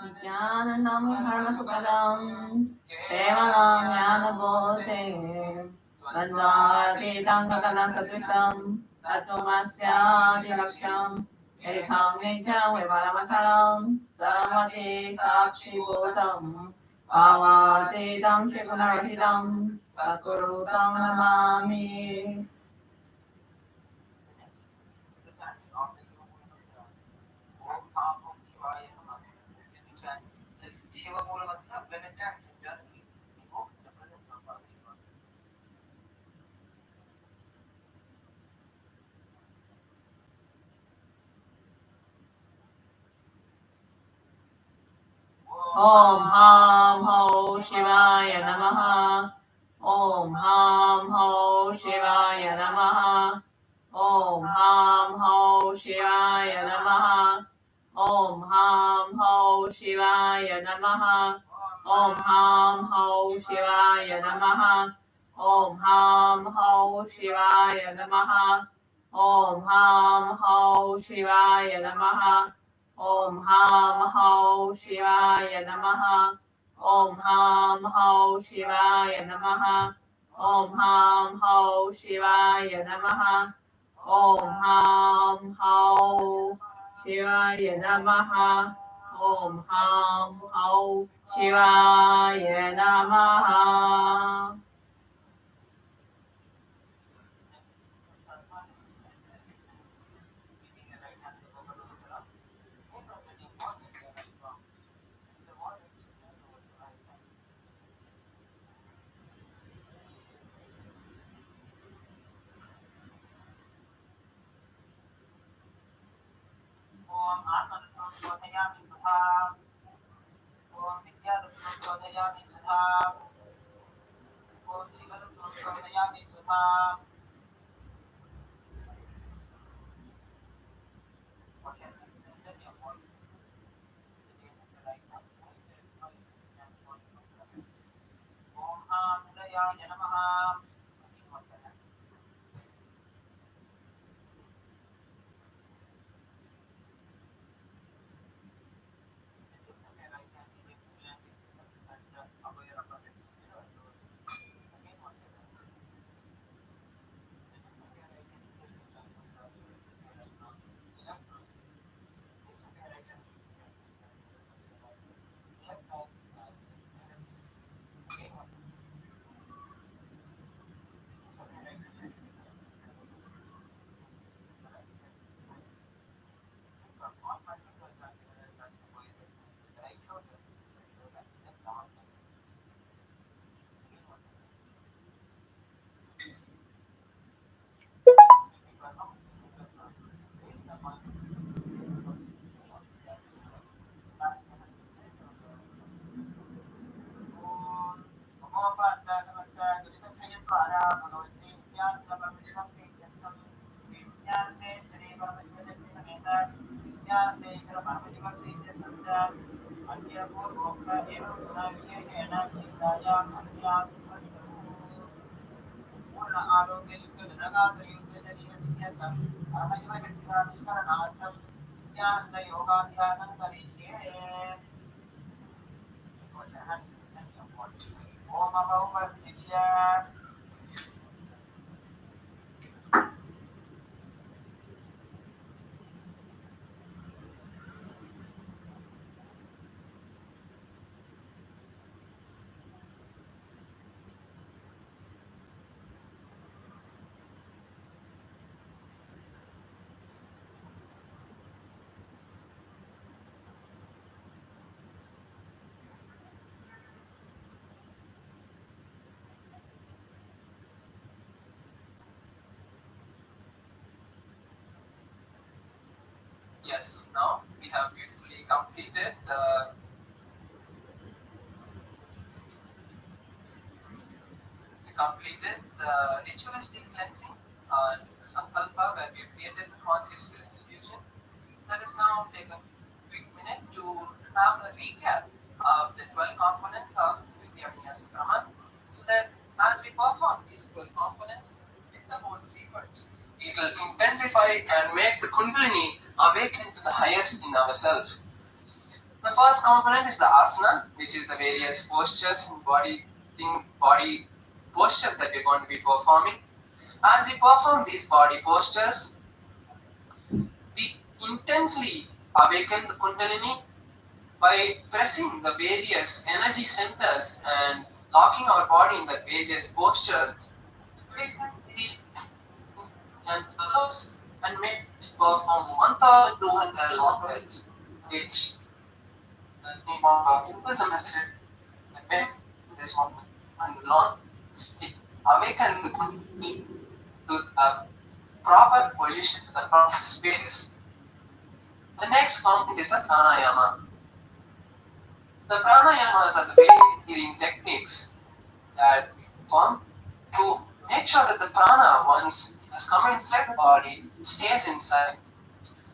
Nithyanandam Dharmasukadam Devanam Jnanabodhe Bandhatitam Kakanasatvisham Tattvamasya Dilaksham Ekam Nityam Vimalamachalam Samati Sakshi Bodham Bhavatitam Shikunarahitam Satgurutam Namami. Om Ham Ho Shivaya Namaha. Om Ham Ho Shivaya Namaha. Om Ham Ho Shivaya Namaha. Om Ham Ho Shivaya Namaha. Om Ham Ho Shivaya Namaha. Om Ham Ho Shivaya Namaha. Om Ham Ho Shivaya Namaha. Om Ham Ho Shivaya Namaha. Om Ham Ho Shivaya Namaha. Om Ham Ho Shivaya Namaha. Om Ham Ho Shivaya Namaha. Om Ham Ho Shivaya Namaha. Om Atmanam Sodhayami Sudha. Om Nithyananda Sodhayami Sudha. Om Shivanam Sodhayami Sudha. Om Ham Hridayaya Namaha. Yes, now we have beautifully completed the ritualistic cleansing and Sankalpa, where we have created the conscious resolution. Let us now take a quick minute to have a recap of the 12 components of the Vidyamyas Brahman, so that as we perform these 12 components with the whole sequence, it will intensify and make the Kundalini awaken to the highest in ourselves. The first component is the asana, which is the various postures and body postures that we're going to be performing. As we perform these body postures, we intensely awaken the Kundalini by pressing the various energy centers and locking our body in the various postures. These and others and make it perform 1,200 long breaths, which the name of Hinduism has written this 1,200 long. It awakens the Kundalini to the proper position, to the proper space. The next component is the pranayama. The pranayamas are the breathing techniques that we perform to make sure that the prana, once has come inside the body, stays inside.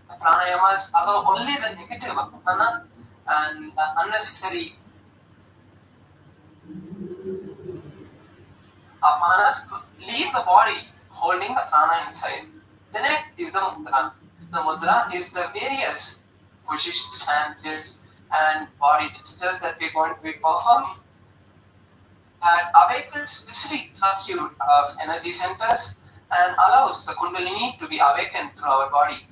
The pranayamas allow only the negative prana and the unnecessary apana to leave the body holding the prana inside. The next is the mudra. The mudra is the various positions, hands, and body gestures that we're going to be performing that awakens specific circuit of energy centers and allows the Kundalini to be awakened through our body.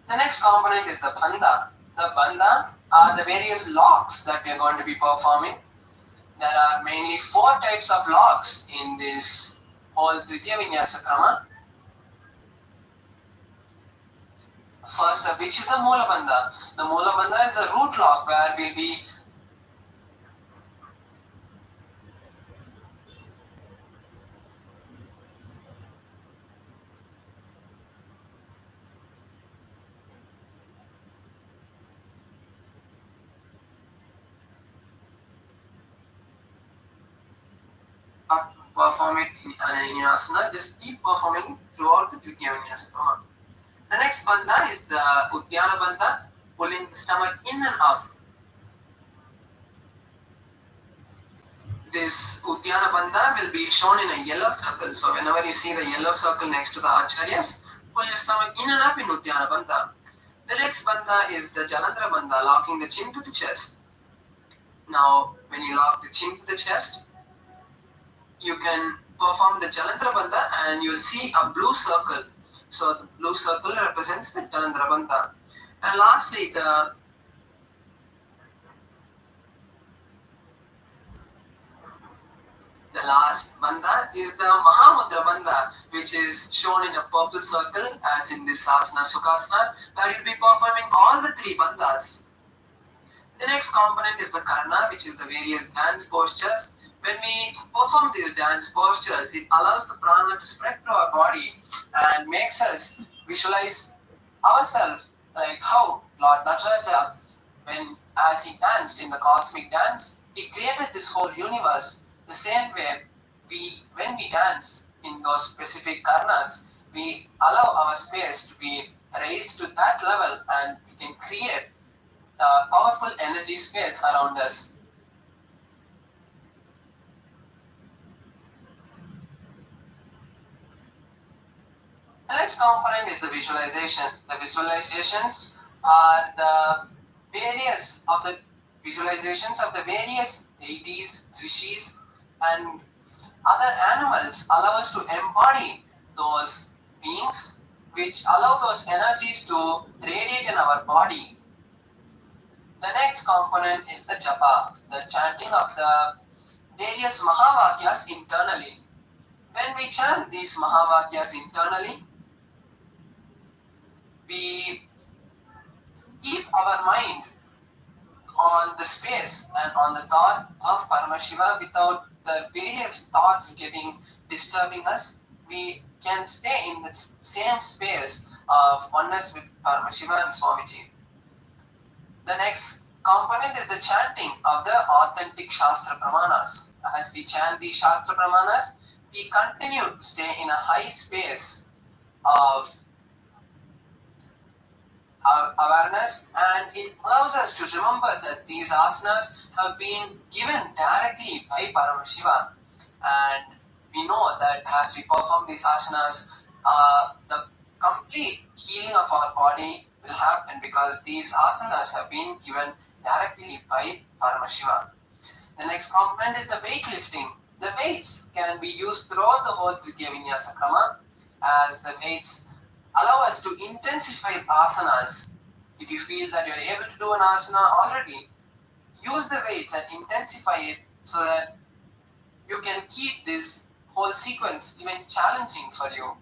The next component is the bandha. The bandha are the various locks that we are going to be performing. There are mainly 4 types of locks in this whole Dvitiya Vinyasa Krama. First of which is the Mula Bandha. The Mula Bandha is the root lock where we'll be perform it in Ananyasana, just keep performing it throughout the Dvitiya Vinyasa Krama. The next bandha is the Uddiyana Bandha, pulling the stomach in and out. This Uddiyana Bandha will be shown in a yellow circle. So whenever you see the yellow circle next to the Acharyas, pull your stomach in and up in Uddiyana Bandha. The next bandha is the Jalandhara Bandha, locking the chin to the chest. Now, when you lock the chin to the chest, you can perform the Jalandhara Bandha and you'll see a blue circle. So the blue circle represents the Jalandhara Bandha. And lastly, the last bandha is the Mahamudra Bandha, which is shown in a purple circle as in this asana Sukhasana, where you'll be performing all the 3 bandhas. The next component is the Karna, which is the various dance postures. When we perform these dance postures, it allows the prana to spread through our body and makes us visualize ourselves like how Lord Nataraja, as he danced in the cosmic dance, he created this whole universe. The same way, when we dance in those specific karnas, we allow our space to be raised to that level and we can create a powerful energy space around us. The next component is the visualization. The visualizations are the various of the visualizations of the various deities, rishis, and other animals allow us to embody those beings which allow those energies to radiate in our body. The next component is the japa, the chanting of the various mahavakyas internally. When we chant these mahavakyas internally, we keep our mind on the space and on the thought of Paramashiva without the various thoughts disturbing us. We can stay in the same space of oneness with Paramashiva and Swamiji. The next component is the chanting of the authentic Shastra Pramanas. As we chant these Shastra Pramanas, we continue to stay in a high space of awareness, and it allows us to remember that these asanas have been given directly by Paramashiva, and we know that as we perform these asanas, the complete healing of our body will happen because these asanas have been given directly by Paramashiva. The next component is the weightlifting. The weights can be used throughout the whole Dvitiya Vinyasa Krama, as the weights allow us to intensify asanas. If you feel that you are able to do an asana already, use the weights and intensify it so that you can keep this whole sequence even challenging for you.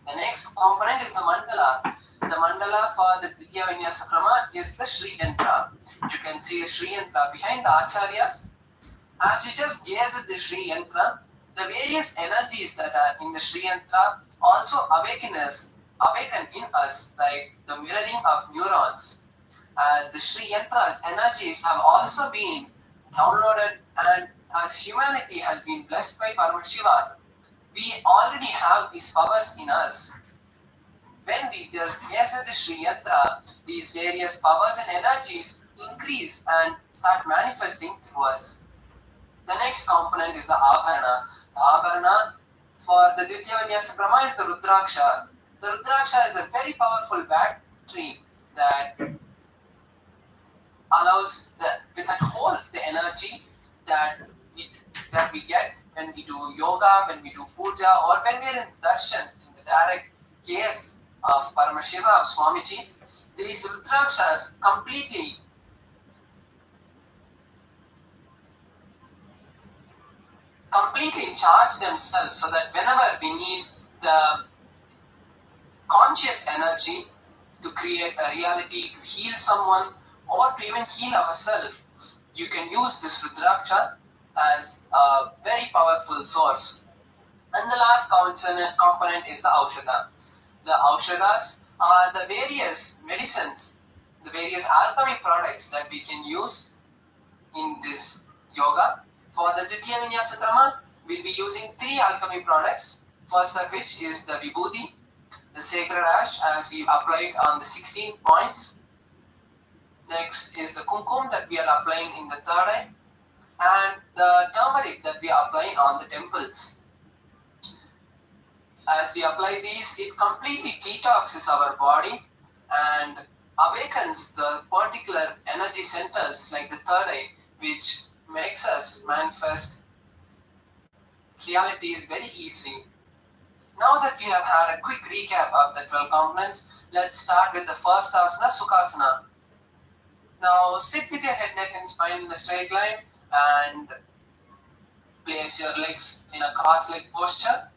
The next component is the mandala. The mandala for the Dvitiya Vinyasa Krama is the Sri Yantra. You can see the Sri Yantra behind the Acharyas. As you just gaze at the Sri Yantra, the various energies that are in the Sri Yantra also awaken in us, like the mirroring of neurons. As the Sri Yantra's energies have also been downloaded, and as humanity has been blessed by Paramashiva, we already have these powers in us. When we just gaze at the Sri Yantra, these various powers and energies increase and start manifesting through us. The next component is the Abharana. The Abharana for the Dvitiya Vinyasa Krama is the Rudraksha. The Rudraksha is a very powerful battery that holds the energy that we get when we do yoga, when we do puja, or when we are in darshan, in the direct gaze of Paramashiva, of Swamiji. These Rudrakshas completely charge themselves so that whenever we need the conscious energy to create a reality, to heal someone, or to even heal ourselves, you can use this Rudraksha as a very powerful source. And the last component is the Aushadha. The Aushadas are the various medicines, the various alchemy products that we can use in this yoga. For the Dvitiya Vinyasa Krama, we'll be using 3 alchemy products. First of which is the Vibhuti, the sacred ash, as we applied on the 16 points. Next is the Kumkum that we are applying in the third eye, and the turmeric that we are applying on the temples. As we apply these, it completely detoxes our body and awakens the particular energy centers like the third eye, which makes us manifest realities very easily. Now that we have had a quick recap of the 12 components, let's start with the first asana, Sukhasana. Now sit with your head, neck and spine in a straight line and place your legs in a cross-leg posture.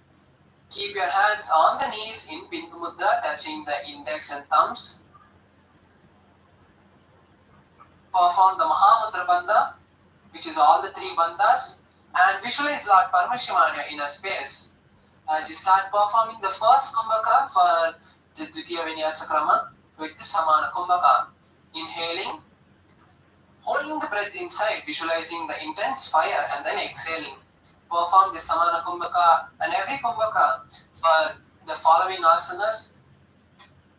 Keep your hands on the knees in Bindu Mudra, touching the index and thumbs. Perform the Mahamudra Bandha, which is all the 3 bandhas, and visualize Lord Paramashiva in your inner space. As you start performing the first Kumbhaka for the Dvitiya Vinyasa Krama with the Samana Kumbhaka. Inhaling, holding the breath inside, visualizing the intense fire, and then exhaling. Perform the Samana Kumbhaka and every Kumbhaka for the following asanas,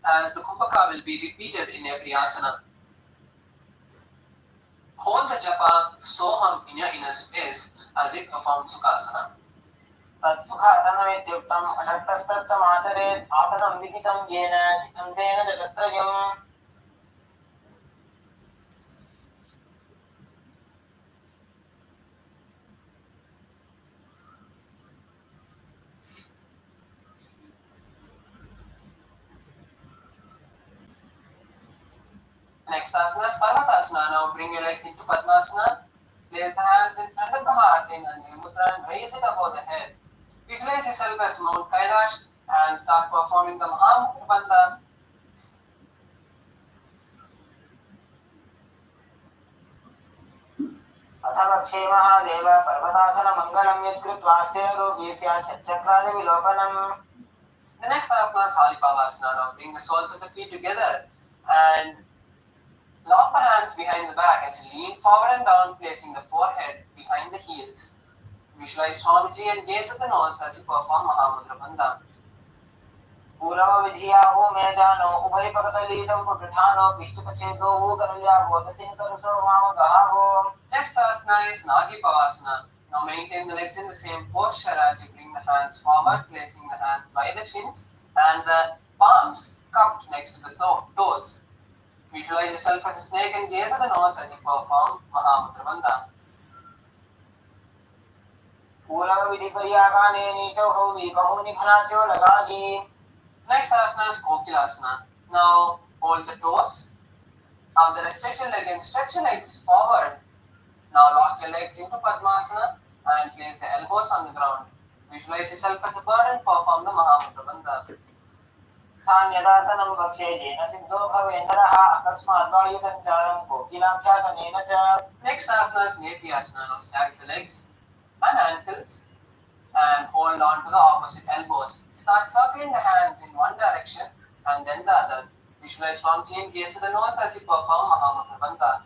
as the Kumbhaka will be repeated in every asana. Hold the japa Soham in your inner space as we perform Sukhasana. तत्सुखासनमित्युक्तम् अशक्तस्तत्समाचरेत् आसनं विहितं येन चित्तं तेन जगत्त्रयम्. Next asana is Parvatasana. Now bring your legs into Padmasana. Place the hands in front of the heart in Anjali Mudra and raise it above the head. Visualize yourself as Mount Kailash and start performing the Mahamudra Bandha. अथवक्षे Mahadev पर्वतासनमङ्गलं यत्कृत्वा स्थिररूपी स्यात् चक्रादिविलोकनम्. The next asana is Halipavasana. Now bring the soles of the feet together and lock the hands behind the back as you lean forward and down, placing the forehead behind the heels. Visualize Swamiji and gaze at the nose as you perform Mahamudra Bandha. पूर्वविधियाहो मे जानो उभयपकतलीतं पुटठानो विष्णुपचेदो करुल्याहो दचिनकरुसो मामगहावो. Next asana is Nagipavasana. Now maintain the legs in the same posture as you bring the hands forward, placing the hands by the shins and the palms cupped next to the toes. Visualize yourself as a snake and gaze at the nose as you perform Mahamudra Bandha. Next asana is Kokilasana. Now hold the toes of the respective leg and stretch your legs forward. Now lock your legs into Padmasana and place the elbows on the ground. Visualize yourself as a bird and perform the Mahamudra Bandha. सान्यदासनं भक्षेजेन सिद्धो भवेन्द्रः अकस्मात् वायुसञ्चारं कोकिलाभ्यासनेन च. Next asana is Nithyananda. Now stack the legs and ankles and hold on to the opposite elbows. Start circling the hands in one direction and then the other. Visualize Swamiji and gaze at the nose as you perform Mahamudra Bandha.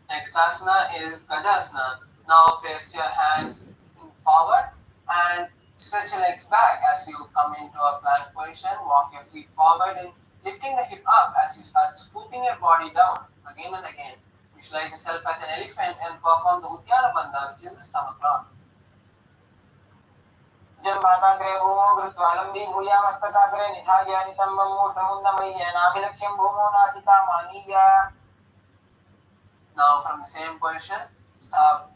Next asana is Gajasana. Now place your hands forward and stretch your legs back as you come into a plank position. Walk your feet forward and lifting the hip up as you start scooping your body down again and again. Visualize yourself as an elephant and perform the Uddiyana Bandha, which is the stomach rock. जन्माताग्रे भूमो घृत्वालम्बी भूयामस्तकाग्रे निधाय नितम्बं मूर्धमुन्नमय्य नाभिलक्ष्यं भूमो नासिका मानीय. Now from the same position, stop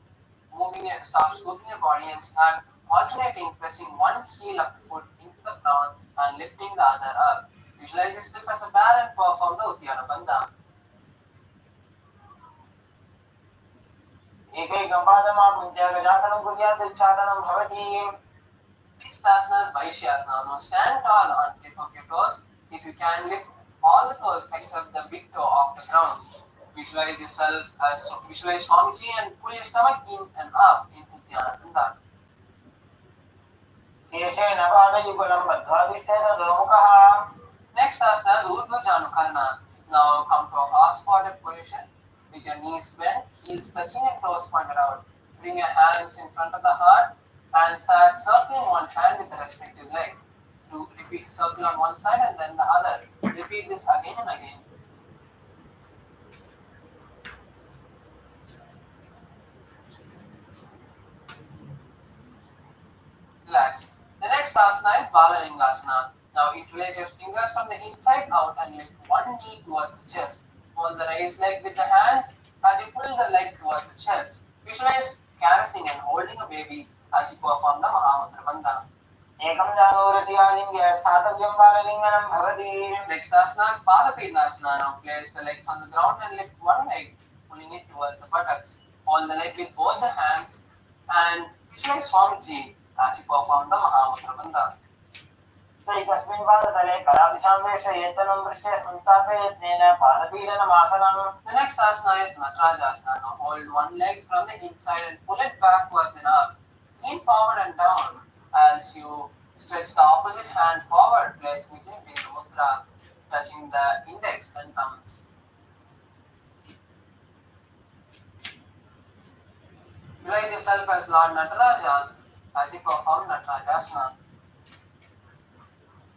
scooping your body and start alternating, pressing one heel of the foot into the ground and lifting the other up. Visualize yourself as a bear and perform the Uddiyana Bandha. एकैकं पादमाकुञ्च गजासनं कुर्यात् उच्छासनं भवति. Next asana is Vaishyasana. Now stand tall on tip of your toes. If you can, lift all the toes except the big toe off the ground. Visualize yourself as visualize Swamiji and pull your stomach in and up in Uddiyana Bandha. केशेन पादयुगलं बद्ध्वा तिष्ठेत दोमुखः. Next asana is Urdhva Janukarna. Now come to a half-squatted position with your knees bent, heels touching and toes pointed out. Bring your hands in front of the heart and start circling one hand with the respective leg. To repeat circle on one side and then the other. Repeat this again and again. Relax. The next asana is Balalingasana. Now interlace your fingers from the inside out and lift one knee towards the chest. Hold the raised leg with the hands as you pull the leg towards the chest. Visualize caressing and holding a baby as you perform the Mahamudra Bandha. एकं जानोरसियालिङ्गे स्थातव्यं बाललिङ्गनं भवति. Next asana is Padapidnasana. Now place the legs on the ground and lift one leg, pulling it towards the buttocks. Hold the leg with both the hands and visualize Swamiji as you perform the Mahamudra Bandha. एकस्मिन् पादतले कराभिषां वेशयेतनं पृष्ठे संस्थापयत्नेन पादपीडनमासनम्. The next asana is Natarajasana. Now hold one leg from the inside and pull it backwards and up. Lean forward and down as you stretch the opposite hand forward, placing it in Bindu Mudra, touching the index and thumbs. Visualize yourself as Lord Nataraja as you perform Natarajasana.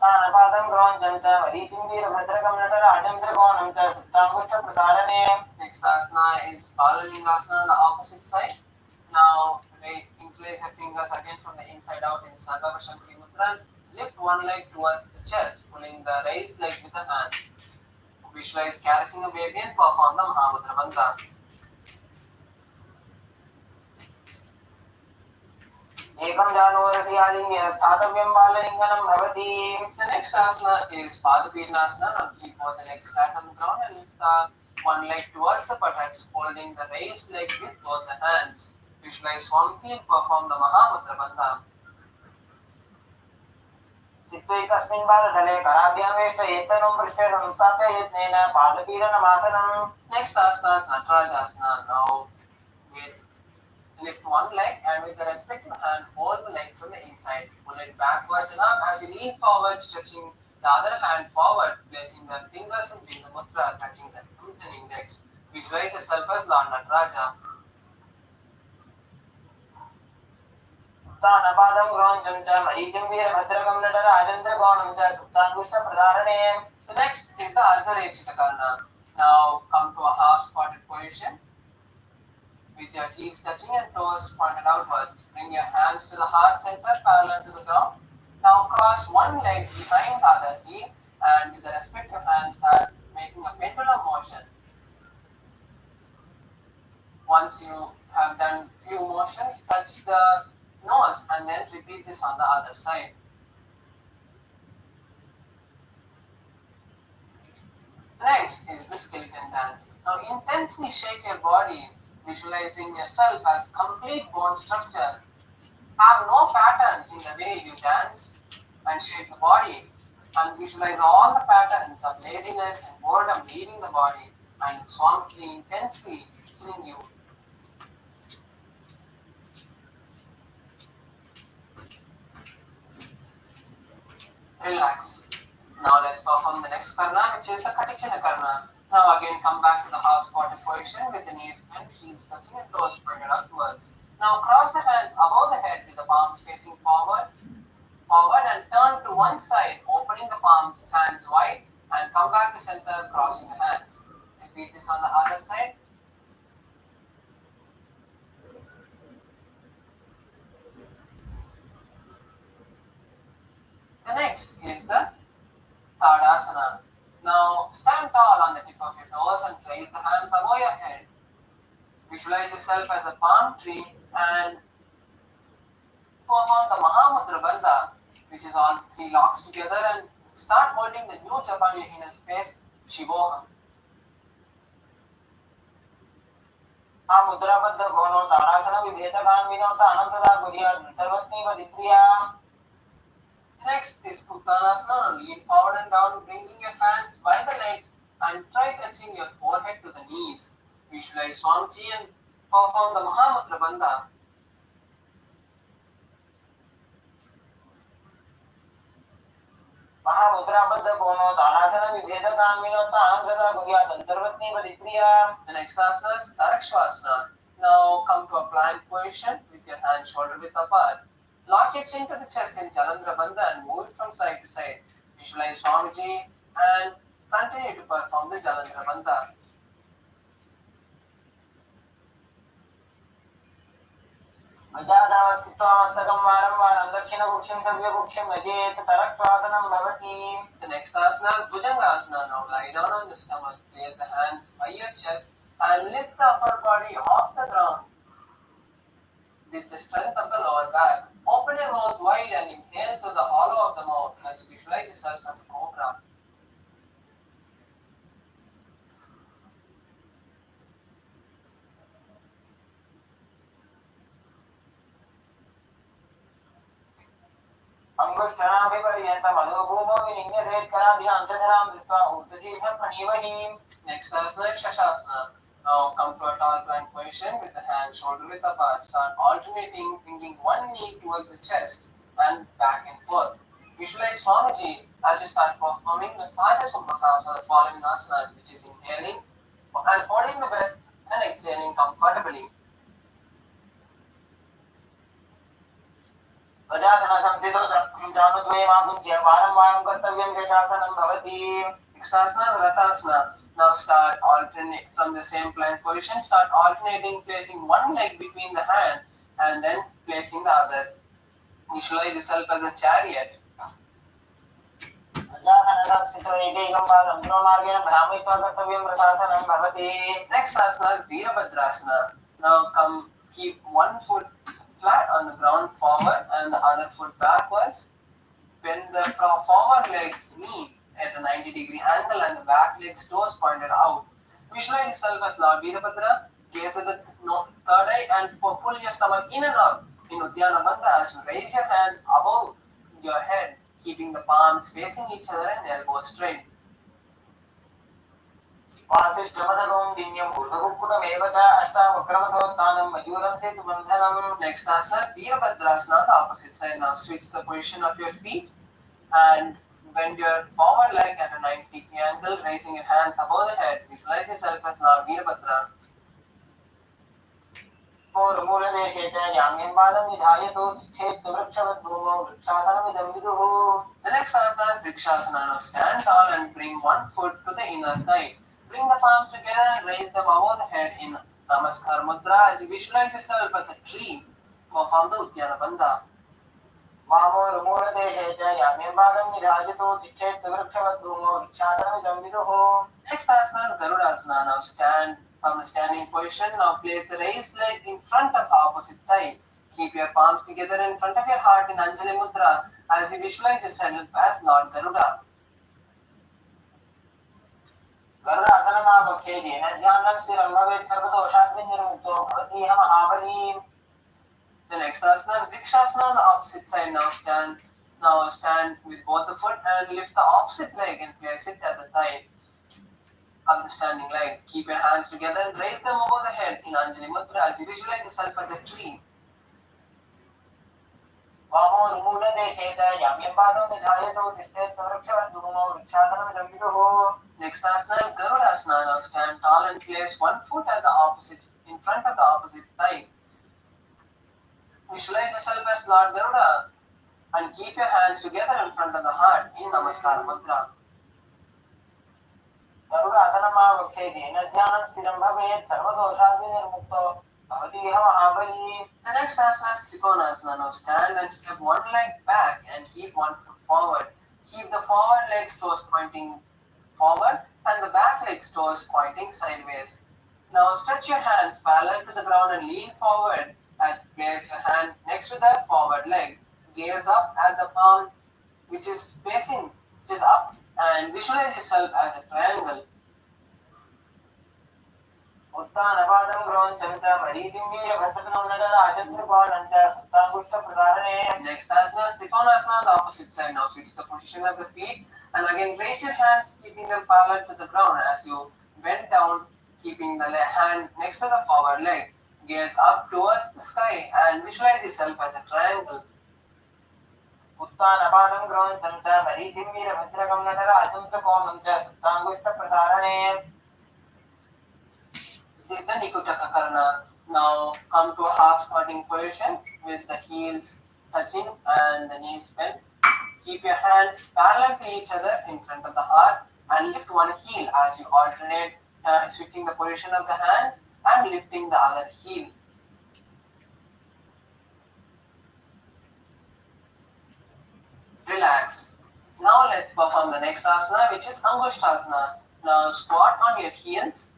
तानपादं ग्रौञ्चं च मरीचिं वीरभद्रकं नटराजं त्रिकोणं च सुप्ताङ्गुष्ठप्रसारणे. Next asana is Balalingasana on the opposite side. Now interlace your fingers again from the inside out in Sarva Vashanti Mudra. Lift one leg towards the chest, pulling the right leg with the hands. Visualize caressing a baby and perform the Mahamudra Bandha. एकं जानोरसियालिङ्गे स्थातव्यं बाललिङ्गनं भवति. The next asana is Padapidnasana. Now keep both the legs flat on the ground and lift the one leg towards the buttocks, holding the raised leg with both the hands. Visualize Swamiji and perform the Mahamudra Bandha. चित्तैकस्मिन् पादतले कराभ्यां वेशयेतनं पृष्ठे संस्थापयत्नेन पादपीडनमासनम्. Next asana is Natarajasana. Now lift one leg and with the respective hand hold the leg from the inside. Pull it backwards and up as you lean forward, stretching the other hand forward, placing the fingers in Bindu Mudra, touching the thumbs and index. Visualize yourself as Lord Nataraja. तानपादं ग्रौञ्चं च मरीचिं वीरभद्रकं नटराजं त्रिकोणं च सुप्ताङ्गुष्ठप्रसारणे. The next is the Ardharechita Karna. Now come to a half squatted position. with your heels touching and toes pointed outwards. Bring your hands to the heart center parallel to the ground. Now cross one leg behind the other heel and with the respective hands start making a pendulum motion. Once you have done few motions, touch the nose and then repeat this on the other side. Next is the skeleton dance. Now intensely shake your body, visualizing yourself as complete bone structure. Have no pattern in the way you dance and shake the body, and visualize all the patterns of laziness and boredom leaving the body and Swamiji intensely filling you. Relax. Now let's perform the next karna, which is the Katichana karna. Now again come back to the half squatted position with the knees bent, heels touching and toes pointed upwards. Now cross the hands above the head with the palms facing forward and turn to one side, opening the palms, hands wide, and come back to center, crossing the hands. Repeat this on the other side. The next is the Tadasana. Now stand tall on the tip of your toes and raise the hands above your head. Visualize yourself as a palm tree and perform the Mahamudra Bandha, which is all three locks together, and start holding the new japa on your inner space, Shivoham. हा मुद्राबद्ध गोनो ताडासन विभेदकान विनोता अनंतदा गुरिया सर्वत्नी वदित्रिया. Next is Uttanasana. Lean forward and down, bringing your hands by the legs and try touching your forehead to the knees. Visualize Swamiji and perform the Mahamudra Bandha. महामुद्राबद्ध गोनो ताडासन विभेदकान विनोता अनंतदा गुरिया सर्वत्नी वदित्रिया. The next asana is Tarakshvasana. Now come to a plank position with your hands shoulder width apart. Lock your chin to the chest in Jalandhara Bandha and move it from side to side. Visualize Swamiji and continue to perform the Jalandhara Bandha. गजाधावस्थित्वामस्तकं वारं वारं दक्षिणकुक्षिं सव्यकुक्षिं नजेत तरक्वासनं भवति. The next asana is Bhujangasana. Now lie down on the stomach, place the hands by your chest and lift the upper body off the ground with the strength of the lower back. Open your mouth wide and inhale through the hollow of the mouth as you visualize yourself as a cobra. अंगुष्ठनाभिपर्यन्तं अधोभूमौ विनिन्यसेत्कराभ्यां च धरां धृत्वा ऊर्ध्वशीर्षं प्रणीवनीम्. Next asana is Shashasana. Now come to a tall plank position with the hands shoulder width apart. Start alternating, bringing one knee towards the chest and back and forth. Visualize Swamiji as you start performing the Saja Kumbhaka for the following asanas, which is inhaling and holding the breath and exhaling comfortably. गजाधनसंस्थितो जानुद्वयमापुञ्ज्य वारं वारं कर्तव्यं शशासनं भवति. Next asana is Ratasana. Now start alternate from the same plank position. Start alternating, placing one leg between the hand and then placing the other. Visualize yourself as a chariot. गजाधनसंस्थितो एकैकं पादं द्रोमार्गेण भ्रामयित्वा कर्तव्यं रथासनं भवति. Next asana is Veerabhadrasana. Now keep one foot flat on the ground forward and the other foot backwards. Bend the forward leg's knee at a 90-degree angle and the back leg's toes pointed out. Visualize yourself as Lord Veerabhadra. Gaze at the third eye and pull your stomach in and out in Uddiyana Bandha as you raise your hands above your head, keeping the palms facing each other and elbows straight. वासिष्ठमधगं दिन्यं ऊर्ध्वकुक्कुटमेव च अष्टावक्रमथोत्थानं मयूरं सेतुबन्धनम्. Next asana is Veerabhadrasana, the opposite side. Now switch the position of your feet and bend your forward leg at a 90-degree angle, raising your hands above the head. Visualize yourself as Lord Veerabhadra. मूलदेशे च जाम्यं पादं निधाय तोच्छेत् वृक्षवद्भूमौ वृक्षासनमिदं विदुः. The next asana is Vrikshasana. Now stand tall and bring one foot to the inner thigh. Bring the palms together and raise them above the head in Namaskar Mudra, as you visualize yourself as a tree, perform the Uddiyana Bandha. वामोरुमूलदेशे च याम्यम्बादं निधाजितो तिष्ठेत् वृक्षवद्भूमौ वृक्षासनमिदं विदुः. Next asana is Garudasana. Now stand from the standing position. Now place the raised leg in front of the opposite thigh. Keep your palms together in front of your heart in Anjali Mudra as you visualize yourself as Lord Garuda. गरुडासनमापक्षे येन ध्यानं स्थिरं भवेत् सर्वदोषाग्निर्मुक्तो भवति इह महाबली. The next asana is Vrikshasana on the opposite side. Now stand with both the foot and lift the opposite leg and place it at the thigh of the standing leg. Keep your hands together and raise them over the head in Anjali Mudra as you visualize yourself as a tree. वामोरुमूलदेशे च याम्यम्बादं निधाजितो तिष्ठेत् वृक्षवद्भूमौ वृक्षासनमिदं विदुः. Next asana is Garudasana. Now stand tall and place one foot at the opposite, in front of the opposite thigh. Visualize yourself as Lord Garuda and keep your hands together in front of the heart in Namaskar Mudra. गरुडासनमापक्षे येन ध्यानं स्थिरं भवेत् सर्वदोषाग्निर्मुक्तो भवति इह महाबली. The next asana is Trikonasana. Now stand and step one leg back and keep one foot forward. Keep the forward leg's toes pointing forward and the back leg's toes pointing sideways. Now stretch your hands parallel to the ground and lean forward as you place your hand next to the forward leg. Gaze up at the palm which is up and visualize yourself as a triangle. उत्तानपादं ग्रौञ्चं च मरीचिं वीरभद्रं नटराजत्रिपाणं च सुप्ताङ्गुष्ठप्रसारणे. Next asana is Trikonasana on the opposite side. Now switch the position of the feet and again place your hands keeping them parallel to the ground as you bend down, keeping the hand next to the forward leg. Gaze up towards the sky and visualize yourself as a triangle. उत्तानपादं ग्रौञ्चं च मरीचिं वीरभद्रं नटराजं त्रिकोणं च सुप्ताङ्गुष्ठप्रसारणे. This is the Nikutaka Karna. Now come to a half squatting position with the heels touching and the knees bent. Keep your hands parallel to each other in front of the heart and lift one heel as you alternate switching the position of the hands and lifting the other heel. Relax. Now let's perform the next asana, which is Angushtasana. Now squat on your heels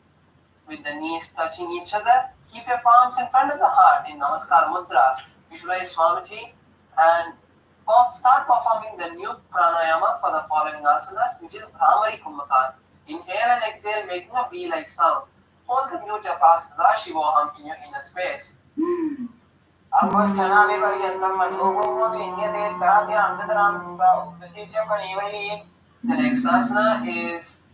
with the knees touching each other. Keep your palms in front of the heart in Namaskar Mudra. Visualize Swamiji and start performing the new pranayama for the following asanas, which is Bhramari Kumbhakar. Inhale and exhale, making a V-like sound. Hold the new japa Sada Shivoham in your inner space. The next asana is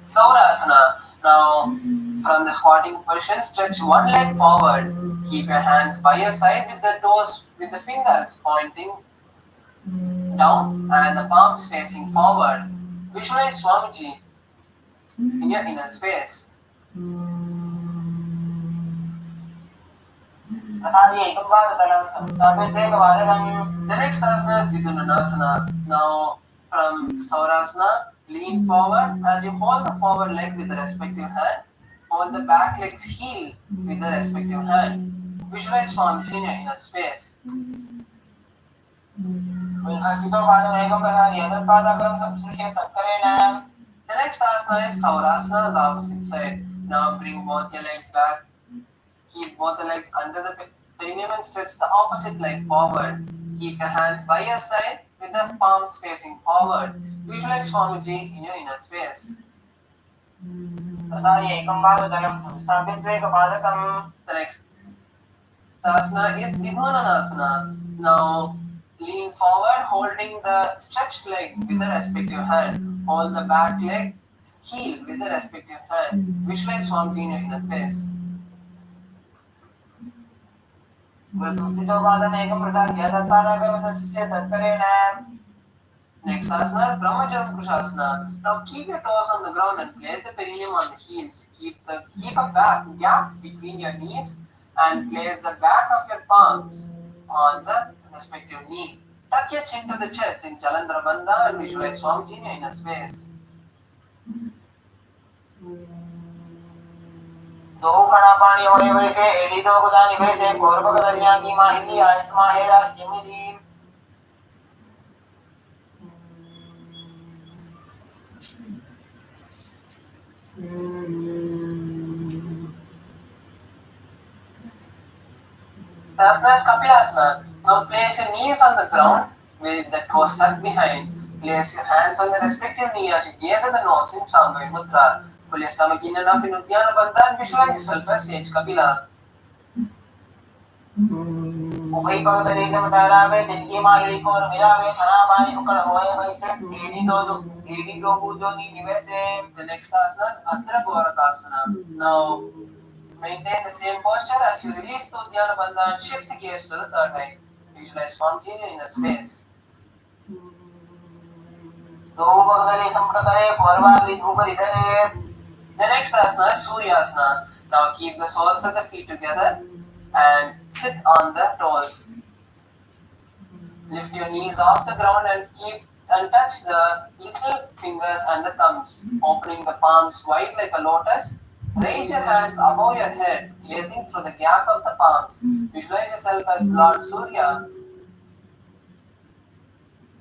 Saurasana. Now, from the squatting position, stretch one leg forward. Keep your hands by your side with the toes, with the fingers pointing down and the palms facing forward. Visualize Swamiji in your inner space. The next asana is Vidunanasana. Now, from Saurasana, lean forward as you hold the forward leg with the respective hand. Hold the back leg's heel with the respective hand. Visualize Swamiji in your inner space. The next asana is Saurasana on the opposite side. Now bring both your legs back. Keep both the legs under the perineum and stretch the opposite leg forward. Keep your hands by your side with the palms facing forward. Visualize Swamiji in your inner space. The next asana is Vidhananasana. Now lean forward, holding the stretched leg with the respective hand. Hold the back leg heel with the respective hand. Visualize Swamiji in your inner space. Next asana is Brahmacharya Purushasana. Now keep your toes on the ground and place the perineum on the heels. Keep a back gap between your knees and place the back of your palms on the respective knee. Tuck your chin to the chest in Jalandhara Bandha and visualize Swamiji in your inner space. दो कणा पानी होए वैसे AD दो गुदा निवैसे गौरव गदन्या की माहिती आयुष्मा है राशिमिदी Asana is Kapilasana. Now place your knees on the ground with the toes tucked behind. Place your hands on the respective knee as you gaze at the nose in Shambhavi Mudra. Pull your stomach in and up in Uddiyana Bandha and visualize yourself as Sage Kapila. उभय पग तले समतारावे जिनकी माही को और मिलावे खराबानी उकड़ होए वैसे AD दो बूजो नी निवैसे. The next asana is Bhadra Gorakasana. Now maintain the same posture as you release the Uddiyana Bandha and shift the gaze to the third eye. Visualize Swamiji in the space. दो पग तले समप्रतरे पूर्वाग्नि ऊपर इधरे. The next asana is Suryasana. Now keep the soles of the feet together and sit on the toes. Lift your knees off the ground and touch the little fingers and the thumbs, opening the palms wide like a lotus. Raise your hands above your head, gazing through the gap of the palms. Visualize yourself as Lord Surya.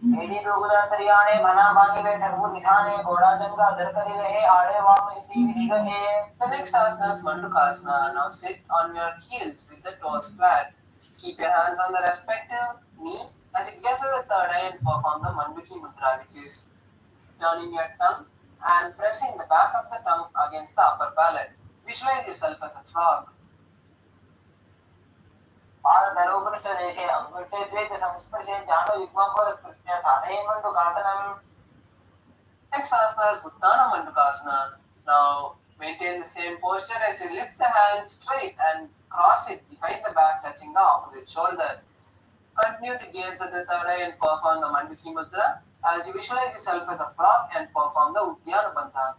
एडी दो गुदा तरियाने बना बानी में ठगु निठाने घोड़ा जंगा दर करी रहे आड़े वाम इसी विधि कहे. The next asana is Mandukasana. Now sit on your heels with the toes flat. Keep your hands on the respective knee as you gaze at the third eye and perform the Manduki Mudra, which is turning your tongue and pressing the back of the tongue against the upper palate. Visualize yourself as a frog. पाद धरोपृष्ठ देशे अंगुष्ठे द्वैत संस्पर्शे जानो युग्मं स्पृश्य साधये मण्डूकासनम्. Next asana is Uttana Mandukasana. Now maintain the same posture as you lift the hands straight and cross it behind the back, touching the opposite shoulder. Continue to gaze at the third eye and perform the Manduki Mudra as you visualize yourself as a frog and perform the Uddiyana Bandha.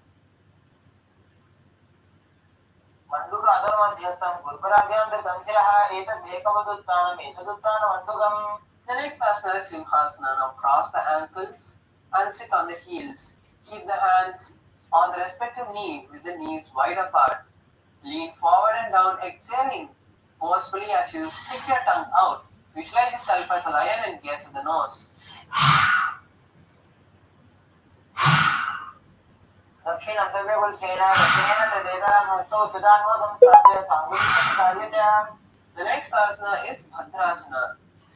मंडूक अधर मध्यस्थम गुरुपराभ्यंतर कंसिरः एतद् एकवदुत्तानम् एतदुत्तान मंडूकम्. The next asana is Simhasana. Now cross the ankles and sit on the heels. Keep the hands on the respective knee with the knees wide apart. Lean forward and down, exhaling forcefully as you stick your tongue out. Visualize yourself as a lion and gaze at the nose. दक्षिण सर्वे कुलसेना दक्षिणेन तदेतरं हस्तौ सुदान्वो संस्थाप्य सांगुलिकं कार्यच. The next asana is Bhadrasana.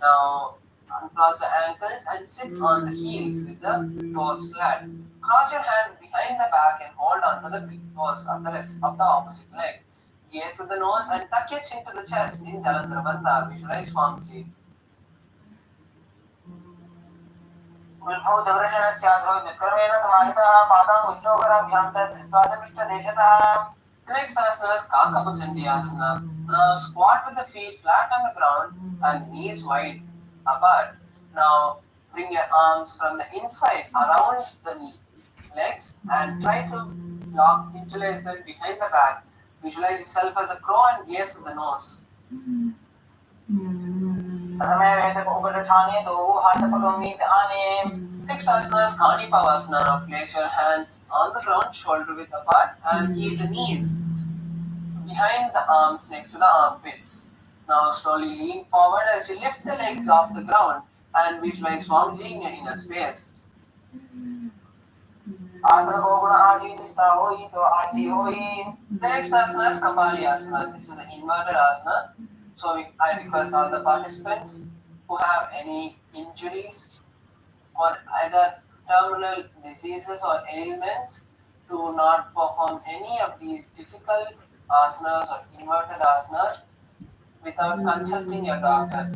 Now uncross the ankles and sit on the heels with the toes flat. Cross your hands behind the back and hold on to the big toes of the opposite leg. Gaze at the nose and tuck your chin to the chest in Jalandhara Bandha. Visualize Swamiji. उल्भव दर्शनस्याधो विक्रमेण समाहितः पादां उष्णोकराभ्यां तत्त्वादमिष्टदेशतः. The next asana is Kakapusandi asana. Now squat with the feet flat on the ground and the knees wide apart. Now bring your arms from the inside around the legs and try to interlace them behind the back. Visualize yourself as a crow and gaze at the nose. प्रथमे वैसे ऊपर उठाने दो हाथ पकड़ो नीचे आने. Next asana is Kani Pavasana. Now place your hands on the ground, shoulder width apart, and keep the knees behind the arms next to the armpits. Now slowly lean forward as you lift the legs off the ground and visualize Swamiji in your inner space. आसन को गुण आशीर्षिता होई तो आशी होई. The next asana is Kapali Asana. This is an inverted asana. So I request all the participants who have any injuries or either terminal diseases or ailments to not perform any of these difficult asanas or inverted asanas without consulting your doctor.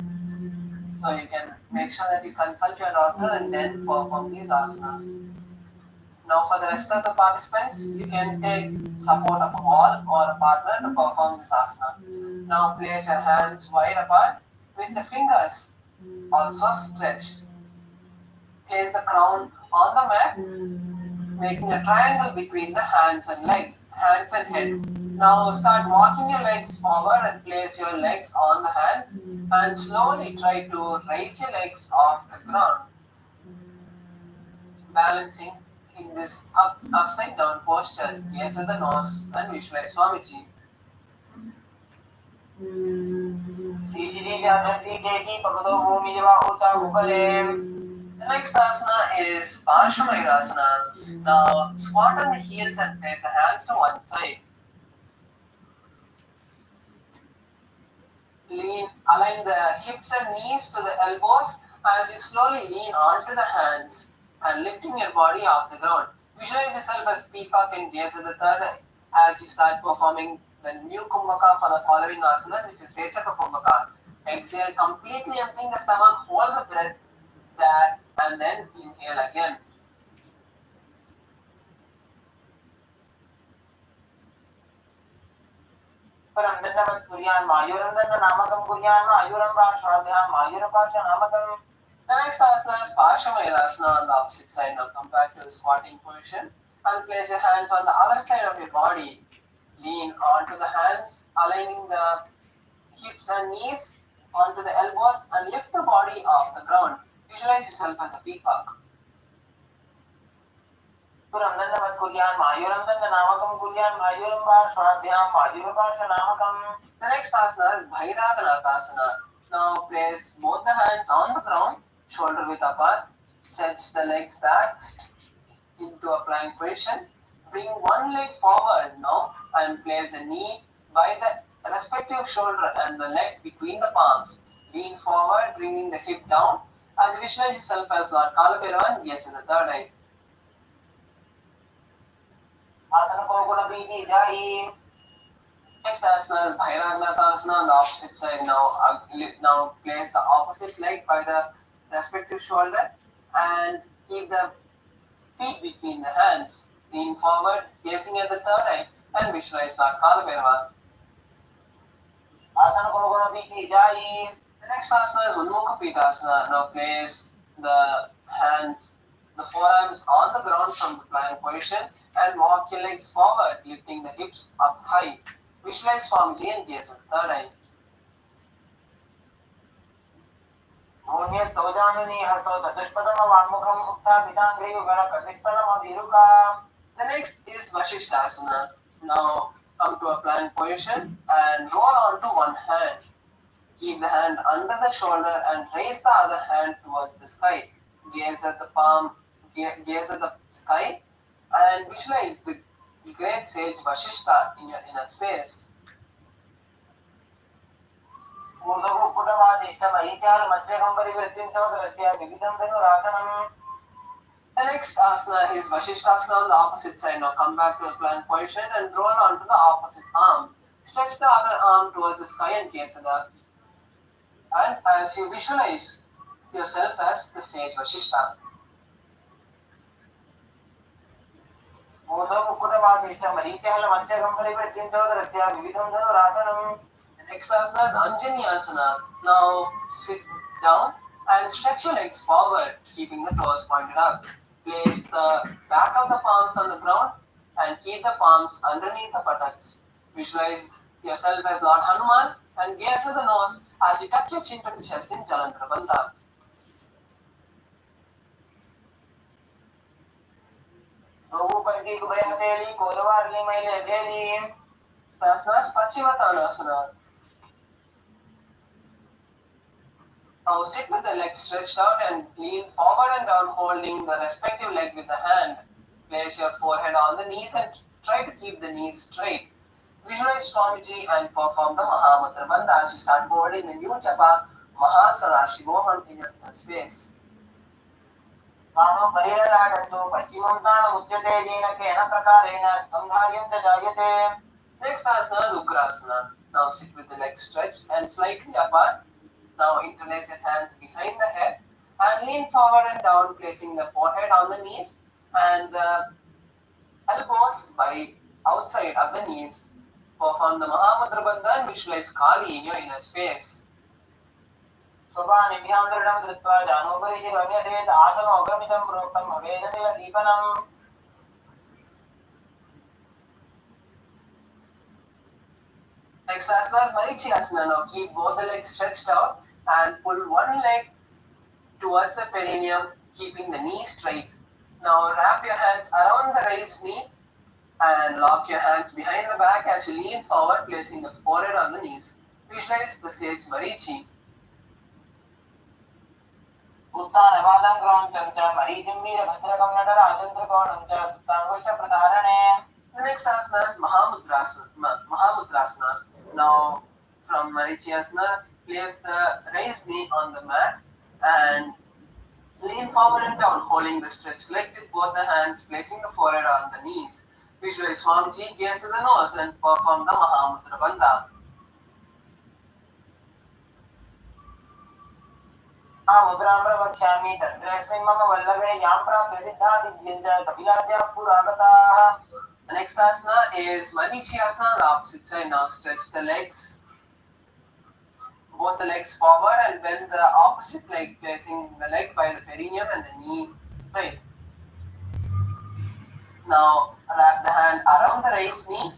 So you can make sure that you consult your doctor and then perform these asanas. Now for the rest of the participants, you can take support of a wall or a partner to perform this asana. Now place your hands wide apart with the fingers also stretched. Place the crown on the mat, making a triangle between the hands and head. Now start walking your legs forward and place your legs on the hands and slowly try to raise your legs off the ground, balancing in this upside down posture. Gaze at the nose and visualize Swamiji. The next asana is Parshvamayurasana. Now squat on the heels and place the hands to one side. Align the hips and knees to the elbows as you slowly lean onto the hands and lifting your body off the ground. Visualize yourself as peacock and gaze at the third eye as you start performing the new Kumbhaka for the following asana, which is Rechaka Kumbhaka. Exhale, completely emptying the stomach, hold the breath there, and then inhale again. The next asana is Parshvamayurasana on the opposite side. Now come back to the squatting position and place your hands on the other side of your body. Lean onto the hands, aligning the hips and knees onto the elbows and lift the body off the ground. Visualize yourself as a peacock. The next asana is Bhairaganathasana. Now place both the hands on the ground, shoulder width apart. Stretch the legs back into a plank position. Bring one leg forward now and place the knee by the respective shoulder and the leg between the palms. Lean forward, bringing the hip down. As you visualize yourself as Lord Kalabhairava and gaze in the third eye. Next asana is Bhairaganathasana on the opposite side. Now place the opposite leg by the respective shoulder and keep the feet between the hands. Lean forward, gazing at the third eye and visualize Lord Kalabhairava. The next asana is Unmukha Pitasana. Now place the forearms on the ground from the plank position and walk your legs forward, lifting the hips up high. Visualize Swamiji and gaze at the third eye. The next is Vashishthasana. Now come to a plank position and roll onto one hand. Keep the hand under the shoulder and raise the other hand towards the sky. Gaze at the sky and visualize the great sage Vashishta in your inner space. The next asana is Vashishthasana on the opposite side. Now come back to a plank position and roll onto the opposite arm. Stretch the other arm towards the sky and gaze at the. And as you visualize yourself as the sage Vashishta. The next asana is Anjani Asana. Now sit down and stretch your legs forward, keeping the toes pointed up. Place the back of the palms on the ground and keep the palms underneath the buttocks. Visualize yourself as Lord Hanuman and gaze at the nose as you tuck your chin to the chest in Jalandhara Bandha. Asana is Paschimottanasana. Now sit with the legs stretched out and lean forward and down, holding the respective leg with the hand. Place your forehead on the knees and try to keep the knees straight. Visualize Swamiji and perform the Mahamudra Bandha as you start holding the new japa Mahasarashivoham in your inner space. Next asana is Ugrasana. Now sit with the legs stretched and slightly apart. Now interlace your hands behind the head and lean forward and down, placing the forehead on the knees and the elbows by outside of the knees. Perform the Mahamudra Bandha and visualize Kali in your inner space. Next asana is Marichyasana. Now keep both the legs stretched out and pull one leg towards the perineum, keeping the knee straight. Now wrap your hands around the raised knee and lock your hands behind the back as you lean forward, placing the forehead on the knees. Visualize the sage Marichi. उत्थानपादं क्रौञ्चं च मरीचिं वीरभद्रकं नटराजन्द्रकोणं च सुप्ताङ्गुष्ठप्रसारणे. The next asana is Mahamudrasana. Now, from Marichasana, place the raised knee on the mat and lean forward and down, holding the stretched leg with both the hands, placing the forehead on the knees. Visualize Swamiji, gaze to the nose and perform the Mahamudra Bandha. मुद्रां प्रवक्ष्यामि तत्रस्मिन् मम वल्लभे यां प्राप्य सिद्धादिद्यं च कपिलाद्याः पुरागताः. The next asana is Marichasana, the opposite side. Now stretch the legs, both the legs forward and bend the opposite leg, placing the leg by the perineum and the knee straight. Now wrap the hand around the raised knee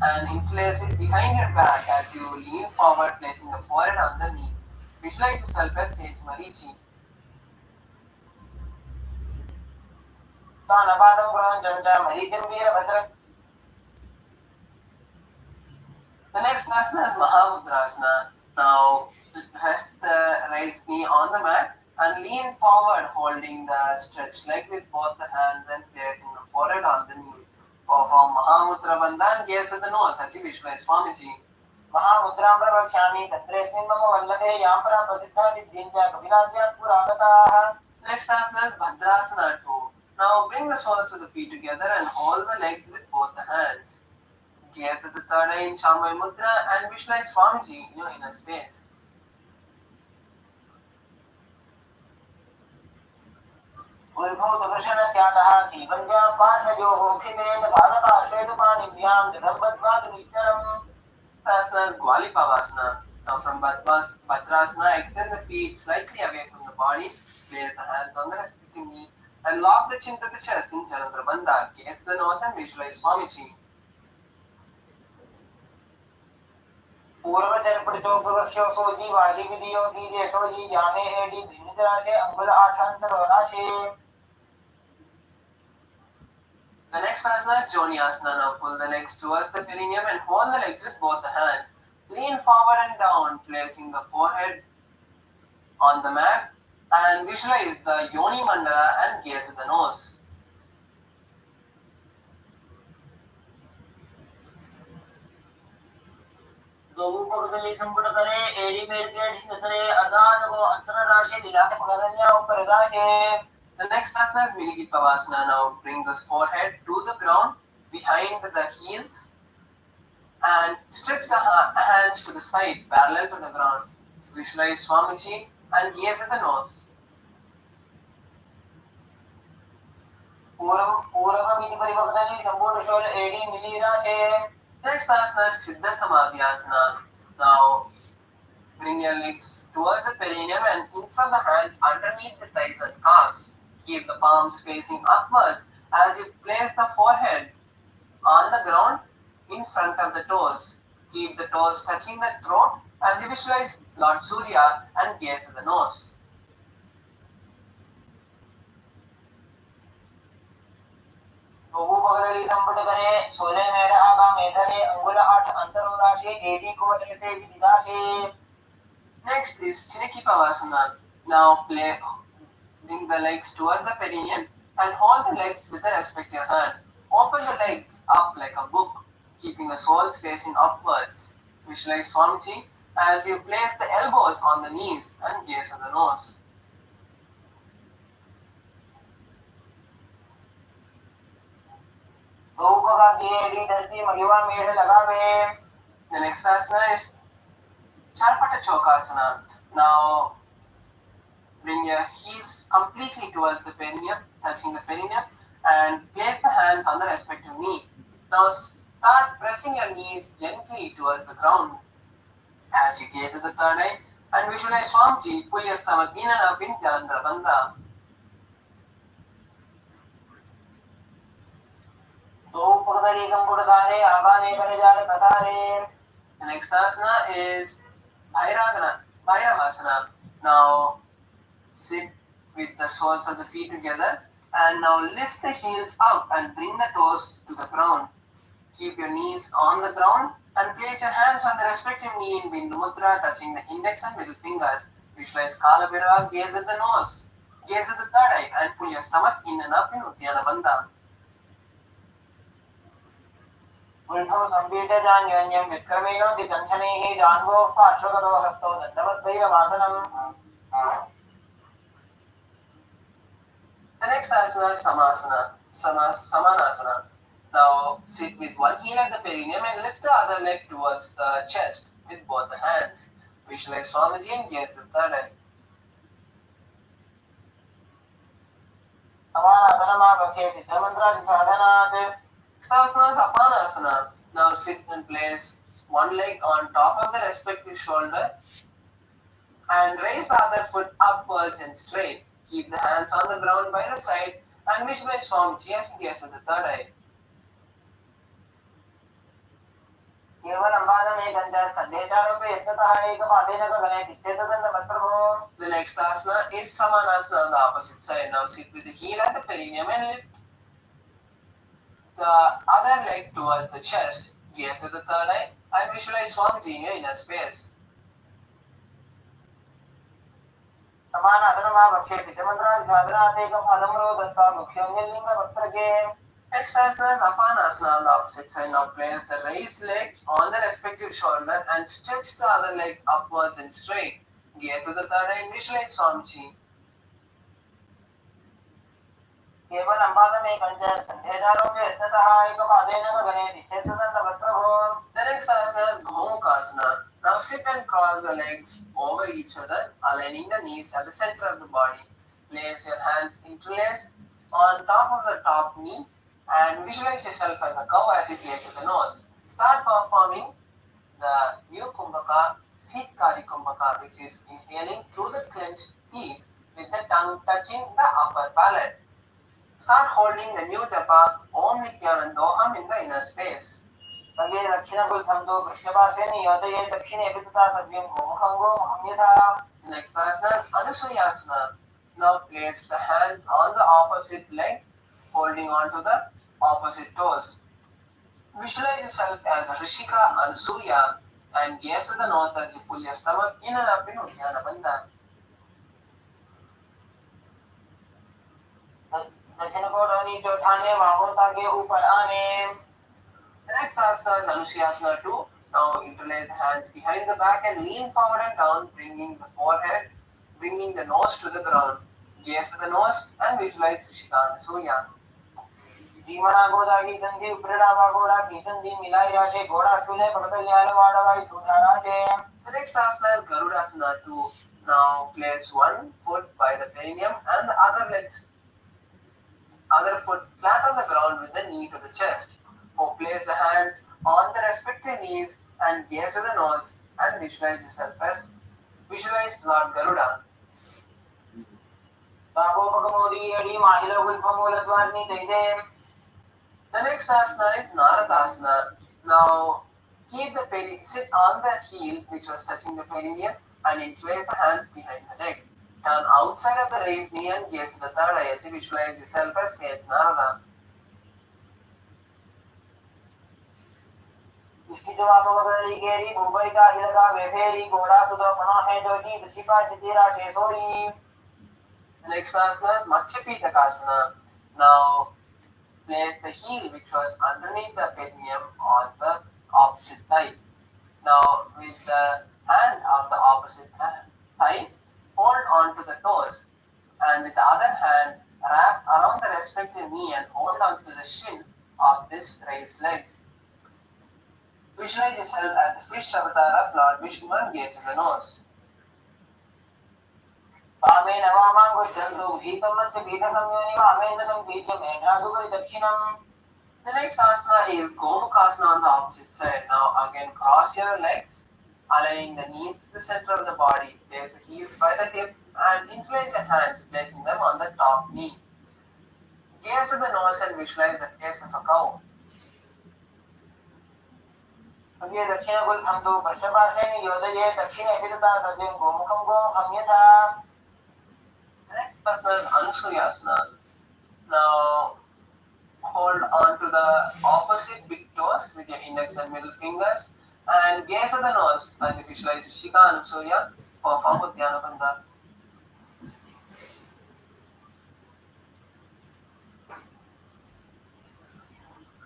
and interlace it behind your back as you lean forward, placing the forehead on the knee. Visualize yourself as Sage Marichi. उत्थानपादं क्रौञ्चं च मरीचिं वीरभद्रकं. The next asana is Mahamudrasana. Now rest the raised knee on the mat and lean forward, holding the stretched leg with both the hands and placing the forehead on the knee. Perform Mahamudra Bandha and gaze at the nose as you visualize Swamiji. महामुद्रां प्रवक्ष्यामि तत्रस्मिन् मम वल्लभे यां प्राप्य सिद्धादिद्यं च कपिलाद्याः पुरागताः. Next asana is Bhadrasana 2. Now bring the soles of the feet together and hold the legs with both the hands. Gaze at the third eye in Shamvai Mudra and visualize Swamiji in your inner space. उल्भूतदर्शनस्यातः श्रीपञ्जां पार्श्वयोः क्षिपेन पादपार्श्वेदुपाणिभ्यां दृढं बद्ध्वा सुनिश्चरम्. Asana is Gwalipavasana. Now from Bhadrasana, extend the feet slightly away from the body, place the hands on the respective knee, and lock the chin to the chest in Janandra Bandha. Gaze the nose and visualize Swamiji. पूर्वचर्पटितोपवक्ष्यो sooji वाजी विधियो कीजे सोजी जाने AD भिन्नतराशे अंगुल आठांतरोराशे. The next asana is Joniasana. Now pull the legs towards the perineum and hold the legs with both the hands. Lean forward and down, placing the forehead on the mat and visualize the Yoni Mandala and gaze at the nose. दोपकदली संपुट करे AD made के ढिंगतरे अर्धान को अंतरराशे दिलाके पकड़निया ऊपर राशे. The next asana is Minigipavasana. Now bring the forehead to the ground behind the heels and stretch the hands to the side parallel to the ground. Visualize Swamiji and gaze at the nose. पूर्वमिति परिवक्तली संपूर्ण शोल एडी मिली राशे. Next asana is Siddha Samadhi Asana. Now bring your legs towards the perineum and insert the hands underneath the thighs and calves. Keep the palms facing upwards as you place the forehead on the ground in front of the toes. Keep the toes touching the throat as you visualize Lord Surya and gaze at the nose. दोपकदली संपुट करे सोले made आगा मेधरे अंगुल आठ अंतरोराशे AD को ऐसे विदिदाशे. Next is Chinikipavasana. Now bring the legs towards the perineum and hold the legs with the respective hand. Open the legs up like a book, keeping the soles facing upwards. Visualize Swamiji as you place the elbows on the knees and gaze at the nose. दोपकदली धरती मगिवा made लगावे. The next asana is Charpata Chokasana. Now bring your heels completely towards the perineum, touching the perineum, and place the hands on the respective knee. Now start pressing your knees gently towards the ground as you gaze at the third eye and visualize Swamiji, pull your stomach in and up in Jalandhara Bandha. दोपकदली संपुट दारे आगाने करे जारे पसारे. The next asana is Bhairavasana. Now sit with the soles of the feet together and now lift the heels out and bring the toes to the ground. Keep your knees on the ground and place your hands on the respective knee in Bindu Mudra, touching the index and middle fingers. Visualize Kalabhirava, gaze at the nose, gaze at the third eye, and pull your stomach in and up in Nithyananda. उल्थौ सम्पीड्य जान्योन्यं विक्रमेणोऽति कञ्चनैः जान्वोः पार्श्वगतो हस्तौ दण्डवद्वैरवासनम्. The next asana is Samasana, Samanasana. Now sit with one heel at the perineum and lift the other leg towards the chest with both the hands. Visualize Swamiji and gaze the third eye. समानासनमागच्छेत् चित्रमन्त्रादिसाधनात्. Next asana is Apanasana. Now sit and place one leg on top of the respective shoulder and raise the other foot upwards and straight. Keep the hands on the ground by the side and visualize Swamiji as he gazes at the third eye. केवलं पादमेकं च स्कन्धेचारोपे यत्नतः एकपादेन गगने तिष्ठेत दण्डवत्प्रभो. The next asana is Samanasana on the opposite side. Now sit with the heel at the perineum and lift the other leg towards the chest. Gaze at the third eye and visualize Swamiji in your inner space. समानासनमागच्छेत् चित्रमन्त्रादिसाधनात् एकं पादं रोदत्वा मुख्यं Next asana is Apanasana on the opposite side. Now place the raised leg on the respective shoulder and stretch the other leg upwards and straight. Gaze at the third eye and visualize Swamiji. केवलं पादमेकं च स्कन्धेचारोपे यत्नतः एकपादेन गगने तिष्ठेत दण्डवत्प्रभो. The next asana is Gomukasana. Now sit and cross the legs over each other, aligning the knees at the center of the body. Place your hands interlaced on top of the top knee and visualize yourself as a cow as you gaze at the nose. Start performing the new Kumbhaka, Seetkari Kumbhaka, which is inhaling through the clenched teeth with the tongue touching the upper palate. Start holding the new japa Om Nithyanandoham in the inner space. सर्वे दक्षिणगुल्फं तु पृष्ठपार्श्वे नियोजये दक्षिणे पितृता सव्यं गोमुखं गोमुखं यथा. Next asana is Anusuyasana. Now place the hands on the opposite leg, holding on to the opposite toes. Visualize yourself as a Rishika Anusuya and gaze at the nose as you pull your stomach in and up in Uddiyana Bandha. दक्षिण कोणोनी चौथाने वामों के ऊपर आने. The next asana is Anushayasana 2. Now interlace the hands behind the back and lean forward and down, bringing the forehead, bringing the nose to the ground. Gaze at the nose and visualize Rishika Anusuya. जीवना गोदा की संधि उपरडावा गोड़ा की संधि मिलाई राशे घोड़ा Sule पकड़ल्याल वाड़वाई सुधाराशे. The next asana is Garudasana 2. Now place one foot by the perineum and the other foot flat on the ground with the knee to the chest. Or place the hands on the respective knees and gaze at the nose and visualize Lord Garuda. The next asana is Naradasana. Now sit on the heel which was touching the perineum and interlace the hands behind the neck. Turn outside of the raised knee and gaze at the third eye as you visualize yourself as Sage Narada. इसकी जवाब वगैरह गेरी मुंबई का हिलका वेफेरी घोड़ा सुदो पना है जो जी दशिपा सिद्धीरा शेषोई. The next asana is Matsyapittakasana. Now place the heel which was underneath the perineum on the opposite thigh. Now with the hand of the opposite thigh, hold on to the toes and with the other hand wrap around the respective knee and hold on to the shin of this raised leg. Visualize yourself as the fish avatar of Lord Vishnu and gaze at the nose. वामेन वामांगुष्ठन्तु भीतमस्य भीतसंयोनि वामेन संपीड्य मेघादुपरि दक्षिणम्. The next asana is Gomukasana on the opposite side. Now again cross your legs, aligning the knees to the center of the body. Place the heels by the hip and interlace your hands, placing them on the top knee. Gaze at the nose and visualize the face of a cow. ये दक्षिणगुल्फन्तु पश्चिमपार्श्वे नियोजये दक्षिणे पितृता सव्यं गोमुखं गोमुखं यथा. The next asana is Anusuyasana. Now hold on to the opposite big toes with your index and middle fingers and gaze at the nose as you visualize Rishika Anusuya. Perform Uddiyana Bandha.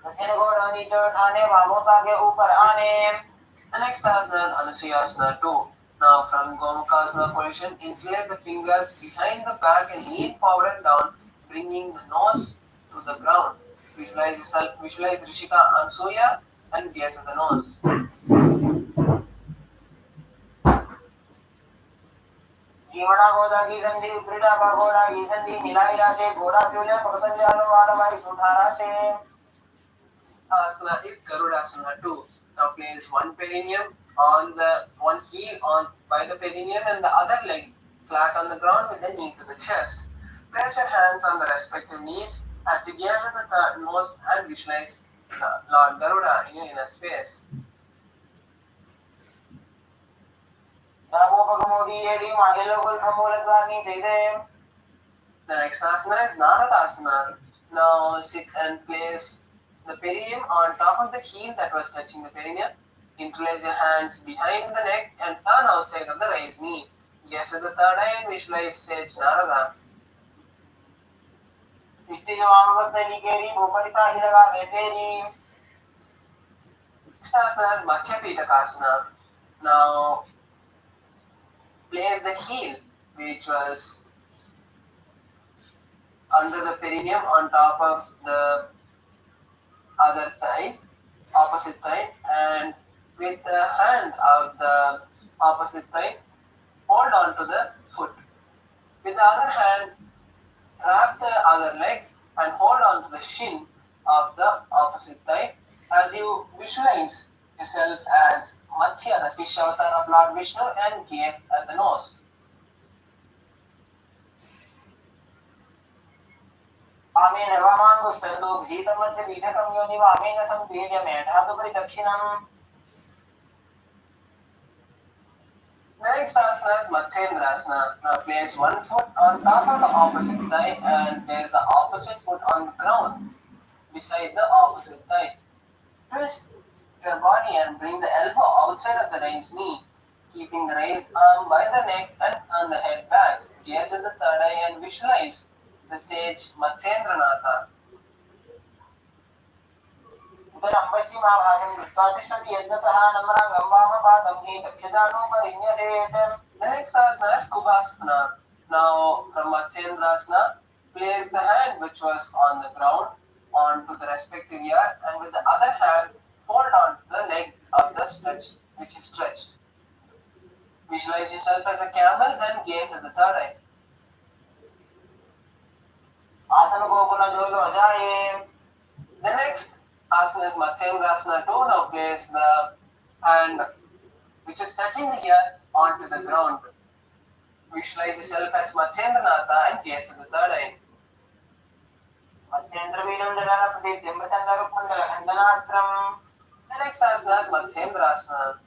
दक्षिण घोड़ा नीचे उठाने वामोता के ऊपर आने. The next asana is Anusuyasana 2. Now from Gomukasana position, interlace the fingers behind the back and lean forward and down, bringing the nose to the ground. Visualize yourself, visualize Rishika Ansuya and gaze at the nose. जीवना घोड़ा की संधि उपरिटा घोड़ा की संधि मिलाइरा से घोड़ा चूल्हे पकड़ंजालो वाडवाई सुधारा से. Asana is Garudasana 2. Now place one perineum on the one heel on by the perineum and the other leg flat on the ground with the knee to the chest. Place your hands on the respective knees as you gaze at the nose and visualize Lord Garuda in your inner space. The next asana is Naradasana. Now sit and place the perineum on top of the heel that was touching the perineum. Interlace your hands behind the neck and turn outside of the raised knee. Gaze at the third eye and visualize Sage Narada. Next asana is Matsya Pitakasana. Now place the heel which was under the perineum on top of the other thigh, opposite thigh, and with the hand of the opposite thigh, hold on to the foot. With the other hand, wrap the other leg and hold on to the shin of the opposite thigh as you visualize yourself as Matsya, the fish avatar of Lord Vishnu, and gaze at the nose. Amen वामांगुष्ठन्दो भीतमध्य पीठकं योनिव amen संपीड्य मेधादुपरि दक्षिणम्. Next asana is Matsyendrasana. Now place one foot on top of the opposite thigh and place the opposite foot on the ground beside the opposite thigh. Twist your body and bring the elbow outside of the raised knee, keeping the raised arm by the neck and turn the head back. Gaze at the third eye and visualize the sage Matsyendranatha. उदरम्बचि महाभागं कृत्वातिष्ठति यज्ञतः नम्राङ्गं वामपादं हि दक्षिणानुपरिण्यसेत्. The next asana is Kubhasana. Now from Matsyendrasana, place the hand which was on the ground onto the respective ear and with the other hand hold on to the leg of the stretch which is stretched. Visualize yourself as a camel and gaze at the third eye. आसन को पुनः जोलो जाए. The next asana is Matsyendrasana 2. Now place the hand which is touching the ear onto the ground. Visualize yourself as Matsyendranatha and gaze at the third eye. मत्स्येन्द्रवीरं Jalal प्रदीप्तिं प्रचण्डरुक्मण्डलखण्डनास्त्रम्. The next asana is Matsyendrasana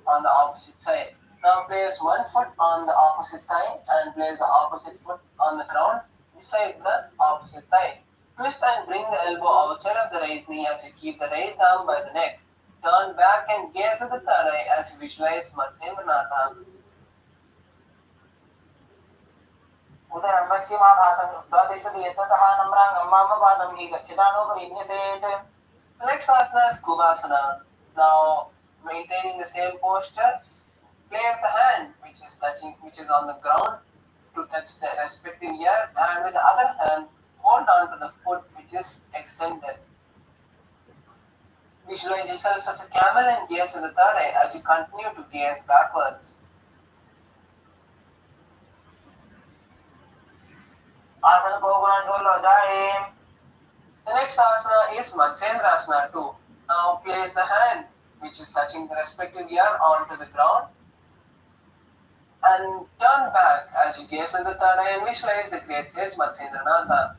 on the opposite side. Now place one foot on the opposite thigh and place the opposite foot on the ground beside the opposite thigh. Twist and bring the elbow outside of the raised knee as you keep the raised arm by the neck. Turn back and gaze at the third eye as you visualize Matsyendranatha. उदरम्बचि महाभागं कृत्वातिष्ठति यज्ञतः नम्राङ्गं वामपादं हि दक्षिणानुपरिण्यसेत्. The next asana is Kubhasana. Now maintaining the same posture, place the hand which is on the ground to touch the respective ear and with the other hand hold on to the foot which is extended. Visualize yourself as a camel and gaze at the third eye as you continue to gaze backwards. आसन को पुनः जोलो जाए. The next asana is Matsyendrasana 2. Now place the hand which is touching the respective ear onto the ground and turn back as you gaze at the third eye and visualize the great sage Matsyendranatha.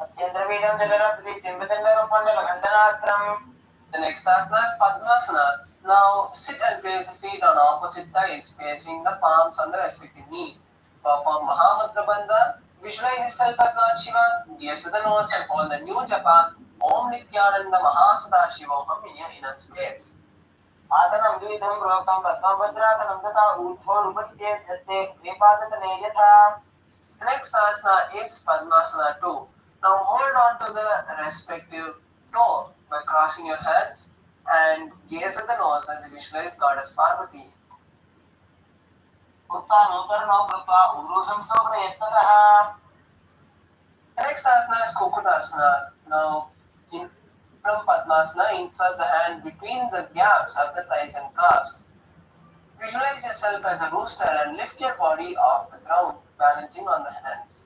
मत्स्येन्द्रवीरं Jalal प्रदीप्तिं प्रचण्डरुक्मण्डलखण्डनास्त्रम्. The next asana is Padmasana. Now sit and place the feet on opposite thighs, placing the palms on the respective knee. Perform Mahamantra Bandha, Visualize yourself as Lord Shiva, gaze at the nose and hold the new japa Om Nithyananda Mahasada in your inner space. आसनं द्विविधं प्रोक्तं पद्मभद्रासनं तथा ऊर्ध्वोरुपरिचेत् धत्ते कृपादतने यथा. The next asana is Padmasana 2. Now hold on to the respective toe by crossing your hands and gaze at the nose as you visualize Goddess Parvati. उत्तानोत्तरणो कृत्वा उरुसंसो प्रयत्नतः. The next asana is Kukutasana. Now from Padmasana, insert the hand between the gaps of the thighs and calves. Visualize yourself as a rooster and lift your body off the ground, balancing on the hands.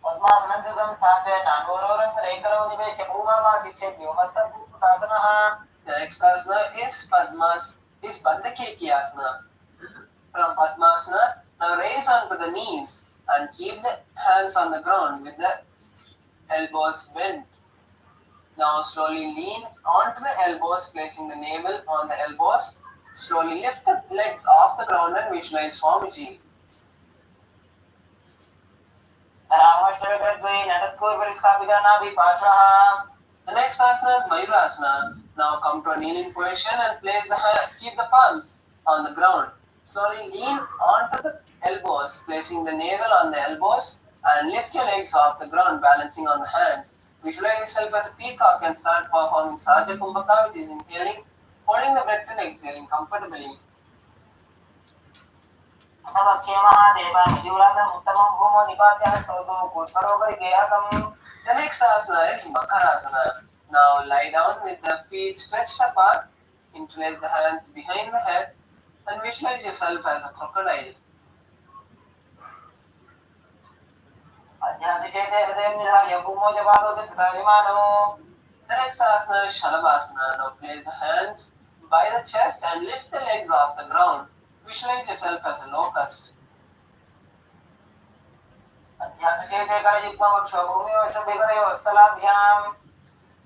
पद्मासनं च संस्थाप्य नाङ्गोरोरन्तरैकलौ निवेश्य भूमामाशिष्य व्योमस्तत्कुकुटासनः. The next asana is Bandakeki asana. From Padmasana, now raise onto the knees and keep the hands on the ground with the elbows bent. Now slowly lean onto the elbows, placing the navel on the elbows. Slowly lift the legs off the ground and visualize Swamiji. The next asana is Mayurasana. Now come to a kneeling position and keep the palms on the ground. Slowly lean onto the elbows, placing the navel on the elbows and lift your legs off the ground, balancing on the hands. Visualize yourself as a peacock and start performing Saja Kumbhaka, which is inhaling, holding the breath and exhaling comfortably. The next asana is Makarasana. Now lie down with the feet stretched apart, interlace the hands behind the head, and visualize yourself as a crocodile. The next asana is Shalabhasana. Now place the hands by the chest and lift the legs off the ground. Visualize yourself as a locust.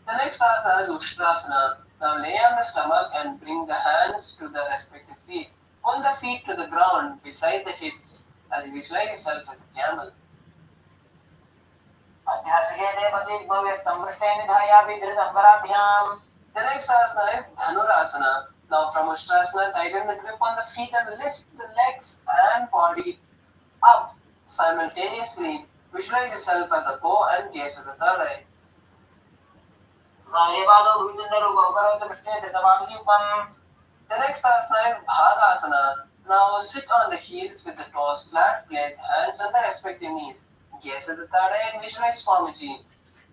The next asana is Ushtrasana. Now lay on the stomach and bring the hands to the respective feet. Pull the feet to the ground beside the hips as you visualize yourself as a camel. The next asana is Dhanurasana. Now from Ushtrasana, tighten the grip on the feet and lift the legs and body up simultaneously. Visualize yourself as a bow and gaze at the third eye. The next asana is Bhagasana. Now sit on the heels with the toes flat, place the hands on the respective knees. Gaze at the third eye and visualize Swamiji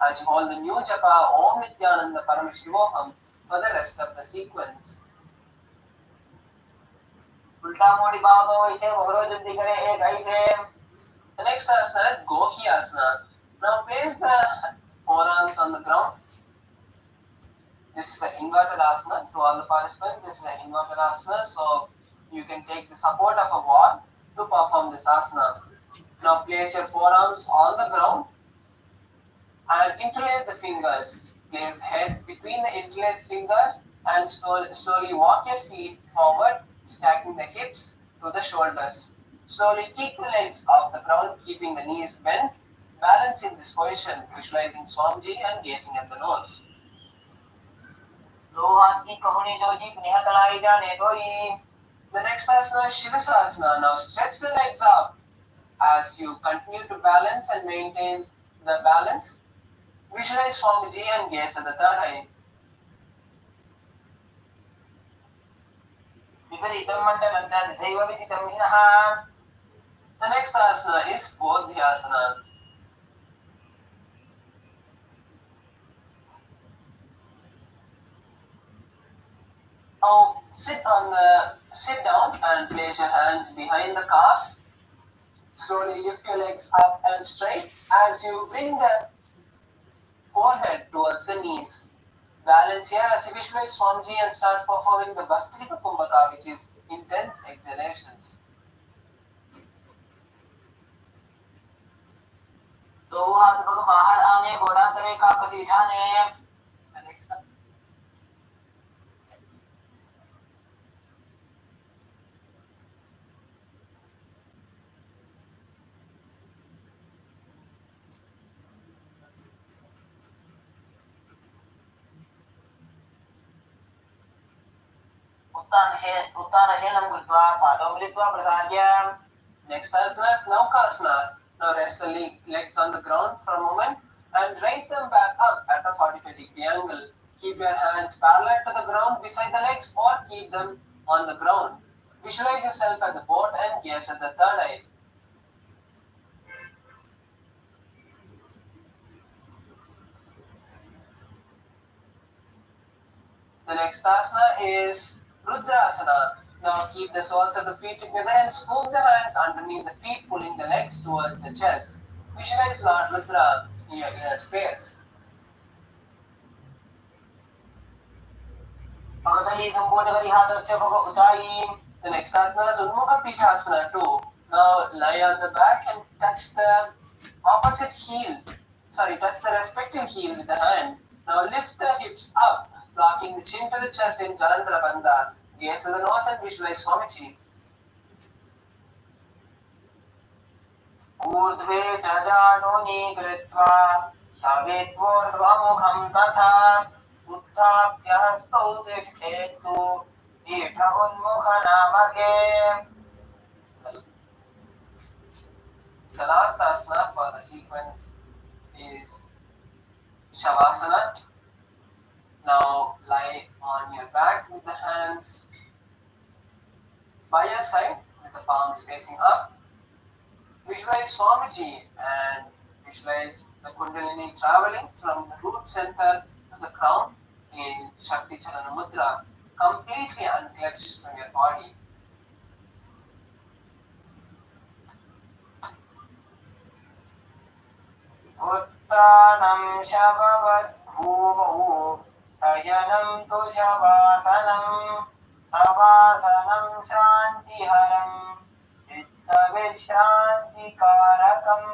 as you hold the new japa Om Nithyananda Parameshivoham for the rest of the sequence. The next asana is Gohi-asana. Now place the forearms on the ground. This is an inverted asana. To all the participants, this is an inverted asana. So you can take the support of a wall to perform this asana. Now place your forearms on the ground and interlace the fingers. Place the head between the interlaced fingers and slowly walk your feet forward, stacking the hips to the shoulders. Slowly kick the legs off the ground, keeping the knees bent. Balance in this position, visualizing Swamiji and gazing at the nose. The next asana is Shivasasana. Now stretch the legs up as you continue to balance and maintain the balance. Visualize Swamiji and gaze at the third eye. The next asana is Bodhyasana. Now sit down and place your hands behind the calves. Slowly lift your legs up and straight as you bring the forehead towards the knees. Balance here as you visualize Swamiji and start performing the Bastrika Kumbhaka, which is intense exhalations. उत्तानशयनं कृत्वा पादौ मिलित्वा प्रसार्य Next asana is Naukasana. Now rest the legs on the ground for a moment and raise them back up at a 45-degree angle. Keep your hands parallel to the ground beside the legs or keep them on the ground. Visualize yourself as a boat and gaze at the third eye. The next asana is Rudrasana. Now keep the soles of the feet together and scoop the hands underneath the feet, pulling the legs towards the chest. Visualize Lord Rudra in your inner space. The next asana is Unmukha Pithasana 2. Now lie on the back and touch the opposite heel. Touch the respective heel with the hand. Now lift the hips up, blocking the chin to the chest in Jalandhara Bandha. Gaze to the nose and visualize Swamiji. ऊर्ध्वे च जानुनी कृत्वा शवेत्वोर्ध्वमुखं तथा उत्थाप्य हस्तौ तिष्ठेत्तु पीठ उन्मुखनामके. The last asana for the sequence is Shavasana. Now lie on your back with the hands by your side with the palms facing up. Visualize Swamiji and visualize the Kundalini traveling from the root center to the crown in Shakti Chalana Mudra, completely unclutched from your body. उत्तानं शववद्भूमौ शयनं तु शवासनं शवासनं शान्तिहरं चित्तविश्रान्तिकारकम्.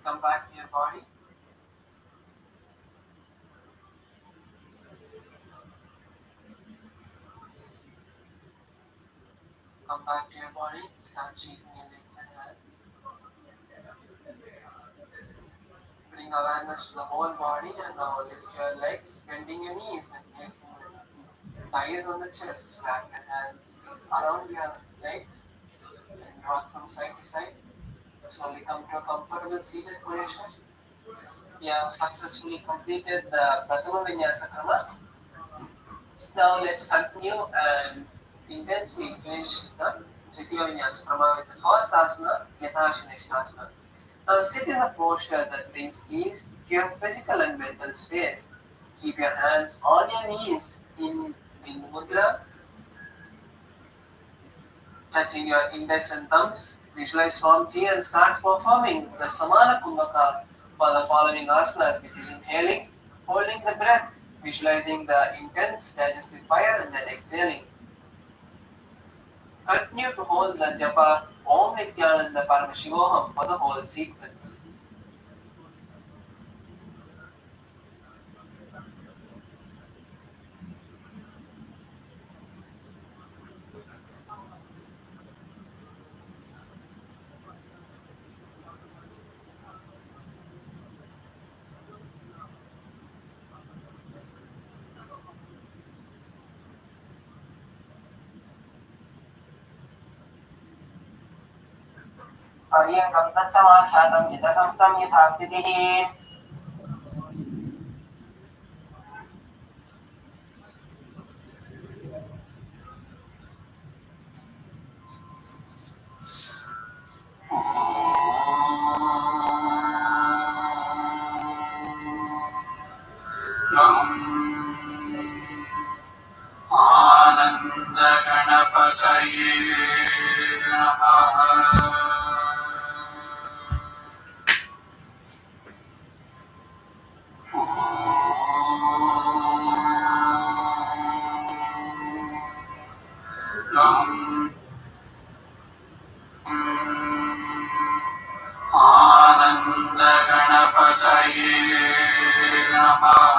Come back to your body. Come back to your body. Start shaking your legs and hands. Bring awareness to the whole body and now lift your legs, bending your knees and placing thighs on the chest. Wrap your hands around your legs and rock from side to side. Slowly come to a comfortable seated position. We have successfully completed the Prathama Vinyasa Krama. Now let's continue and intensely finish the Dvitiya Vinyasa Krama with the first asana, Yatha Shanishtasana. Now sit in a posture that brings ease to your physical and mental space. Keep your hands on your knees in Bindu Mudra, touching your index and thumbs. Visualize Swamji and start performing the Samana Kumbhaka for the following asanas, which is inhaling, holding the breath, visualizing the intense digestive fire and then exhaling. Continue to hold the japa Om Nithyananda Paramashivoham for the whole sequence. पर्यङ्कं तत्समाख्यातं यथासंस्थं यथा स्थितिः आनंद गणपतये नमः। आनंद गणपतये नमः। आनंद गणपतये नमः।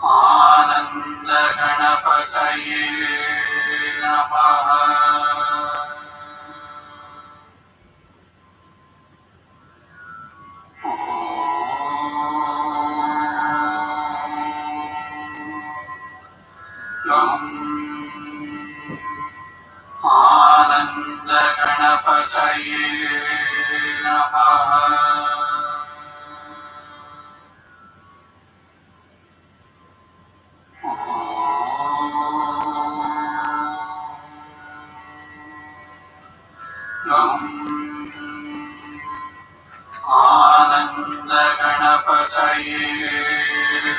आनंद गणपतये नमः। आनंद गणपतये नमः। आनंद गणपतये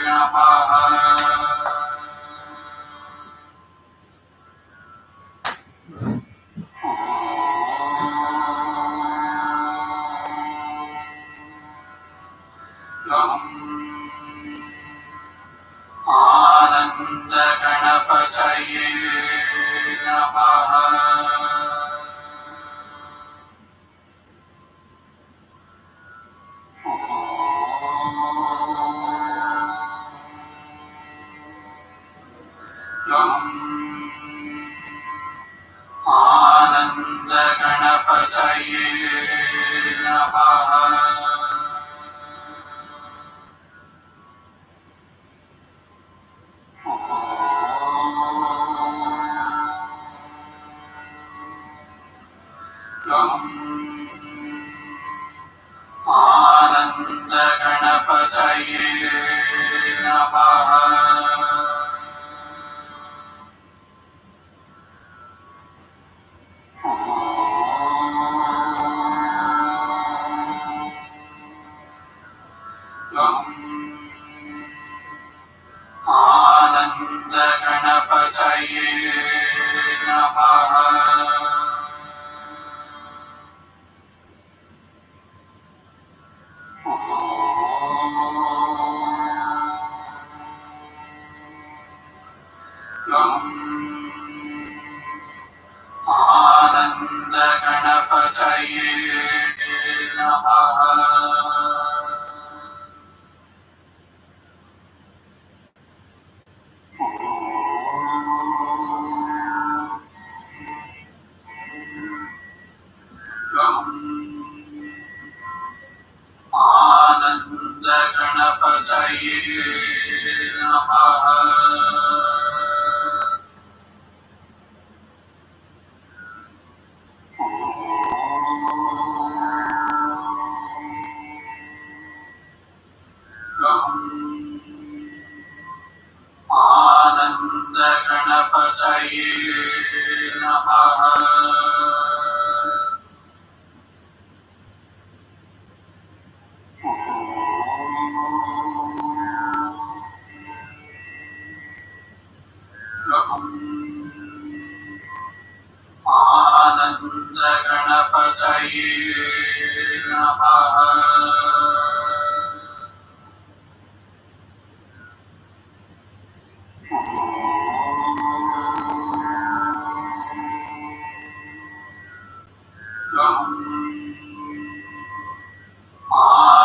नमः। आनंद गणपतये नमः। आनंद गणपतये नमः। आनंद गणपतये नमः। आनंद गणपतये नमः। आनंद गणपतये नमः। आनंद गणपतये नमः। आनंद गणपतये नमः। आनंद गणपतये नमः।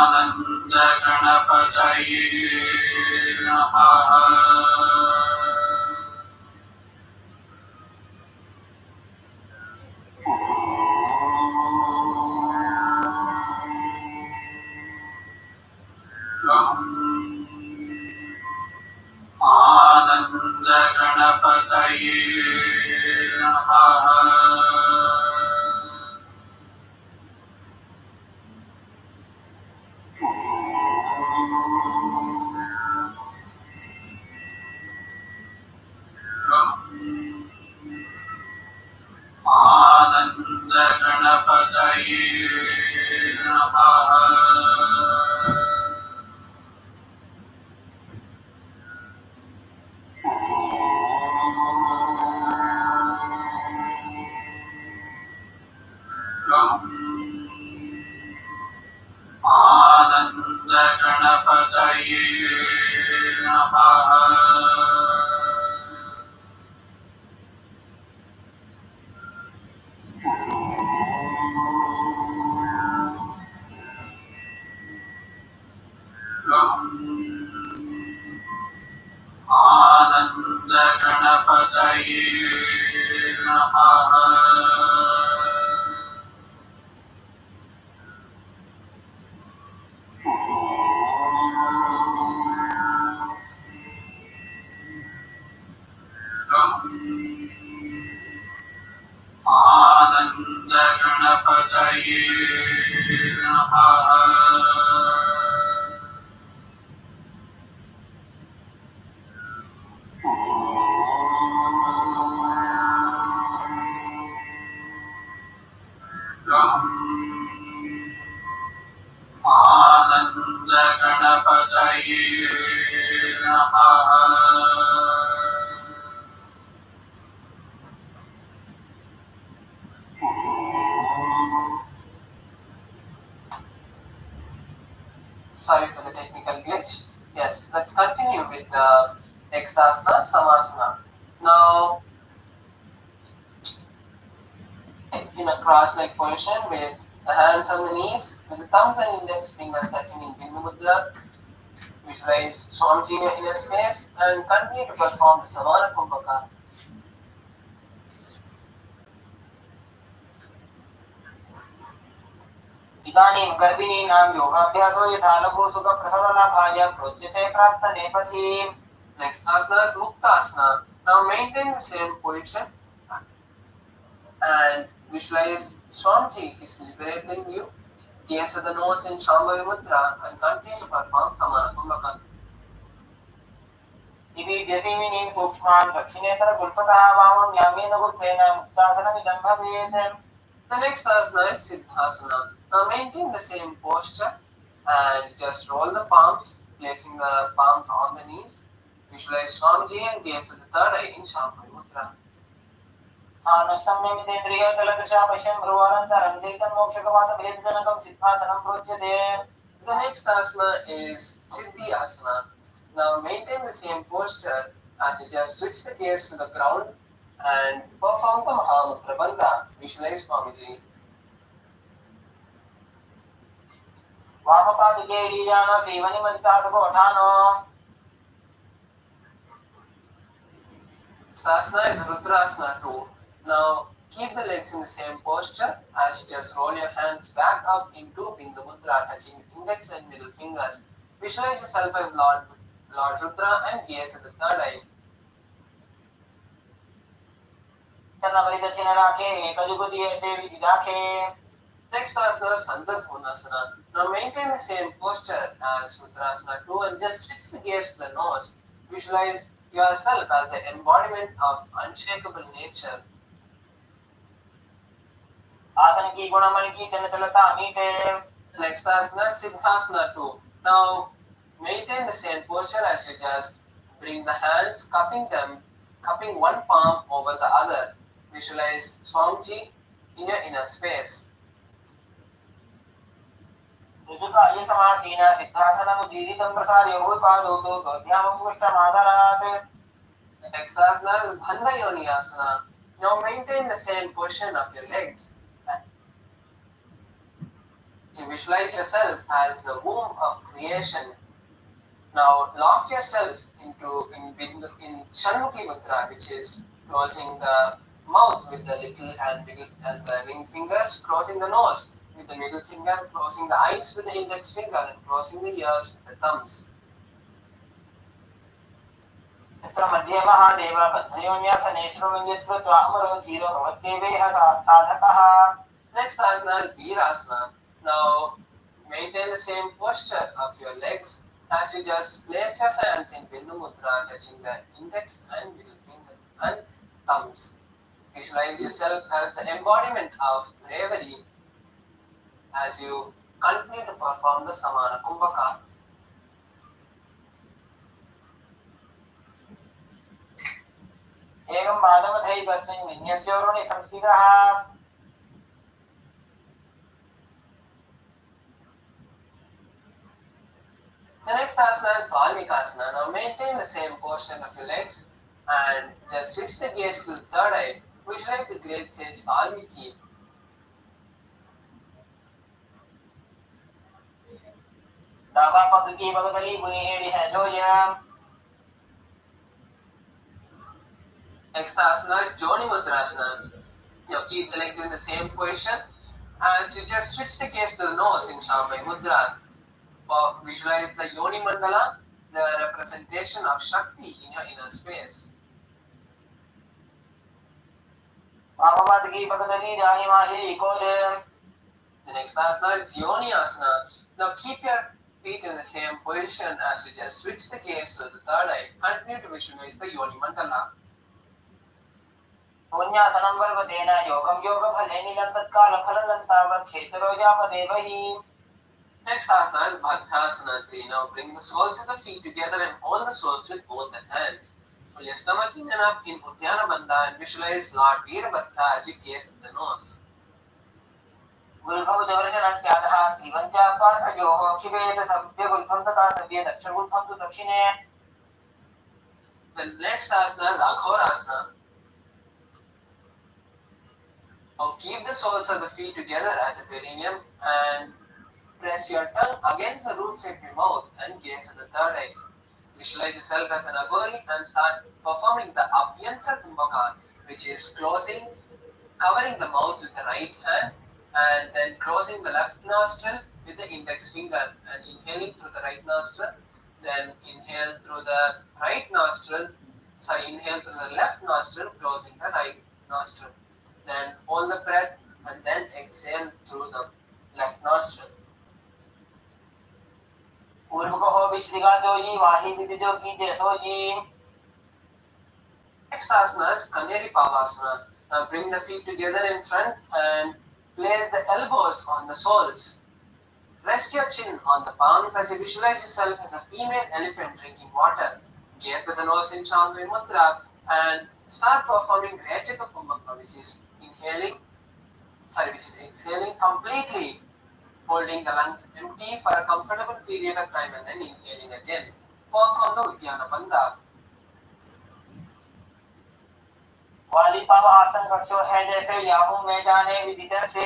आनंद गणपतये नमः। आनंद गणपतये नमः। आनंद गणपतये नमः। आनंद गणपतये नमः। आनंद गणपतये नमः। आनंद गणपतये नमः। Sorry for the technical glitch. Yes, let's continue with the next asana, Samasana. Now, in a cross-leg position with the hands on the knees, with the thumbs and index fingers touching in Bindu Mudra, visualize Swamiji in a space and continue to perform the Samana Kumbhaka. इदानीं गर्भिणीनां योगाभ्यासो यथा लघु सुख प्रसवलाभाय प्रोच्यते प्रार्थनेपथि. Next asana is Muktasana. Now maintain the same position and visualize Swamiji is liberating you. Gaze at the nose in Shambhavi Mudra and continue to perform Samana Kumbhaka. इति दशमिनीं सूक्ष्मान् दक्षिणेतर गुल्पतः वामं यामेन गुप्तेन मुक्तासनमिदं भवेत्. The next asana is Siddhasana. Now maintain the same posture and just roll the palms, placing the palms on the knees. Visualize Swamiji and gaze at the third eye in Shambhavi Mudra. आनसम्यमितेन्द्रिय जलदशा पश्यन् भ्रुवानन्तरं चैतन्मोक्षकवाद भेदजनकं सिद्धासनं प्रोच्यते. The next asana is Siddhi Asana. Now maintain the same posture As you just switch the gaze to the ground and perform the Mahamudra Bandha. Visualize Swamiji. वामपादुके जानो सेवनी मदितासको उठानो. Sasana is Rudrasana too. Now keep the legs in the same posture as you just roll your hands back up into Bindu Mudra, touching the index and middle fingers. Visualize yourself as Lord Rudra and gaze at the third eye. Next asana, Sandadhunasana. Now maintain the same posture as Rudrasana 2 and just switch the gaze to the nose. Visualize yourself as the embodiment of unshakable nature. Next asana, Siddhasana 2. Now maintain the same posture as you just bring the hands, cupping one palm over the other. Visualize Swamiji in your inner space. Next asana is Bandha Yoni Asana. Now maintain the same position of your legs. You visualize yourself as the womb of creation. Now lock yourself in Shanmukhi Mudra, which is closing the mouth with the little and the ring fingers, closing the nose with the middle finger, closing the eyes with the index finger, and closing the ears with the thumbs. Next asana is Virasana. Now maintain the same posture of your legs as you just place your hands in Bindu Mudra, touching the index and middle finger and thumbs. Visualize yourself as the embodiment of bravery as you continue to perform the Samana Kumbhaka. The next asana is Balmikasana. Now maintain the same posture of your legs and just switch the gaze to the third eye. Visualize the great sage Valmiki. Next asana is Joni Mudrasana. Now keep the legs in the same position as you just switch the gaze to the nose in Shambhavi Mudra. Visualize the Yoni Mandala, the representation of Shakti in your inner space. The next asana is Yoni Asana. Now keep your feet in the same position as you just switch the gaze to the third eye. Continue to visualize the Yoni Mandala. Next asana is Bhadrasana 3. Now bring the soles of the feet together and hold the soles with both the hands. Pull your stomach in and up in Uddiyana Bandha and visualize Lord Veerabhadra as you gaze at the nose. The next asana is Aghorasana. Now keep the soles of the feet together at the perineum and press your tongue against the roof of your mouth and gaze at the third eye. Visualize yourself as an Aghori and start performing the Abhyantra Kumbhaka, which is covering the mouth with the right hand and then closing the left nostril with the index finger and inhaling through the right nostril, then inhale through the left nostril, closing the right nostril. Then hold the breath and then exhale through the left nostril. Next asana is Kanyari Pavasana. Now bring the feet together in front and place the elbows on the soles. Rest your chin on the palms as you visualize yourself as a female elephant drinking water. Gaze at the nose in Shambhavi Mudra and start performing Rechaka Kumbhaka, which is exhaling completely, holding the lungs empty for a comfortable period of time and then inhaling again. Perform the Uddiyana Bandha. वालीपाव आसन रखो है जैसे Yahoo में जाने विधितर से.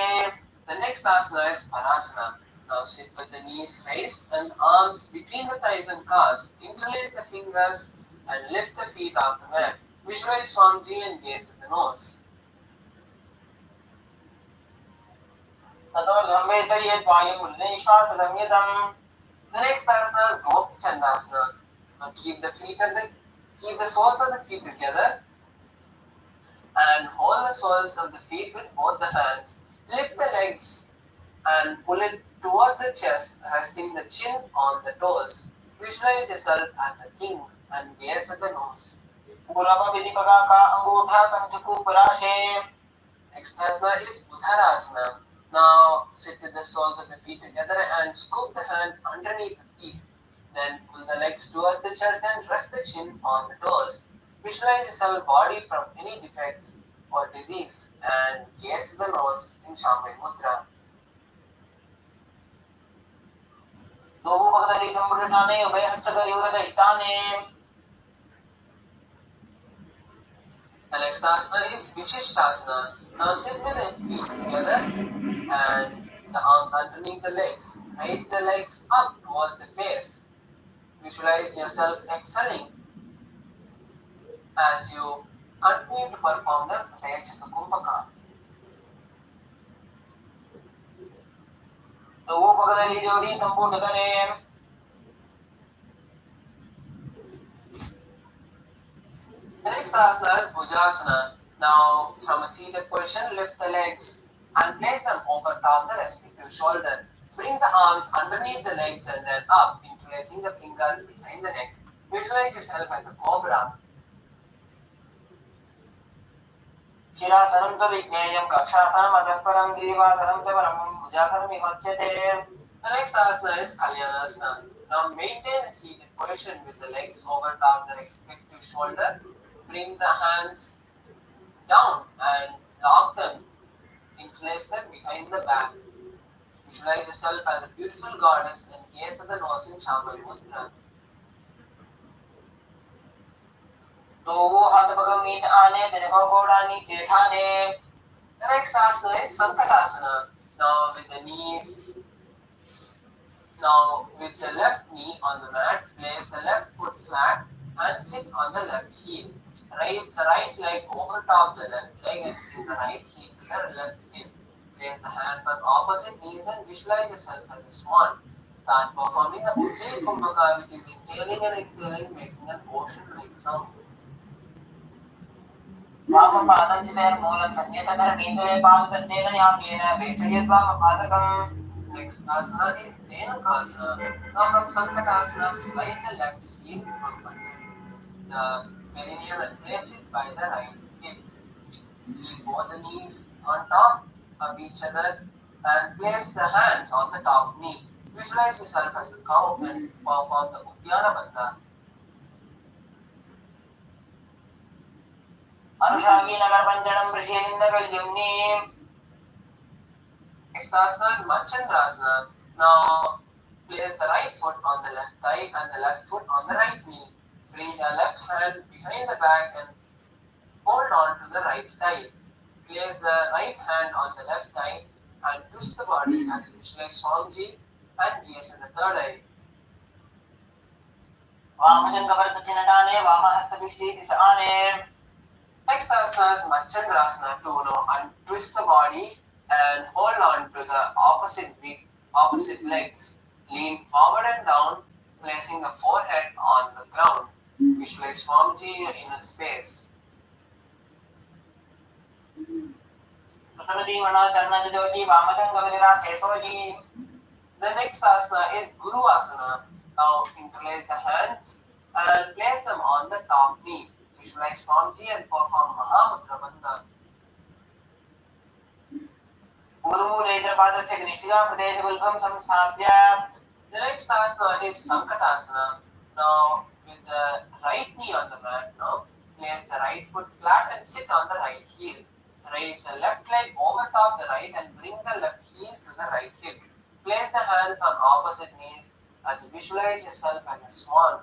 The next asana is Parasana. Now sit with the knees raised and arms between the thighs and calves. Interlace the fingers and lift the feet off the mat. Visualize Swamiji and gaze at the nose. ततोर्धम्बे च ये वायुं निश्वास संयतम्. The next asana is Gopi Chandasana. Now keep the soles of the feet together and hold the soles of the feet with both the hands. Lift the legs and pull it towards the chest, resting the chin on the toes. Visualize yourself as a king and gaze at the nose. पूर्व विधिपका का अंगूठा पंचकू पराशे. Next asana is Uttarasana. Now sit with the soles of the feet together and scoop the hands underneath the feet. Then pull the legs towards the chest and rest the chin on the toes. Visualize yourself body from any defects or disease and gaze at the nose in Shambhavi Mudra. दोबू भगदली संबुठाने उभय हस्तकर युवरद हिताने. The next asana is Vishishtasana. Now sit with the feet together and the arms underneath the legs. Raise the legs up towards the face. Visualize yourself excelling as you continue to perform the Rechaka Kumbhaka. दोबू भगदली जोड़ी संपूर्ण करें. The next asana is Bhujasana. Now, from a seated position, lift the legs and place them over top the respective shoulder. Bring the arms underneath the legs and then up, interlacing the fingers behind the neck. Visualize yourself as a cobra. शिरासनं च विज्ञेयं कक्षासनं अधःपरं ग्रीवासनं च परं भुजासनं विमच्यते. The next asana is Kalyanasana. Now maintain a seated position with the legs over top the respective shoulder. Bring the hands down and lock them. Interlace them behind the back. Visualize yourself as a beautiful goddess and gaze at the nose in Shambhavi Mudra. दोबू हाथ पकड़ नीचे आने तेरे घोड़ा नीचे ठाने. The next asana is Sankatasana. Now with the left knee on the mat, place the left foot flat and sit on the left heel. Raise the right leg over top the left leg and bring the right heel to the left hip. Place the hands on opposite knees and visualize yourself as a swan. Start performing the Ujjayi Kumbhaka, which is inhaling and exhaling, making an ocean-like sound. वामपादं चितेन मूलं संयतकर नीन्द्रे पादतन्नेन याम्येन वेष्टयेत् वामपादकम्. Next asana is Dhenukasana. Now from Sankatasana, slide the left heel from under the perineum and place it by the right hip. Keep both the knees on top of each other and place the hands on the top knee. Visualize yourself as a cow and perform the Uddiyana Bandha. अनुषागी Nagar पंचणं वृषेलिन्दकल्यम्नि. Next asana is Machandrasana. Now place the right foot on the left thigh and the left foot on the right knee. Bring the left hand behind the back and hold on to the right thigh. Place the right hand on the left thigh and twist the body as you visualize Swamiji and gaze in the third eye. वामशंकवर चिन्हटाने वामहस्तपिष्टि दिश आने. Next asana is Machandrasana to untwist the body and hold on to the opposite legs. Lean forward and down, placing the forehead on the ground. Visualize Swamiji in your inner space. The next asana is Guru Asana. Now interlace the hands and place them on the top knee. Visualize Swamiji and perform Mahamudra Bandha. The next asana is Sankatasana. Now with the right knee on the mat, place the right foot flat and sit on the right heel. Raise the left leg over top the right and bring the left heel to the right hip. Place the hands on opposite knees as you visualize yourself as a swan.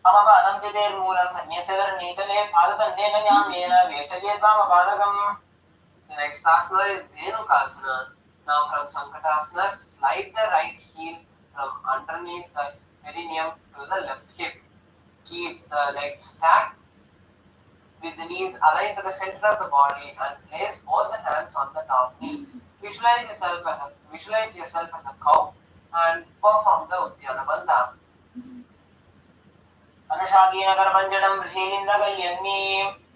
अमपादं चितेर्मूलं सन्न्यस्यधरणीतले पादतन्नेन न्याम्येन वेष्टयेद्वामपादकम्. The next asana is Dhenukasana. Now from Sankatasana, slide the right heel from underneath the perineum to the left hip. Keep the legs stacked with the knees aligned to the center of the body and place both the hands on the top knee. Visualize yourself as a cow and perform the Uddiyana Bandha. The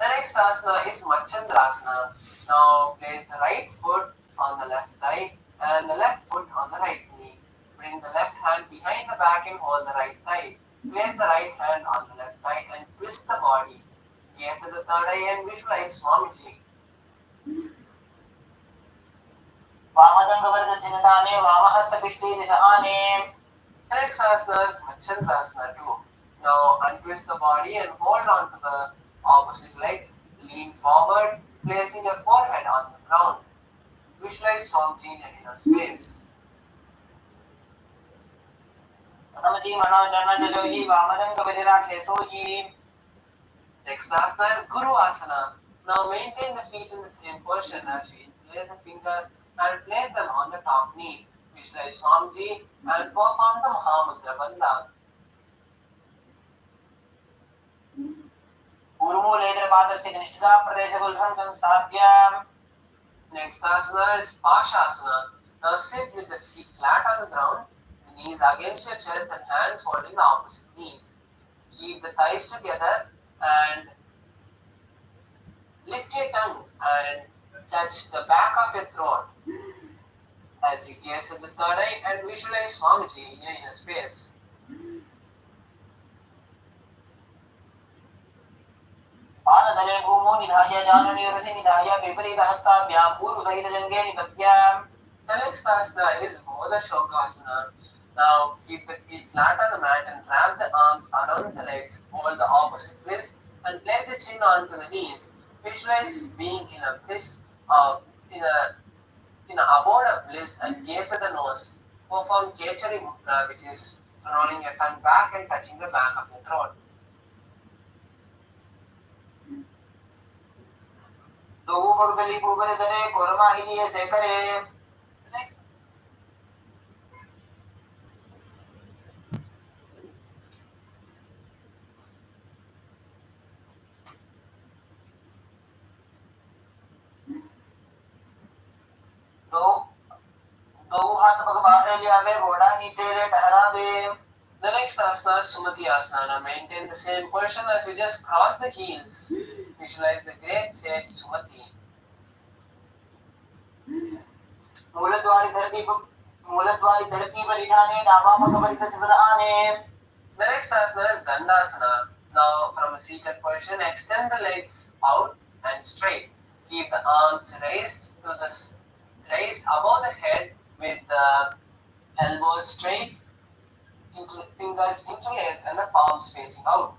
next asana is Machandrasana. Now place the right foot on the left thigh and the left foot on the right knee. Bring the left hand behind the back and hold the right thigh. Place the right hand on the left thigh and twist the body. Gaze at the third eye and visualize Swamiji. The next asana is Machandrasana too. Now untwist the body and hold on to the opposite legs. Lean forward, placing your forehead on the ground. Visualize Swamiji in your inner space. Next asana is Guru Asana. Now maintain the feet in the same position as you interlace the finger and place them on the top knee. Visualize Swamiji and perform the Mahamudra Bandha. Next asana is Pashasana. Now sit with the feet flat on the ground, the knees against your chest and hands holding the opposite knees. Keep the thighs together and lift your tongue and touch the back of your throat as you gaze at the third eye and visualize Swamiji in your inner space. पादतले भूमौ निधाय जाननिरसि निधाय विपरीतहस्ताभ्यां पूर्वसहितजङ्गे निपत्य. The next asana is Moda Shokasana. Now keep the feet flat on the mat and wrap the arms around the legs, hold the opposite wrist and place the chin onto the knees. Visualize being in a bliss of in a abode of bliss and gaze at the nose. Perform Kechari Mudra, which is rolling your tongue back and touching the back of your throat. Next. The next asana is Sumati Asana. Now maintain the same position as you just cross the heels. Visualize the great sage Sumati. The next asana is Dandasana. Now from a seated position, extend the legs out and straight. Keep the arms raised above the head with the elbows straight, fingers interlaced and the palms facing out.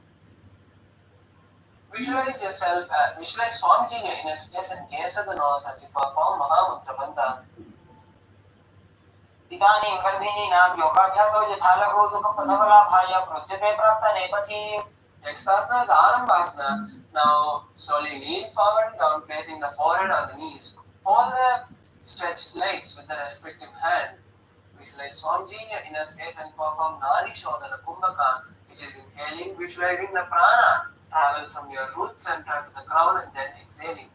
Visualize Swamiji in your inner space and gaze at the nose as you perform Mahamudra Bandha. Next asana is Arambhasana. Now slowly lean forward and down, placing the forehead on the knees. Hold the stretched legs with the respective hand. Visualize Swamiji in your inner space and perform Nadi Shodhana Kumbhaka, which is inhaling, visualizing the prana travel from your root center to the crown and then exhaling.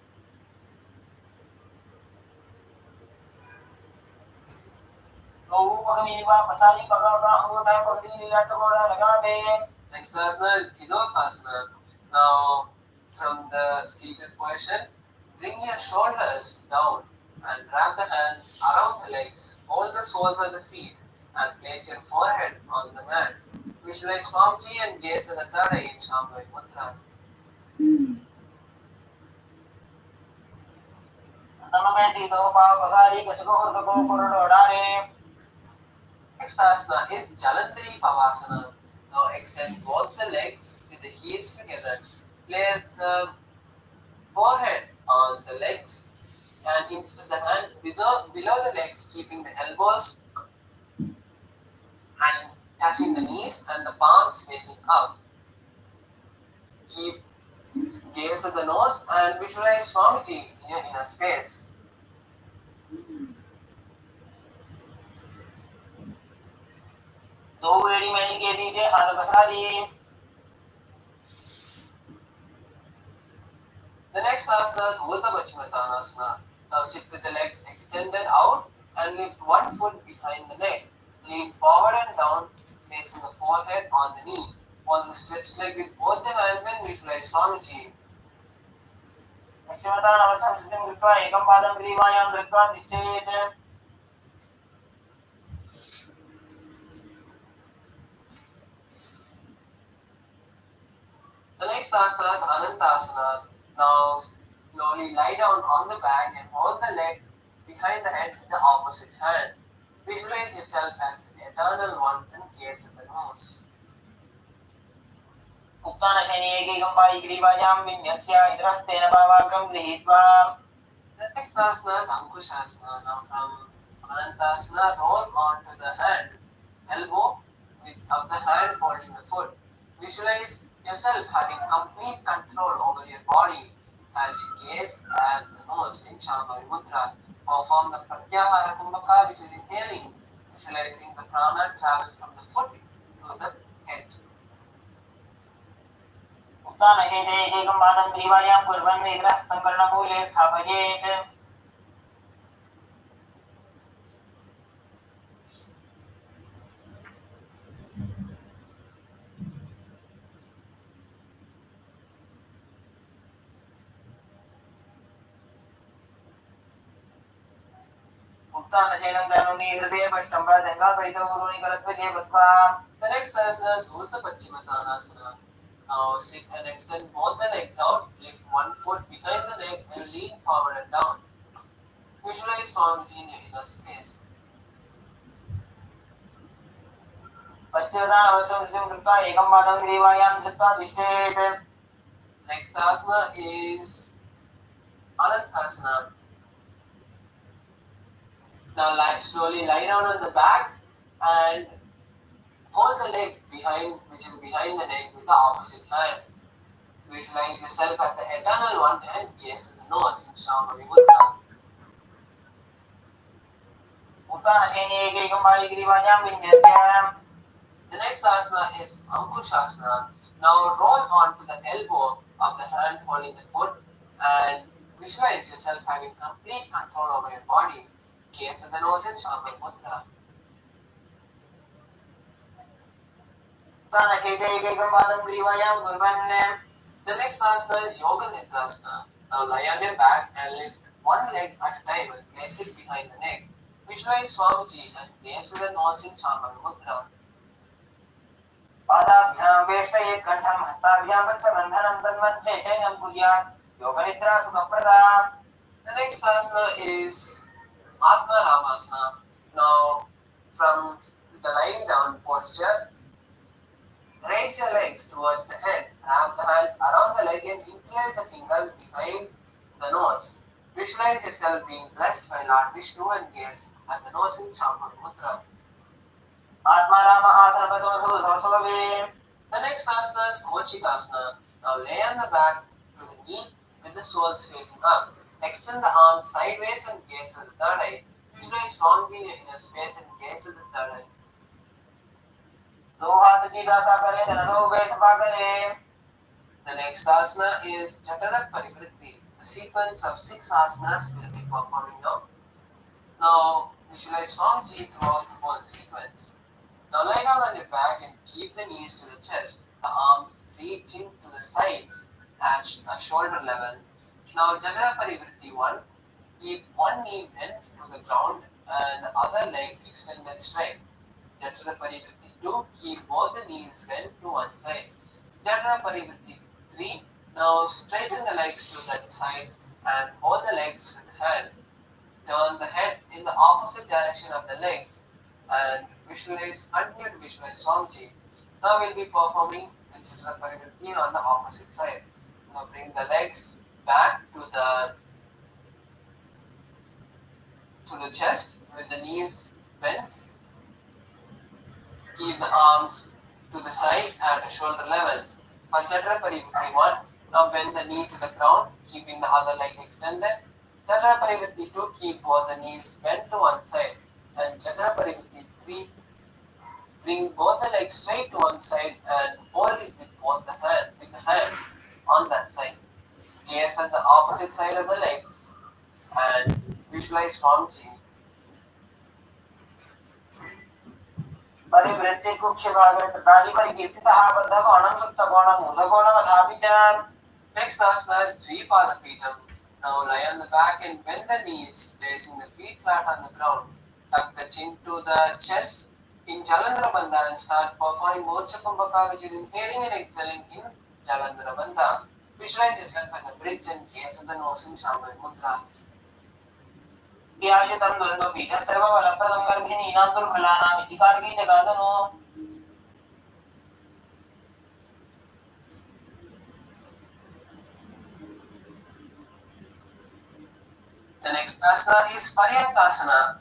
Next asana is Hidokasana. Now from the seated position, bring your shoulders down and wrap the hands around the legs, hold the soles of the feet and place your forehead on the mat. Visualize Swamiji and gaze at the third eye in Shambhavi Mudra. Next asana is Jalandhari Pavasana. Now extend both the legs with the heels together. Place the forehead on the legs and insert the hands below the legs, keeping the elbows and touching the knees and the palms facing up. Keep gaze at the nose and visualize Swamiji in your inner space. दो एड़ी many के दीजिए, हाथ पसारिए. The next asana is Urdhva Paschimottanasana. Now sit with the legs extended out and lift one foot behind the neck. Lean forward and down, placing the forehead on the knee. Hold the stretched leg with both the hands and visualize Swamiji. पश्चिमोत्तानमसं स्थितिं कृत्वा एकं पादं ग्रीवायां धृत्वा तिष्ठेत्. The next asana is Anantasana. Now slowly lie down on the back and hold the leg behind the head with the opposite hand. Visualize yourself as the eternal one and gaze at the nose. उत्तानशयने एकैकं पायि ग्रीवायां विन्यस्य इतरस्तेन भावार्गं गृहीत्वा. The next asana is Ankushasana. Now from Anantasana, roll onto the hand, elbow of the hand holding the foot. Visualize yourself having complete control over your body as you gaze at the nose in Shambhavi Mudra. Perform the Pratyahara Kumbhaka, which is inhaling, visualizing the prana travel from the foot to the head. उत्तानशयने एकैकं पादं ग्रीवायां कुर्वन् इतरस्तं कर्णमूले स्थापयेत्. उत्तानशयनं करोमि हृदयपष्टं पादङ्गापरितो गुरुनिकलत्वजे बद्ध्वा. The next asana is Urdhva Paschimottanasana. Now sit and extend both the legs out, lift one foot behind the neck and lean forward and down. Visualize Swamiji in your inner space. पश्चिमोत्तानमसं स्थितिं कृत्वा एकं पादं ग्रीवायां धृत्वा तिष्ठेत्. Next asana is Anantasana. Now slowly lie down on the back and hold the leg behind, which is behind the neck, with the opposite hand. Visualize yourself as the eternal one and gaze at the nose in Shambhavi Mudra. उत्तानशयने एकैकं Pai ग्रीवायां विन्यस्य. The next asana is Ankushasana. Now roll onto the elbow of the hand holding the foot and visualize yourself having complete control over your body. Gaze at the nose in Shambhavi Mudra. उत्तानशयने एकैकं पादं ग्रीवायां कुर्वन्. The next asana is Yoga Nidrasana. Now lie on your back and lift one leg at a time and place it behind the neck. Visualize Swamiji and gaze at the nose in Shambhavi Mudra. पादाभ्यां वेष्टयेत् कण्ठं हस्ताभ्यां बद्धबन्धनं तन्मध्ये शयनं कुर्यात्. योगनिद्रा सुखप्रदा. The next asana is Atma Ramasana. Now from the lying down posture, raise your legs towards the head. Wrap the hands around the leg and interlace the fingers behind the nose. Visualize yourself being blessed by Lord Vishnu and gaze at the nose in Shambhavi Mudra. आत्मारामः सर्वतोषु सर्वसुभवे. The next asana is Mochikasana. Now lay on the back to the knee with the soles facing up. Extend the arms sideways and gaze at the third eye. Visualize Swamiji in your inner space and gaze at the third eye. दो हाथ की दासा करे धनसो उभय सभा करे. The next asana is Jatarat Parivritti. The sequence of 6 asanas will be performing now. Now visualize Swamiji throughout the whole sequence. Now lie down on your back and keep the knees to the chest, the arms reaching to the sides at a shoulder level. Now Jagara Parivritti 1, keep one knee bent to the ground and the other leg extended straight. Jagara Parivritti 2, keep both the knees bent to one side. Jagara Parivritti 3, now straighten the legs to that side and hold the legs with the hand. Turn the head in the opposite direction of the legs and continue to visualize Swamiji. Now we'll be performing the Jagara Parivritti on the opposite side. Now bring the legs back to the chest with the knees bent. Keep the arms to the side at a shoulder level. Jatra Parivritti 1. Now bend the knee to the ground, keeping the other leg extended. Jatra Parivritti 2. Keep both the knees bent to one side. And Jatra Parivritti 3. Bring both the legs straight to one side and hold it with both the hand on that side. Gaze at the opposite side of the legs and visualize Swamiji. परिवृत्ति कुक्ष भागे तथाहि परिकीर्तितः बद्धकोणं सुप्तकोणं मूलकोणमथापि च. Next asana is Dvipada Pitam. Now lie on the back and bend the knees, placing the feet flat on the ground. Tuck the chin to the chest in Jalandhara Bandha and start performing Moksha Kumbhaka, which is inhaling and exhaling in Jalandhara Bandha. Visualize yourself as a bridge and gaze at the nose in Shaman Mudra. व्यायुतं दुर्गपीठः सर्वबलप्रदं गर्भिणीनां दुर्बलानाम् इति कार्गी जगादनो. The next asana is Paryantasana.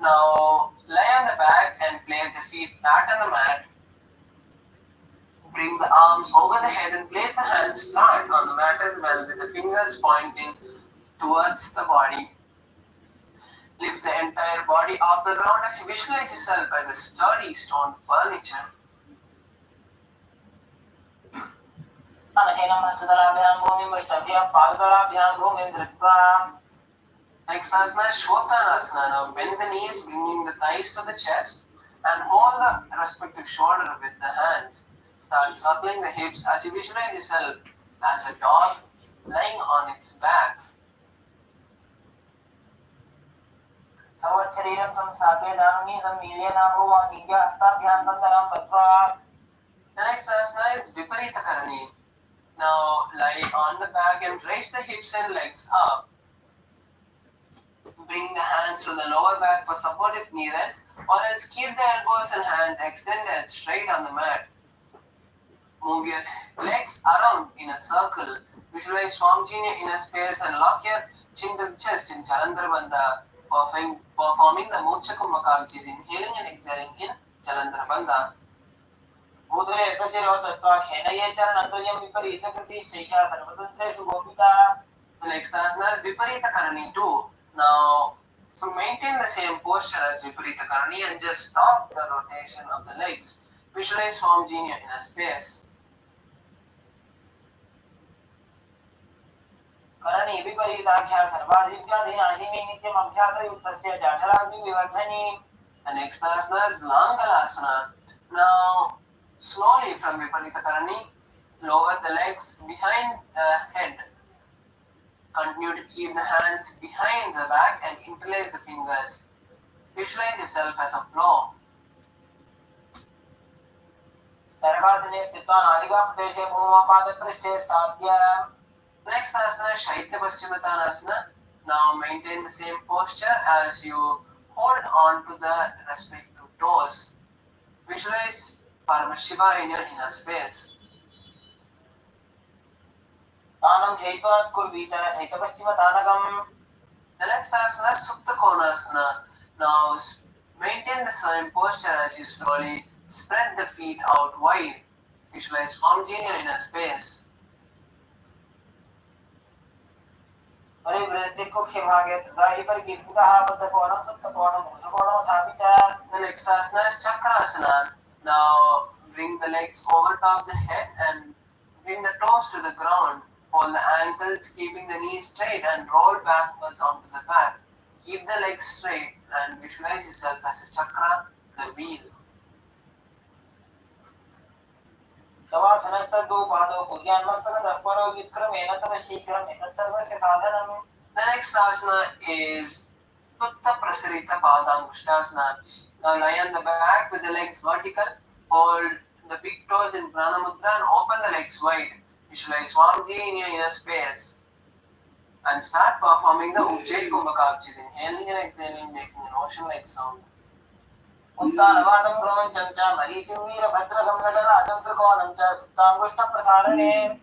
Now lie on the back and place the feet flat on the mat. Bring the arms over the head and place the hands flat on the mat as well, with the fingers pointing towards the body. Lift the entire body off the ground as you visualize yourself as a sturdy stone furniture. अनशेनं हस्तदलाभ्यां भूमिं वैष्णव्यां पाददलाभ्यां भूमिं धृत्वा. Next asana is Shottanasana. Now bend the knees, bringing the thighs to the chest, and hold the respective shoulder with the hands. Start circling the hips as you visualize yourself as a dog lying on its back. सर्वशरीरं संस्थाप्य जानुनी सम्मील्य नाभुवा नित्या हस्ताभ्यां बन्धनं बद्ध्वा. The next asana is Viparita Karani. Now lie on the back and raise the hips and legs up. Bring the hands to the lower back for support if needed, or else keep the elbows and hands extended straight on the mat. Move your legs around in a circle. Visualize Swamiji in your inner space and lock your chin to the chest in Jalandhara Bandha, performing the Moksha Kumbhaka, which is inhaling and exhaling in Jalandhara Bandha. उदरे सचिरो तत्त्वा खेनये चरणद्वयं विपरीतकृति शैषा सर्वतन्त्रेषु गोपिता. The next asana is Viparita Karani 2. Now, to maintain the same posture as Viparita Karani and just stop the rotation of the legs, visualize Swamiji in your inner space. Karni विपरीताख्या सर्वाधिव्याधिनाशिनी नित्यमभ्यासयुक्तस्य जाठराग्निविवर्धनी. The next asana is Langalasana. Now, slowly from Viparita Karani, lower the legs behind the head. Continue to keep the hands behind the back and interlace the fingers. Visualize yourself as a plow. सर्वासने स्थित्वा नालिकाप्रदेशे भूमपादपृष्ठे स्थाप्य. Next asana is Shaitya Paschimottanasana. Now maintain the same posture as you hold on to the respective toes. Visualize Paramashiva in your inner space. तानं शैत्वात् कुर्वीत शैत्यपश्चिमतानकम्. The next asana is Supta Konasana. Now maintain the same posture as you slowly spread the feet out wide. Visualize Swamiji in your inner space. परिवृत्ति कुक्ष भागे तथाहि परिकीर्तितः बद्धकोणं सुप्तकोणं मूलकोणमथापि च. The next asana is Chakrasana. Now bring the legs over top the head and bring the toes to the ground. Hold the ankles, keeping the knees straight, and roll backwards onto the back. Keep the legs straight and visualize yourself as a chakra, the wheel. शवासनस्तद्दो पादौ कुर्यान्मस्तकतः परो विक्रमेण तव शीघ्रम् एतत्सर्वस्य साधनम्. The next asana is Tutta Prasarita Padangusthasana. Now lie on the back with the legs vertical. Hold the big toes in Prana Mudra and open the legs wide. Visualize Swamiji in your inner space. And start performing the Ujjayi Kumbhaka, which is inhaling and exhaling, making an ocean-like sound. उत्तानवादं रोमञ्चं च मरीचिं वीरभद्रकं नटराजं त्रिकोणं च सुप्ताङ्गुष्ठप्रसारणे.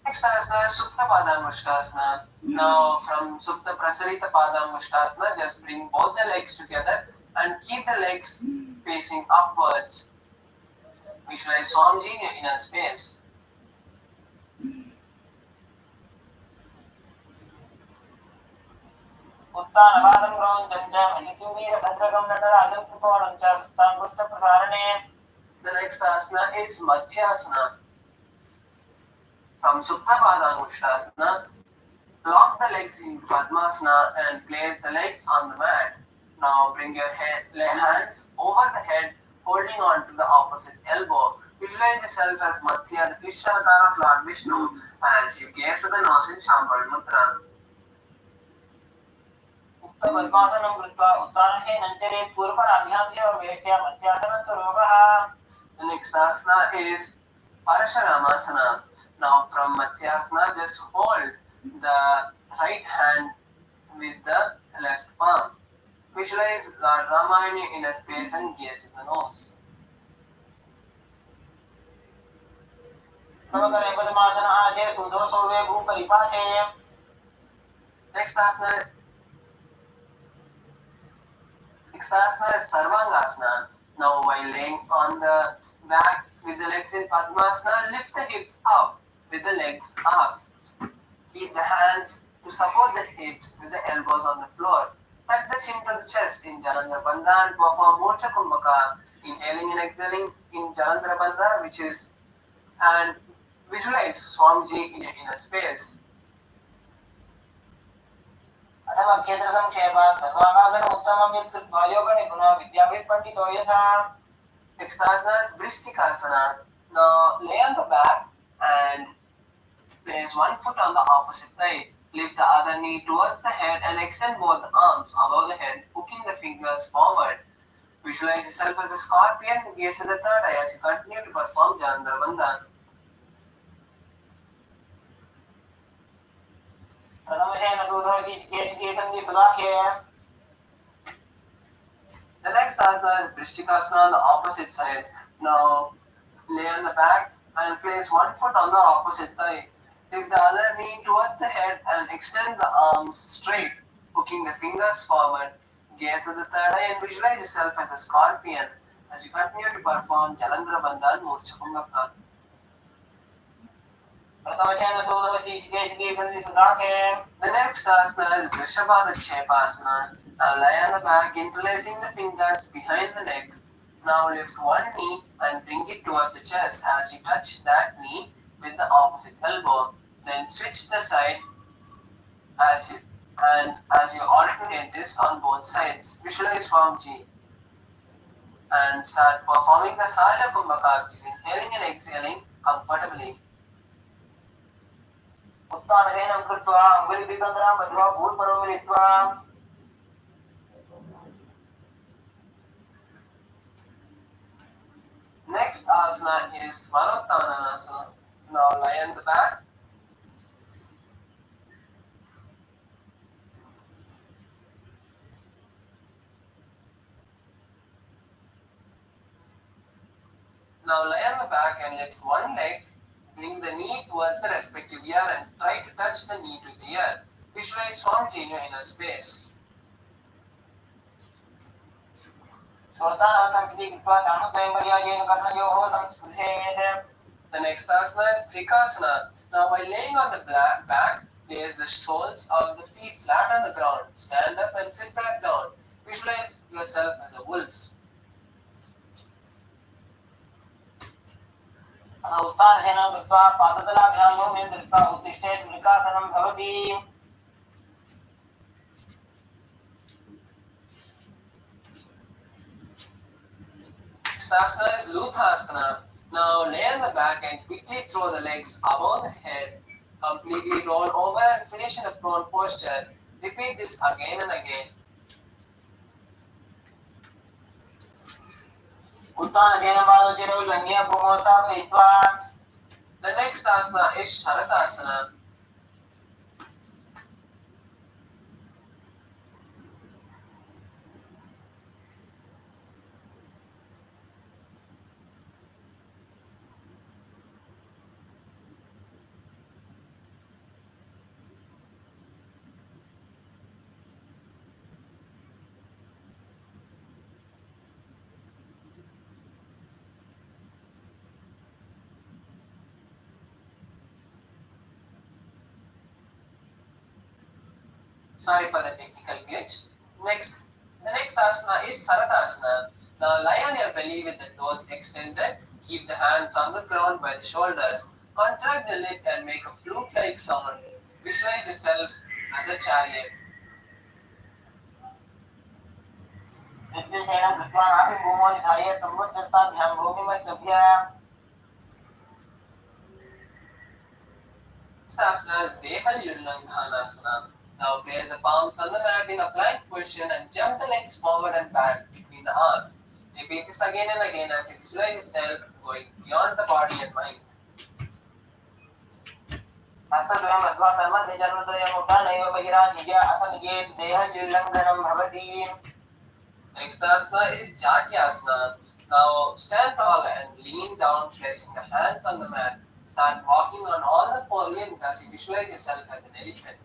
Next asana is Supta Padangusthasana. Now from Supta Prasarita Padangusthasana, just bring both the legs together and keep the legs facing upwards. Visualize Swamiji in your inner space. उत्तानपादं ग्रौञ्चं च मणिसिंवीरभद्रकं नटराजं कुतोलं च सुप्ताङ्गुष्ठप्रसारणे. The next asana is Mathyasana. From Supta Padangusthasana, lock the legs in Padmasana and place the legs on the mat. Now bring your hands over the head, holding on to the opposite elbow. Visualize yourself as Matsya, the fish avatar of Lord Vishnu, as you gaze at the nose in Shambhala Mudra. पद्मासनं कृत्वा उत्तानशयनं चरेत् पूर्वपराभ्यां च वेष्ट्या मत्स्यासनं तु रोगः. The next asana is Parasharamasana. Now from Matsyasana, just hold the right hand with the left palm. Visualize Lord Rama in your inner space and gaze at the nose. नवकरे पद्मासन आचे सुधो सोवे भूपरिपाचे. Next asana is Sarvangasana. Now while laying on the back with the legs in Padmasana, lift the hips up with the legs up. Keep the hands to support the hips with the elbows on the floor. Tuck the chin to the chest in Jalandhara Bandha and perform Moksha Kumbhaka, inhaling and exhaling in Jalandhara Bandha, and visualize Swamiji in your inner space. अथवा क्षेत्र संक्षेपात् सर्वांगासन उत्तमं यत् कृत्वा योगनिपुणः विद्याभिपण्डितो यथा. Next asana is Vrishtikasana. Now lay on the back and place one foot on the opposite thigh. Lift the other knee towards the head and extend both arms above the head, hooking the fingers forward. Visualize yourself as a scorpion and gaze at the third eye as you continue to perform Jalandhara Bandha. प्रथमशयन सूधो शीर्षकेशं सुदाखे. The next asana is Vrishtikasana on the opposite side. Now lay on the back and place one foot on the opposite thigh. Lift the other knee towards the head and extend the arms straight, hooking the fingers forward. Gaze at the third eye and visualize yourself as a scorpion as you continue to perform Jalandhara Bandha and Moksha Kumbhaka. प्रथमशयन सूधो शीर्षकेशं सुदाखे. The next asana is Vrishabhadakshepasana. Now lie on the back, interlacing the fingers behind the neck. Now lift one knee and bring it towards the chest as you touch that knee with the opposite elbow. Then switch the side as you alternate this on both sides. Visualize Swamiji and start performing the Sahaja Kumbhaka, which is inhaling and exhaling comfortably. उत्तानशयनं कृत्वा अङ्गुलिपिबन्धनं बद्ध्वा भूर्परो मिलित्वा. Next asana is Manottananasana. Now lie on the back. Now lie on the back and lift one leg. Bring the knee towards the respective ear and try to touch the knee to the ear. Visualize Swamiji in your inner space. श्रोतानवतं स्वीकृत्वा चाणुद्वयं पर्यायेन कर्णयोः संस्पृशेत्. The next asana is Trikasana. Now while laying on the back, place the soles of the feet flat on the ground. Stand up and sit back down. Visualize yourself as a wolf. उत्तानशयनं कृत्वा पादतलाभ्यां भूमिं दृष्ट्वा उत्तिष्ठेत् वृकासनं भवति. Next asana is Luthasana. Now lay on the back and quickly throw the legs above the head. Completely roll over and finish in a prone posture. Repeat this again and again. उत्तानशयनपादचिरौ भूमौ स्थापयित्वा. The next asana is Sharatasana. Sorry for the technical glitch. The next asana is Saradasana. Now lie on your belly with the toes extended. Keep the hands on the ground by the shoulders. Contract the lip and make a flute-like sound. Visualize yourself as a chariot. नित्यशयनं कृत्वा नाभिं भूमौ निधाय सम्बुद्धस्ताभ्यां भूमिमस्तभ्य Asana is Deha Yudlanganasana. Now place the palms on the mat in a plank position and jump the legs forward and back between the arms. Repeat this again and again as you visualize yourself going beyond the body and mind. हस्तद्वयं मध्वा तन्मध्ये जन्मद्वयं उड्डानैव बहिरानिज अथ निजेत् देहजुल्लङ्घनं भवति. Next asana is Jatyasana. Now stand tall and lean down, placing the hands on the mat. Start walking on all the four limbs as you visualize yourself as an elephant.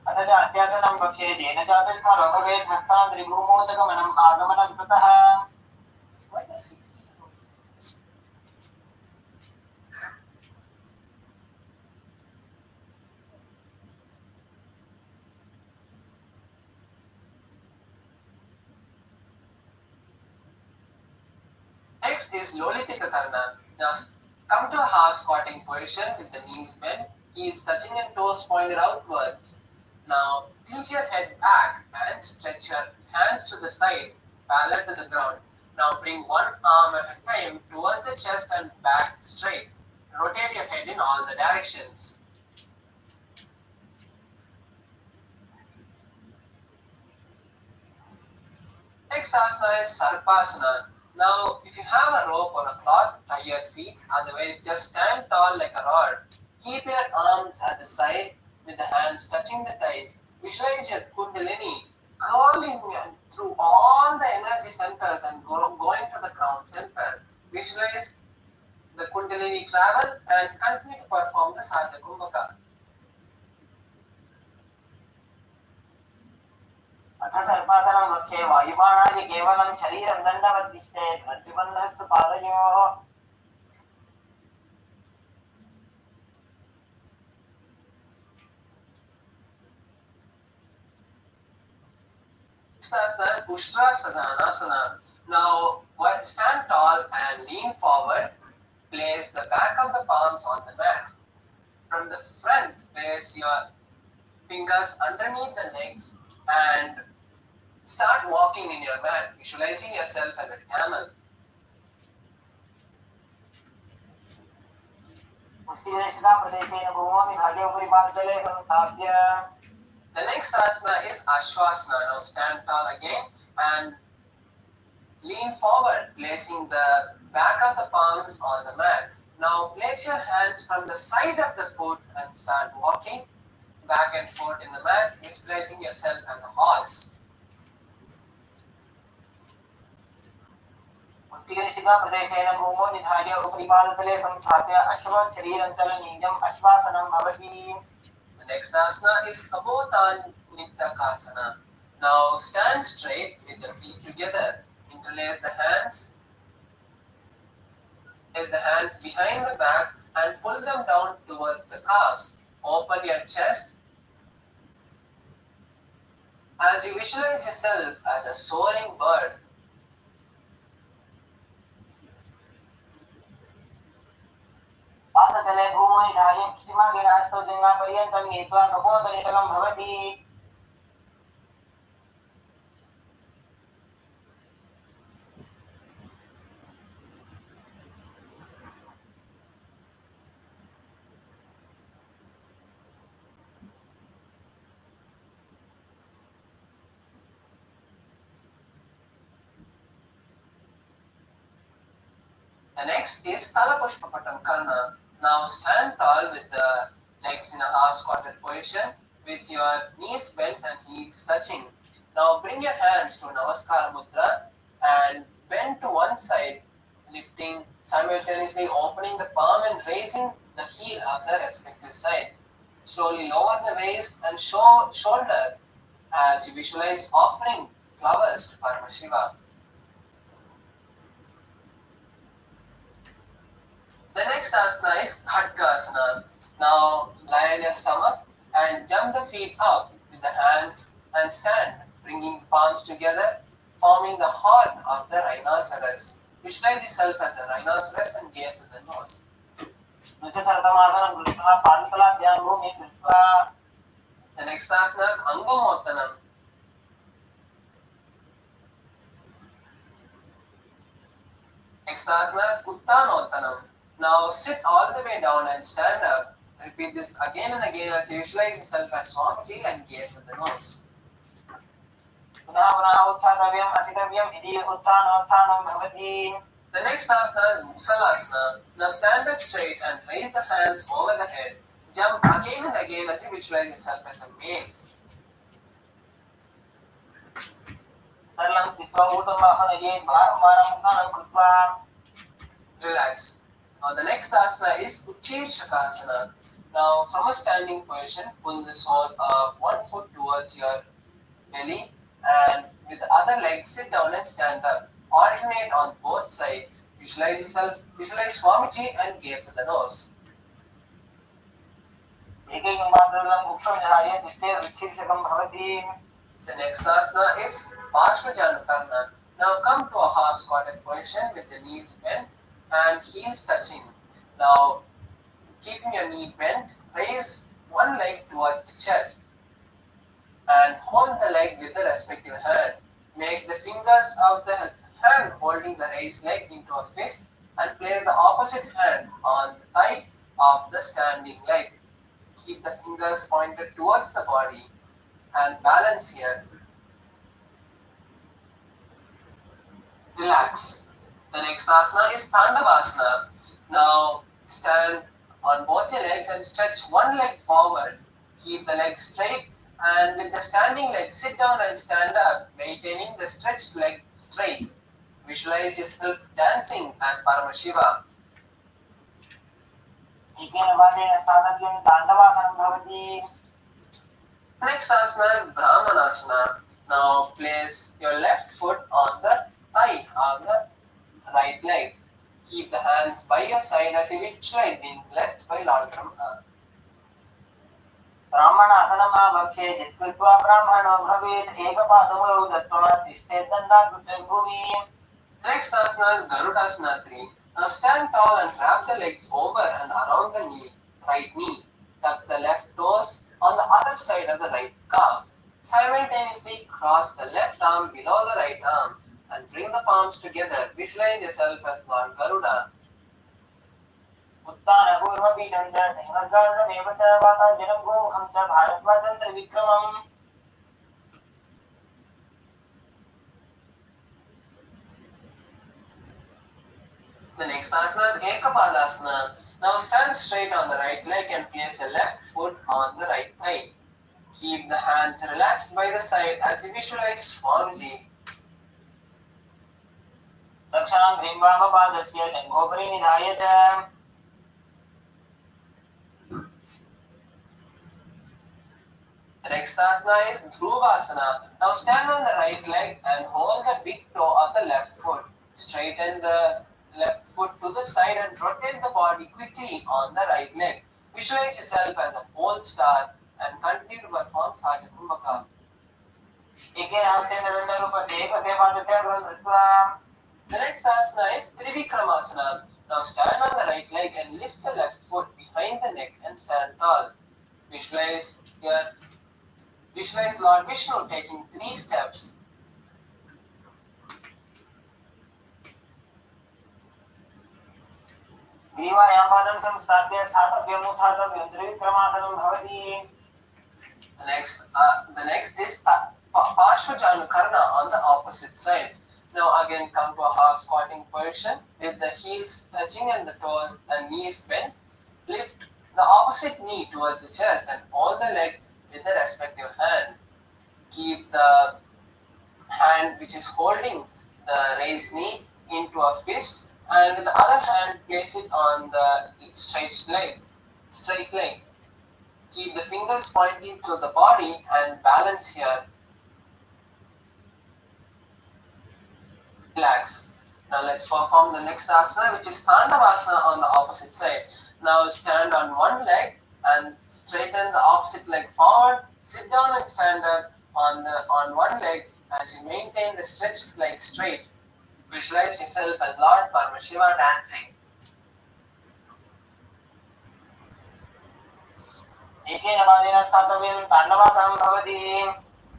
अथ च अत्यासनं पक्षे येन चापस्मरो भवेत् हस्तान्द्रिभूमौ च गमनम् आगमनं ततः. What does 60 do? Next is Lolitika Karna. Just come to a half squatting position with the knees bent, heels touching and toes pointed outwards. Now tilt your head back and stretch your hands to the side, parallel to the ground. Now bring one arm at a time towards the chest and back straight. Rotate your head in all the directions. Next asana is Sarpasana. Now, if you have a rope or a cloth, tie your feet. Otherwise, just stand tall like a rod. Keep your arms at the side with the hands touching the thighs. Visualize your Kundalini crawling through all the energy centers and going to the crown center. Visualize the Kundalini travel and continue to perform the Saja Kumbhaka. अथ सर्पासनं मुखे वायुबाणानि केवलं शरीरं दण्डवद्दिष्टेत् प्रतिबन्धस्तु पादयोः. Next asana is Ushtrasadhanasana. Now stand tall and lean forward. Place the back of the palms on the mat. From the front, place your fingers underneath the legs and start walking in your mat, visualizing yourself as a camel. मुष्टिनिष्ठिताप्रदेशेन भूमौ निधाय उपरि पादतले संस्थाप्य. The next asana is Ashwasana. Now stand tall again and lean forward, placing the back of the palms on the mat. Now place your hands from the side of the foot and start walking back and forth in the mat, visualizing yourself as a horse. मुष्टिनिष्ठिताप्रदेशेन भूमौ निधाय उपरि पादतले संस्थाप्य अश्वत् शरीरं चलनीयम् अश्वासनं भवति. The next asana is Kabothan Nittakasana. Now stand straight with the feet together. Interlace the hands. Place the hands behind the back and pull them down towards the calves. Open your chest as you visualize yourself as a soaring bird. पादतले भूमौ निधाय पश्चिमाग्रेण हस्तौ जङ्घापर्यन्तं नीत्वा कपोतनितलं भवति. The next is Talapushpapatam Karna. Now stand tall with the legs in a half squatted position with your knees bent and heels touching. Now bring your hands to Namaskar Mudra and bend to one side, lifting, simultaneously opening the palm and raising the heel of the respective side. Slowly lower the waist and shoulder as you visualize offering flowers to Paramashiva. The next asana is Khadgasana. Now lie on your stomach and jump the feet up with keep the hands and stand, bringing the palms together, forming the horn of the rhinoceros. Visualize yourself as a rhinoceros and gaze at the nose. The next asana is Angamottanam. Next asana is Uttanottanam. Now sit all the way down and stand up. Repeat this again and again as you visualize yourself as Swamiji and gaze at the nose. The next asana is Musalasana. Now stand up straight and raise the hands over the head. Jump again and again as you visualize yourself as a mace. Relax. Now the next asana is Uchirshakasana. Now from a standing position, pull the sole of one foot towards your belly and with the other leg sit down and stand up. Alternate on both sides. Visualize yourself, visualize Swamiji and gaze at the nose. The next asana is Parshvajanukarna. Now come to a half squatted position with the knees bent and heels touching. Now keeping your knee bent, raise one leg towards the chest and hold the leg with the respective hand. Make the fingers of the hand holding the raised leg into a fist and place the opposite hand on the thigh of the standing leg. Keep the fingers pointed towards the body and balance here. Relax. The next asana is Tandavasana. Now stand on both your legs and stretch one leg forward. Keep the leg straight and with the standing leg sit down and stand up, maintaining the stretched leg straight. Visualize yourself dancing as Paramashiva. Next asana is Brahmanasana. Now place your left foot on the thigh of the right leg. Keep the hands by your side as if you visualize being blessed by Lord Brahma. Next asana is Garudasana 3. Now stand tall and wrap the legs over and around the knee, right knee. Tuck the left toes on the other side of the right calf. Simultaneously cross the left arm below the right arm and bring the palms together. Visualize yourself as Lord Garuda. The next asana is Ekapadasana. Now stand straight on the right leg and place the left foot on the right thigh. Keep the hands relaxed by the side as you visualize Swamiji. The next asana is Dhruvasana. Now stand on the right leg and hold the big toe of the left foot. Straighten the left foot to the side and rotate the body quickly on the right leg. Visualize yourself as a pole star and continue to perform Sajakumbhaka. The next asana is Trivikramasana. Now stand on the right leg and lift the left foot behind the neck and stand tall. Visualize Lord Vishnu taking 3 steps. The next is Parshvajanukarna on the opposite side. Now again come to a half squatting position with the heels touching and the toes and knees bent. Lift the opposite knee towards the chest and hold the leg with the respective hand. Keep the hand which is holding the raised knee into a fist and with the other hand place it on the straight leg. Keep the fingers pointing to the body and balance here. Relax. Now let's perform the next asana which is Tandavasana on the opposite side. Now stand on one leg and straighten the opposite leg forward. Sit down and stand up on one leg as you maintain the stretched leg straight. Visualize yourself as Lord Paramashiva dancing.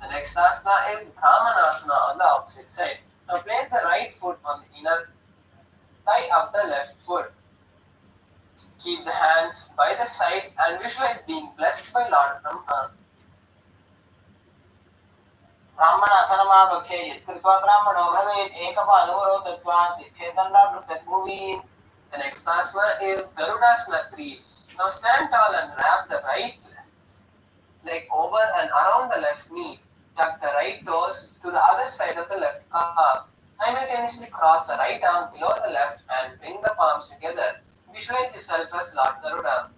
The next asana is Brahmanasana on the opposite side. Now place the right foot on the inner thigh of the left foot. Keep the hands by the side and visualize being blessed by Lord Brahma. The next asana is Garudasana 3. Now stand tall and wrap the right leg over and around the left knee. Tuck the right toes to the other side of the left calf. Simultaneously cross the right arm below the left and bring the palms together. Visualize yourself as Lord Garuda.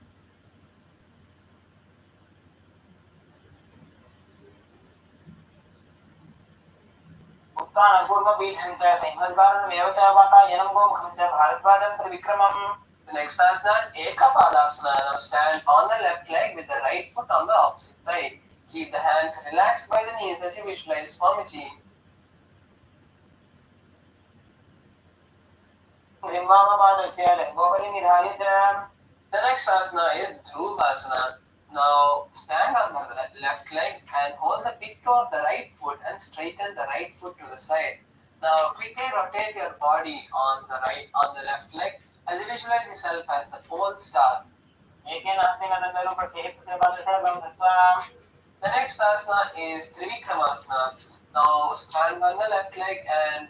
The next asana is Ekapadasana. Now stand on the left leg with the right foot on the opposite side. Keep the hands relaxed by the knees as you visualize Swamiji. The next asana is Dhruvasana. Now stand on the left leg and hold the big toe of the right foot and straighten the right foot to the side. Now quickly rotate your body on the left leg as you visualize yourself as the pole star. The next asana is Trivikramasana. Now stand on the left leg and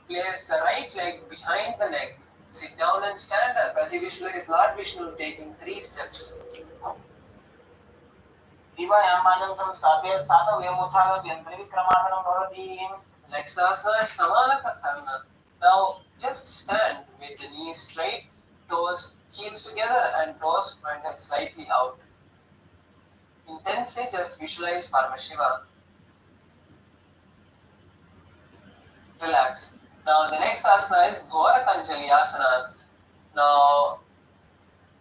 place the right leg behind the neck. Sit down and stand up as you visualize Lord Vishnu taking 3 steps. Next asana is Samanakakarna. Now just stand with the knees straight, toes, heels together and toes pointed slightly out. Intensely just visualize Paramashiva. Relax. Now the next asana is Gorakanjali asana. Now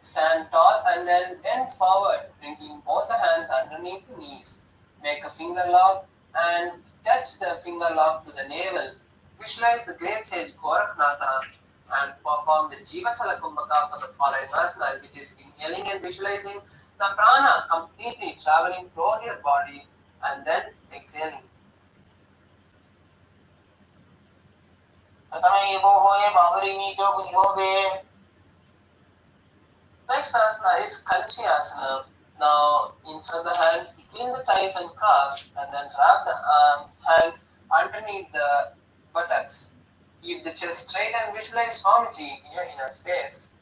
stand tall and then bend forward, bringing both the hands underneath the knees. Make a finger lock and touch the finger lock to the navel. Visualize the great sage Gorakhnatha and perform the Jivachala Kumbhaka for the following asanas, which is inhaling and visualizing the prana completely traveling throughout your body and then exhaling. Next asana is Kanchi asana. Now insert the hands between the thighs and calves and then wrap the hand underneath the buttocks. Keep the chest straight and visualize Swamiji in your inner space.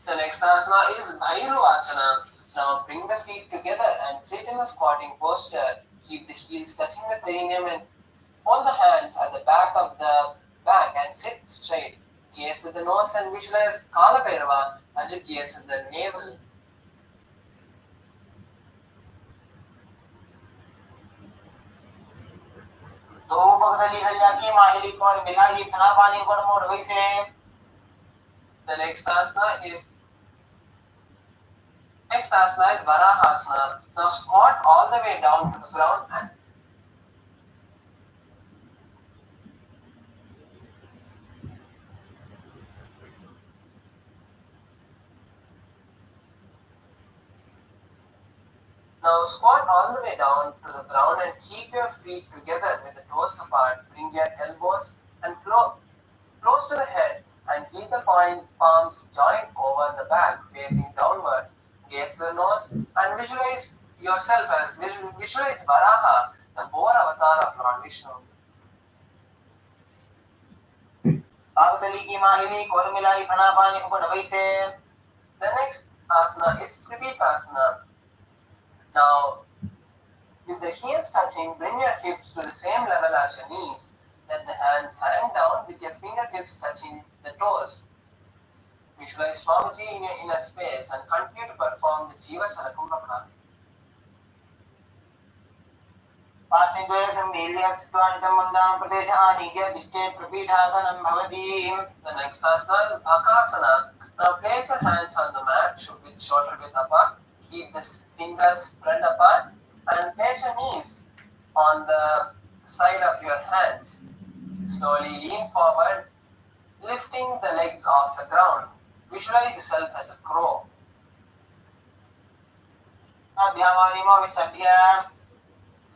The next asana is Bhairu asana. Now bring the feet together and sit in a squatting posture. Keep the heels touching the perineum and hold the hands at the back of the back and sit straight. Gaze at the nose and visualize Kala Bhairava as you gaze at the navel. The next asana is Varahasana. Now squat all the way down to the ground and keep your feet together with the toes apart. Bring your elbows and close to the head and keep the palms joined over the back facing downward. Gaze to the nose and visualize yourself as visualize Varaha, the boar avatar of Lord Vishnu. The next asana is Kritikasana. Now, with the heels touching, bring your hips to the same level as your knees. Let the hands hang down with your fingertips touching the toes. Visualize Swamiji in your inner space and continue to perform the Jiva Chalakumbhaka. The next asana is Akasana. Now place your hands on the mat with shoulder width apart. Keep the fingers spread apart and place your knees on the side of your hands. Slowly lean forward, lifting the legs off the ground. Visualize yourself as a crow.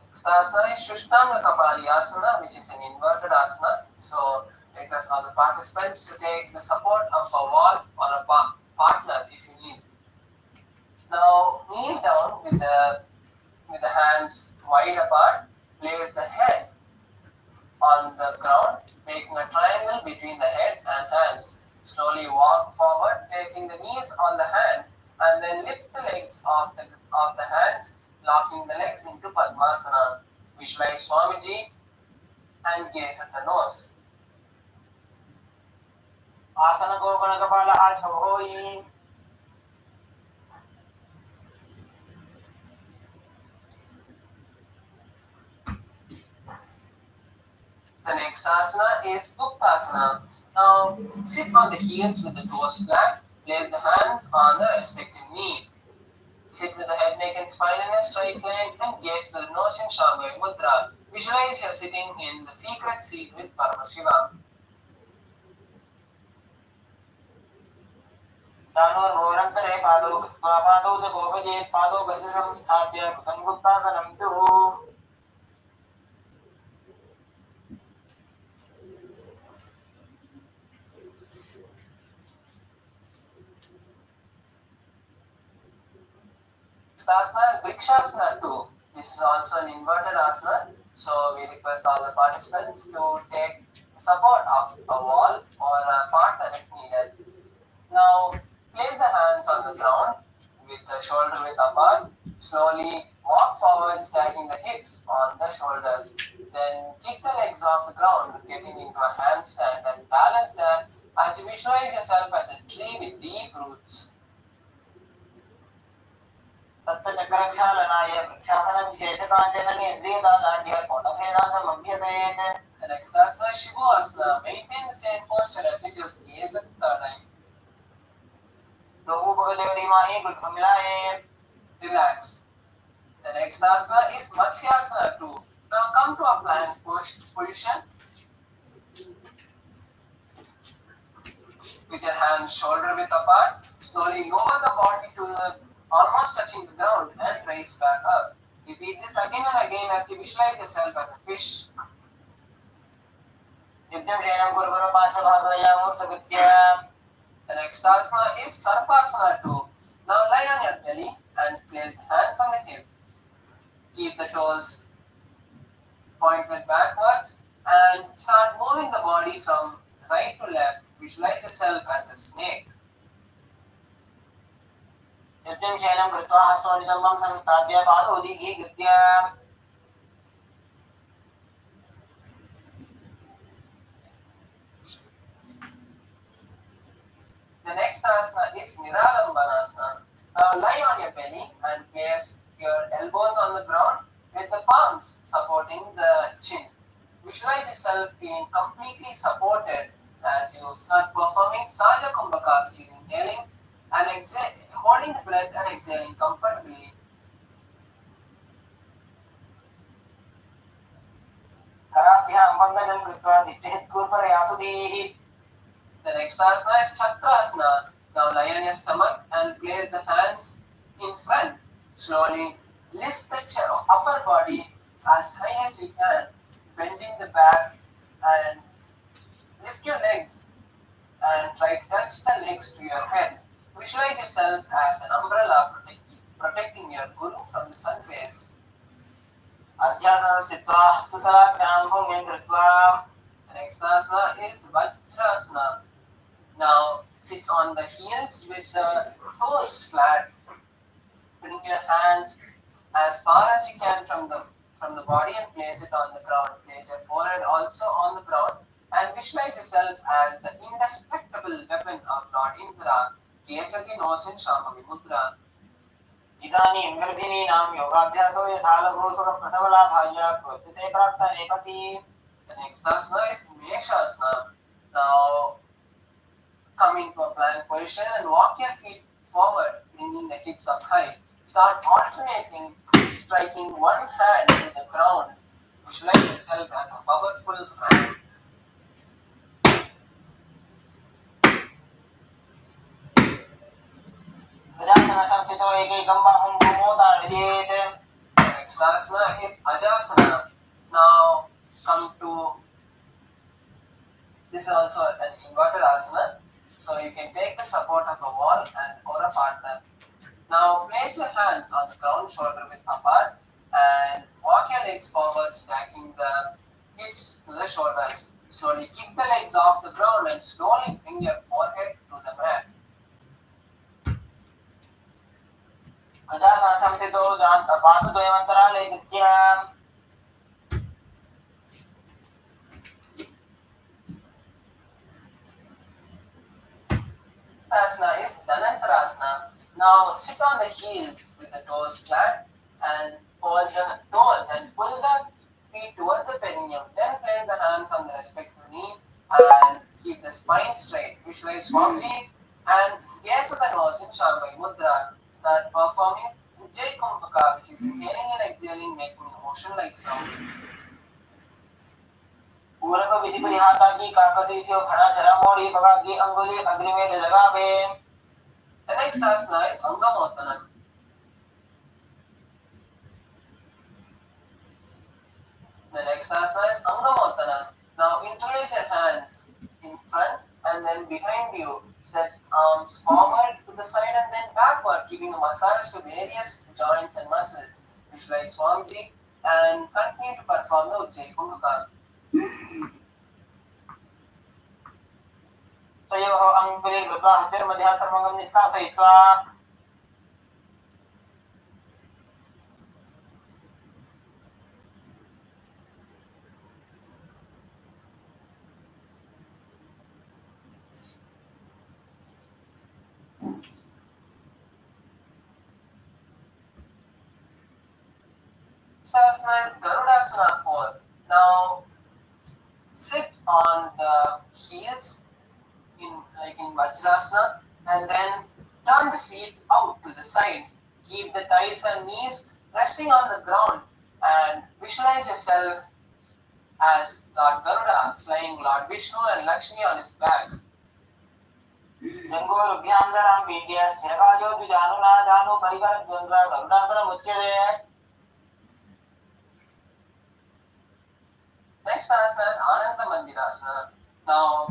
Next asana is Shushtanga Kapali Asana, which is an inverted asana. So, request all the participants to take the support of a wall or a partner if you need. Now, kneel down with the hands wide apart. Place the head on the ground, making a triangle between the head and hands. Slowly walk forward, placing the knees on the hands, and then lift the legs off the hands, locking the legs into Padmasana. Visualize Swamiji and gaze at the nose. Asana Gopala Kapala Achavoi. The next asana is Uttasana. Now sit on the heels with the toes flat. Place the hands on the respective knee. Sit with the head, neck and spine in a straight line and gaze to the nose in Shambhavi Mudra. Visualize you're sitting in the secret seat with Paramashiva. Asana is Vrikshasana too. This is also an inverted asana. So we request all the participants to take support of a wall or a partner if needed. Now place the hands on the ground with the shoulder width apart. Slowly walk forward, stacking the hips on the shoulders. Then kick the legs off the ground, getting into a handstand and balance that as you visualize yourself as a tree with deep roots. The next asana is Shivu Asana. Maintain the same posture as you just gaze at the third eye. Relax. The next asana is Matsyasana 2. Now come to a plank position with your hands shoulder width apart. Slowly lower the body to almost touching the ground and raise back up. Repeat this again and again as you visualize yourself as a fish. The next asana is Sarpasana 2. Now lie on your belly and place hands on the hip. Keep the toes pointed backwards and start moving the body from right to left. Visualize yourself as a snake. The next asana is Niralambanasana. Now lie on your belly and place your elbows on the ground with the palms supporting the chin. Visualize yourself being completely supported as you start performing Saja Kumbhaka, which is inhaling and holding the breath and exhaling comfortably. The next asana is Chakrasana. Now lie on your stomach and place the hands in front. Slowly lift the upper body as high as you can, bending the back and lift your legs and try to touch the legs to your head. Visualize yourself as an umbrella protecting your guru from the sun rays. The next asana is Vajrasana. Now sit on the heels with the toes flat. Bring your hands as far as you can from the body and place it on the ground. Place your forehead also on the ground and visualize yourself as the indestructible weapon of Lord Indra, Kesati Nosin Shambhavi Mudra. इदानीं गर्भिणीनां योगाभ्यासो यथा लघुसुरप्रसवलाभाय कृत्यते प्राक्तनेपथि. The next asana is Meshasana. Now come into a plank position and walk your feet forward, bringing the hips up high. Start alternating, striking one hand to the ground. Visualize yourself as a powerful hand. गजासनसंस्थितो एकैकं बाहुं भूमौ ताडयेत्. The next asana is Ajasana. Now come to, this is also an inverted asana. So you can take the support of a wall and or a partner. Now place your hands on the ground, shoulder width apart, and walk your legs forward, stacking the hips to the shoulders. Slowly kick the legs off the ground and slowly bring your forehead to the mat. गजासनसंस्थितो पादद्वयमन्तराले कृत्य. Asana is Dhanantarasana. Now sit on the heels with the toes flat and pull the feet towards the perineum. Then place the hands on the respective knee and keep the spine straight. Visualize Swamiji and gaze at the nose in Shambhavi Mudra. Start performing Ujjayi Kumbhaka, which is inhaling and exhaling, making a motion like sound. पूरक विधि परिहाता की काकसी से खड़ा चरा मोड़ी पगा की अंगुली अग्नि में लगावे. The next asana is Angamotana. The next asana is Angamotana. Now interlace your hands in front and then behind you. Stretch arms forward to the side and then backward, giving a massage to various joints and muscles. Visualize Swamiji and continue to perform the Ujjayi Kumbhaka. तयोः अङ्गुलिर्गृह्णा हस्तिर्मध्यः सर्वं निष्कासयित्वा. Asana is Garudasana 4. Now sit on the heels in Vajrasana and then turn the feet out to the side. Keep the thighs and knees resting on the ground and visualize yourself as Lord Garuda flying Lord Vishnu and Lakshmi on his back. जंगोरुभ्यां दरां वीड्य स्थिरकायो द्विजानु न जानु परिवरद्वन्द्व गरुडासनमुच्यते. Next asana is Ananda Mandirasana. Now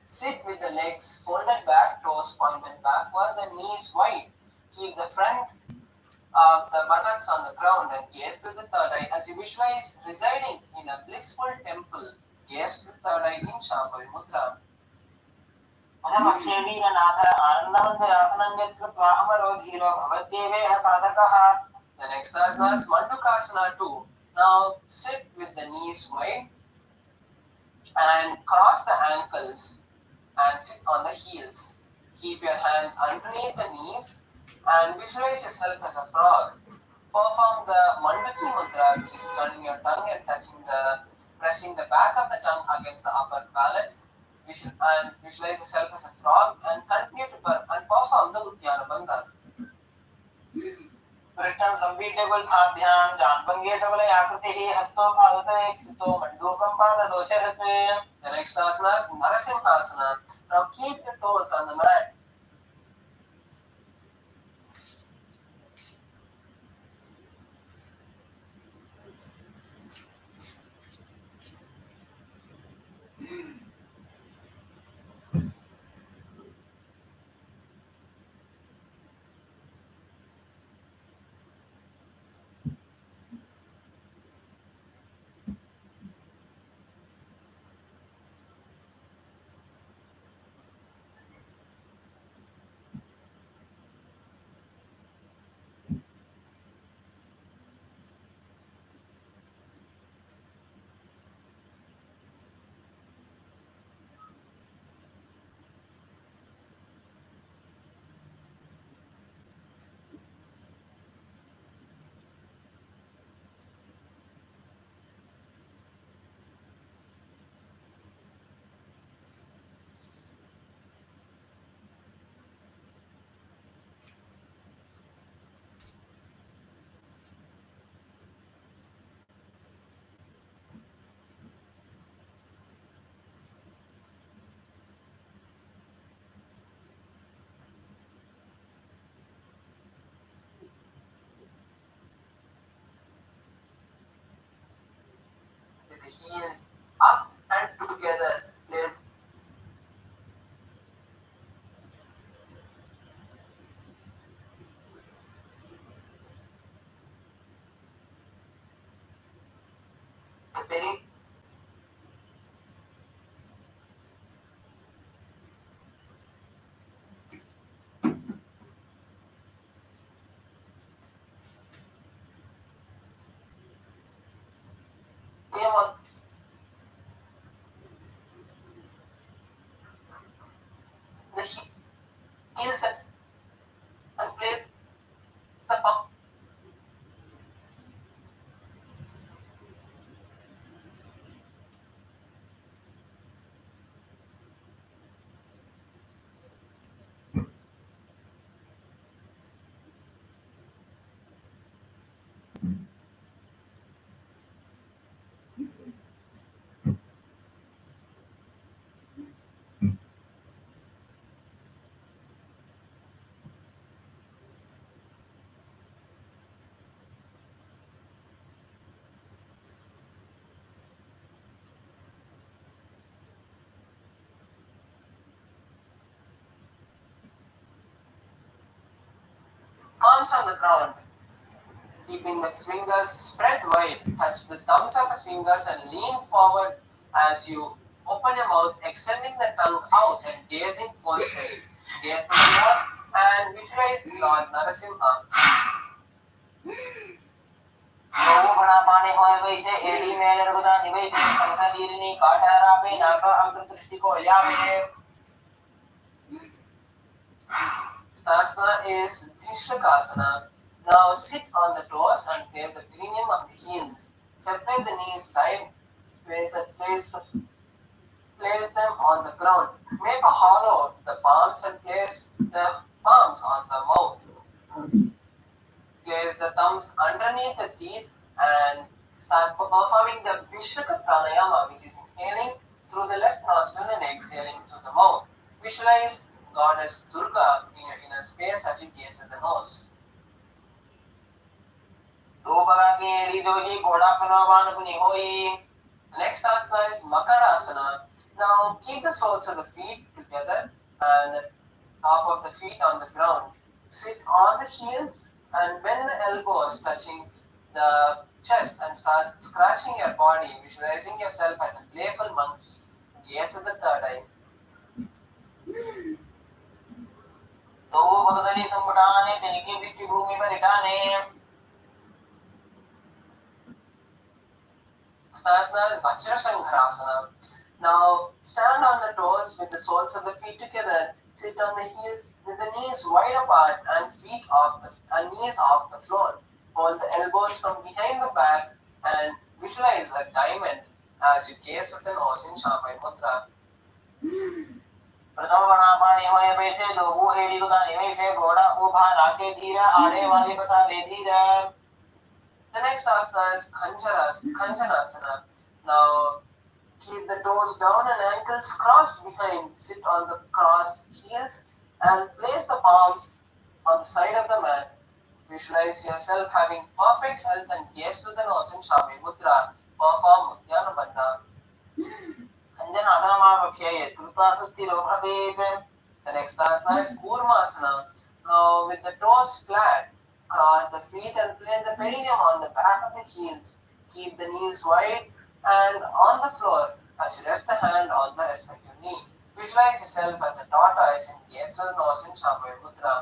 sit with the legs folded back, toes pointed backwards and knees wide. Keep the front of the buttocks on the ground and gaze to the third eye as you visualize residing in a blissful temple. Gaze to the third eye in Shambhavi Mudra. अधमक्षे वीरनाथ आनन्दमन्दिरासनं यत्कृत्वा अमरो धीरो भवत्येवेह साधकः. The next asana is Mandukasana 2. Now sit with the knees wide and cross the ankles and sit on the heels. Keep your hands underneath the knees and visualize yourself as a frog. Perform the Mandaki Mudra, which is turning your tongue and pressing the back of the tongue against the upper palate. And visualize yourself as a frog and continue to perform the Uddiyana Bandha. पृष्ठं संपीड्यगुल्फाभ्यां जान्भङ्गे सबले आकृतिः हस्तो पादतये कृतो मण्डूकं पाददोषरत्. The next asana is Narasimhasana. Now keep your toes on the mat. with the heel up and together. Place the belly. Same on the heels and place the palm. Palms on the ground, keeping the fingers spread wide. Touch the thumbs of the fingers and lean forward as you open your mouth, extending the tongue out and gazing forcefully. Gaze the nose and visualize Lord Narasimha. ઘણા પાણી હોય ભાઈ છે એડી મેલે રઘુદા નિભાઈ છે સંસારીની કાઠારા pay નાકા અંતરદૃષ્ટિ को ल्यावे. Asana is Vishlakasana. Now sit on the toes and place the perineum of the heels. Separate the knees side. Place them on the ground. Make a hollow of the palms and place the palms on the mouth. Place the thumbs underneath the teeth and start performing the Vishlaka Pranayama, which is inhaling through the left nostril and exhaling through the mouth. Visualize Goddess Durga in your inner space as you gaze at the nose. Next asana is Makarasana. Now keep the soles of the feet together and the top of the feet on the ground. Sit on the heels and bend the elbows touching the chest and start scratching your body, visualizing yourself as a playful monkey. Gaze at the third eye. तो भगदली संपटाने तिनकी दृष्टि भूमि पर इटाने. Asana is Vajrasankarasana. Now stand on the toes with the soles of the feet together. Sit on the heels with the knees wide apart and knees off the floor. Hold the elbows from behind the back and visualize a diamond as you gaze at the nose in Shamai Mudra. प्रथम बना पानी होए वैसे दो वो एड़ी को दाने वैसे घोड़ा उभा राके धीरा आड़े वाले बसा दे धीरा. The next asana is Kanchanasana. Now keep the toes down and ankles crossed behind. Sit on the crossed heels and place the palms on the side of the mat. Visualize yourself having perfect health and gaze to the nose in Shami Mudra. Perform Udyana Bandha. The next asana is Kurmasana. Now with the toes flat, cross the feet and place the perineum on the back of the heels. Keep the knees wide and on the floor as you rest the hand on the respective knee. Visualize yourself as a tortoise and gaze to the nose in Shambhavi Mudra.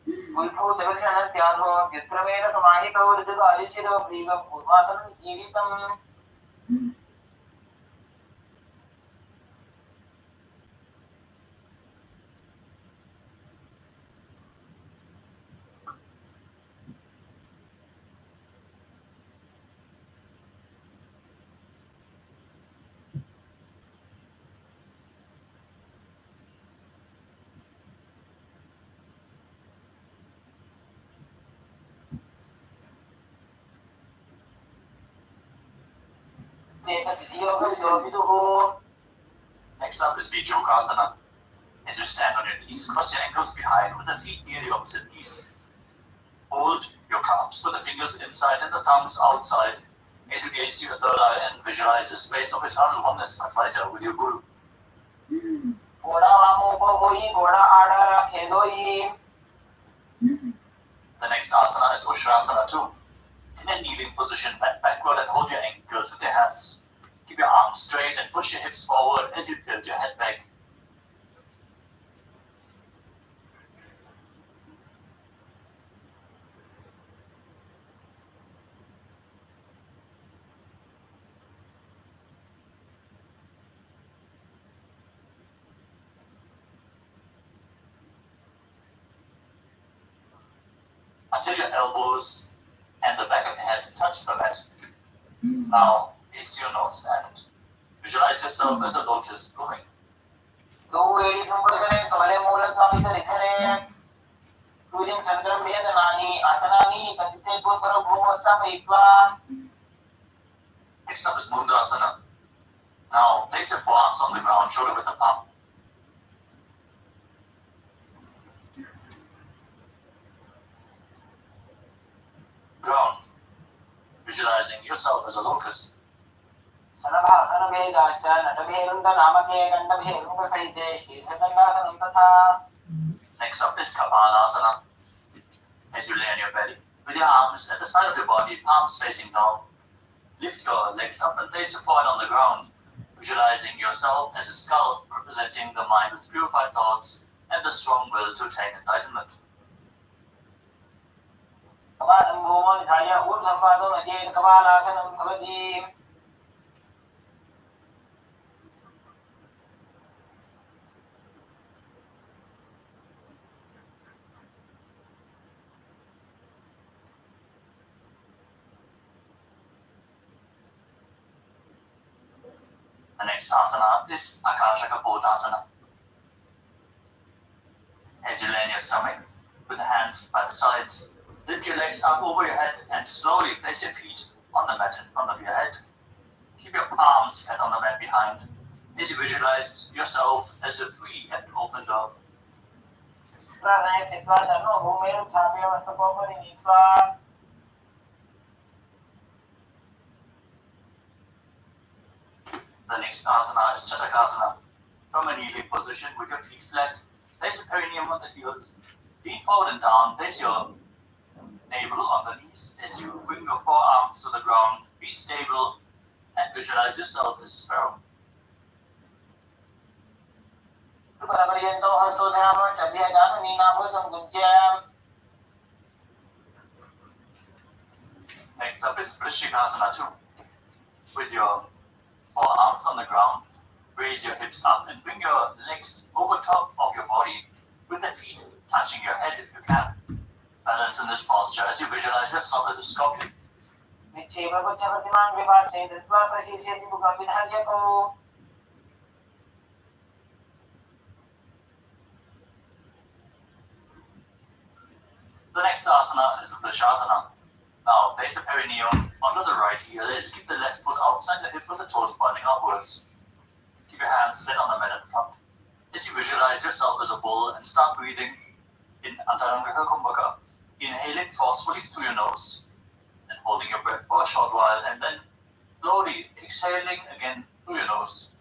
उल्फो दर्शन त्यागो विक्रमेण समाहितो ऋतुक अलिशिरो प्रीवं पूर्वासनं जीवितम्. Next up is Vijokasana. As you stand on your knees, cross your ankles behind with the feet near the opposite knees. Hold your palms with the fingers inside and the thumbs outside. As you gaze to your third eye and visualize the space of eternal oneness and vital with your Guru. The next asana is Ushrasana 2. In a kneeling position, bend backward and hold your ankles with your hands. Keep your arms straight and push your hips forward as you tilt your head back. Until your elbows and the back of your head touch the mat. Now, face your nose and visualize yourself as a lotus blooming. Next up is Mundrasana. Now, place your forearms on the ground, shoulder width apart. Ground. Visualizing yourself as a locust. Next up is Kapalasana. As you lay on your belly, with your arms at the side of your body, palms facing down, lift your legs up and place your forehead on the ground, visualizing yourself as a skull representing the mind with purified thoughts and the strong will to attain enlightenment. The next asana is Akashakapotasana. As you lay on your stomach, with the hands by the sides, lift your legs up over your head and slowly place your feet on the mat in front of your head. Keep your palms flat on the mat behind as you visualize yourself as a free and open dove. The next asana is Chatakasana. From a kneeling position with your feet flat, place the perineum on the heels, lean forward and down, place your navel on the knees as you bring your forearms to the ground, be stable, and visualize yourself as a sparrow. Next up is Vrishikasana 2. With your forearms on the ground, raise your hips up and bring your legs over top of your body with the feet touching your head if you can. Balance in this posture as you visualize yourself as a scorpion. The next asana is Vrishasana. Now place the perineum onto the right heel as you keep the left foot outside the hip with the toes pointing upwards. Keep your hands flat on the mat in front. As you visualize yourself as a bull and start breathing in Antarangaka Kumbhaka, inhaling forcefully through your nose and holding your breath for a short while and then slowly exhaling again through your nose.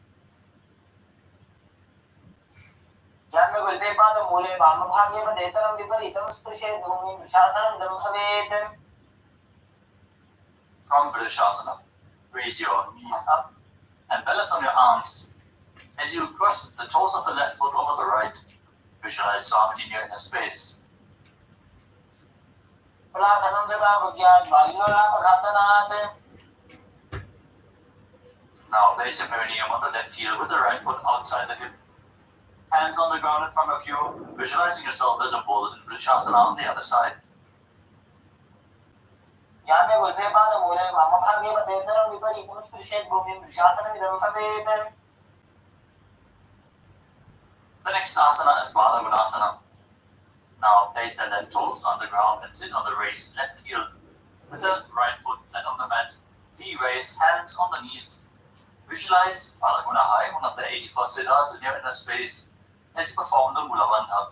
From Vrishasana, raise your knees up and balance on your arms. As you cross the toes of the left foot over the right, visualize harmony in your inner space. Now place your perineum on the left heel with the right foot outside the hip. Hands on the ground in front of you, visualizing yourself as a bull in Vrishasana on the other side. The next asana is Bala Gunasana. Now place the left toes on the ground and sit on the raised left heel with the right foot flat on the mat. Knee raised, hands on the knees. Visualize Bala Guna High, one of the 84 siddhas in your inner space, as you perform the Mula Bandha.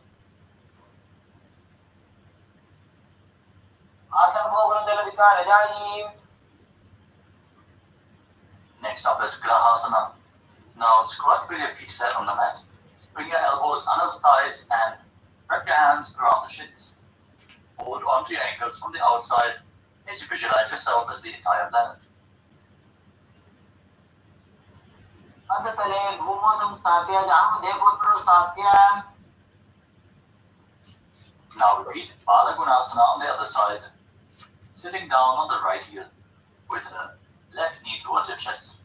Next up is Grahasana. Now squat with your feet flat on the mat. Bring your elbows under the thighs and wrap your hands around the shins. Hold onto your ankles from the outside as you visualize yourself as the entire planet. अंततले भूमो संस्थाप्य जानुदे पुत्रो स्थाप्य. Now repeat Bala Gunasana on the other side. Sitting down on the right heel with the left knee towards your chest.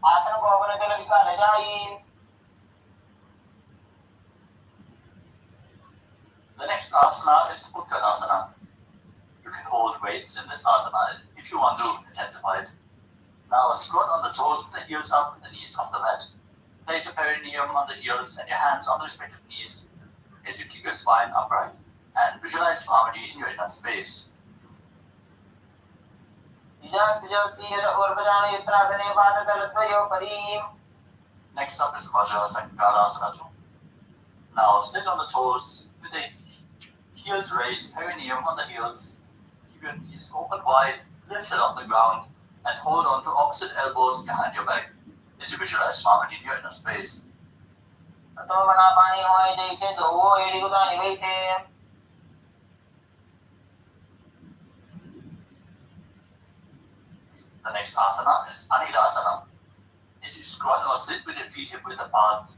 आसन को अवगुण जल विकार जाई. The next asana is Uttanasana. You can hold weights in this asana if you want to intensify it. Now squat on the toes with the heels up and the knees off the mat. Place a perineum on the heels and your hands on the respective knees as you keep your spine upright and visualize Swamiji in your inner space. Next up is Vajrasankhalasana. Now sit on the toes with the heels raised, perineum on the heels. Keep your knees open wide, lifted off the ground, and hold on to opposite elbows behind your back as you visualize Swamiji in your inner space. The next asana is Anidasana. As you squat or sit with your feet hip width apart,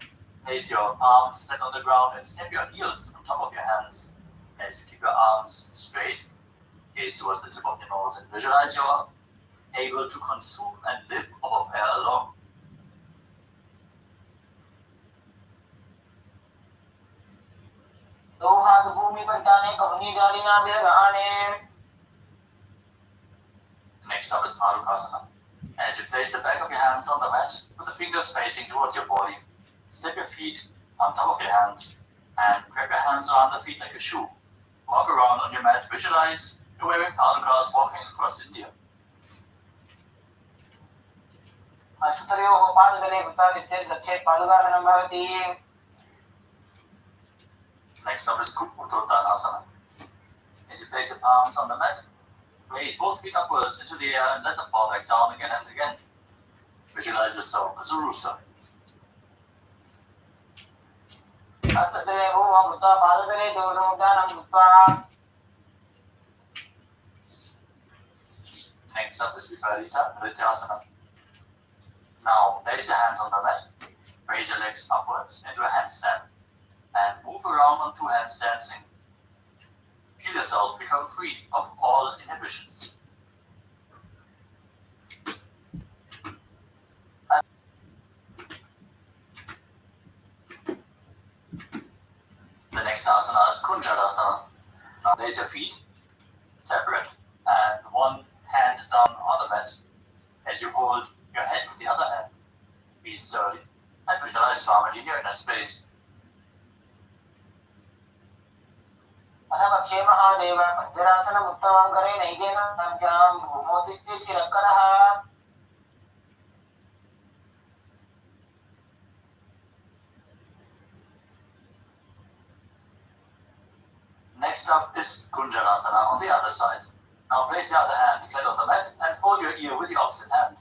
place your palms flat on the ground and step your heels on top of your hands as you keep your arms straight, gaze towards the tip of your nose, and visualize you're able to consume and live above air alone. Next up is Marukasana. As you place the back of your hands on the mat with the fingers facing towards your body, step your feet on top of your hands and wrap your hands around the feet like a shoe. Walk around on your mat, visualize you're wearing padukas walking across India. Next up is Uttanasana. As you place your palms on the mat, raise both feet upwards into the air and let them fall back down again and again. Visualize yourself as a rooster. Next up is Viparita Vrityasana. Now place your hands on the mat, raise your legs upwards into a handstand, and move around on two hands dancing. Feel yourself become free of all inhibitions. The next asana is Kunjalasana. Now place your feet separate and one hand down on the mat as you hold your head with the other hand. Be sturdy and visualize Swamiji in your inner space. Next up is Kunjalasana on the other side. Now place the other hand flat on the mat and hold your ear with the opposite hand.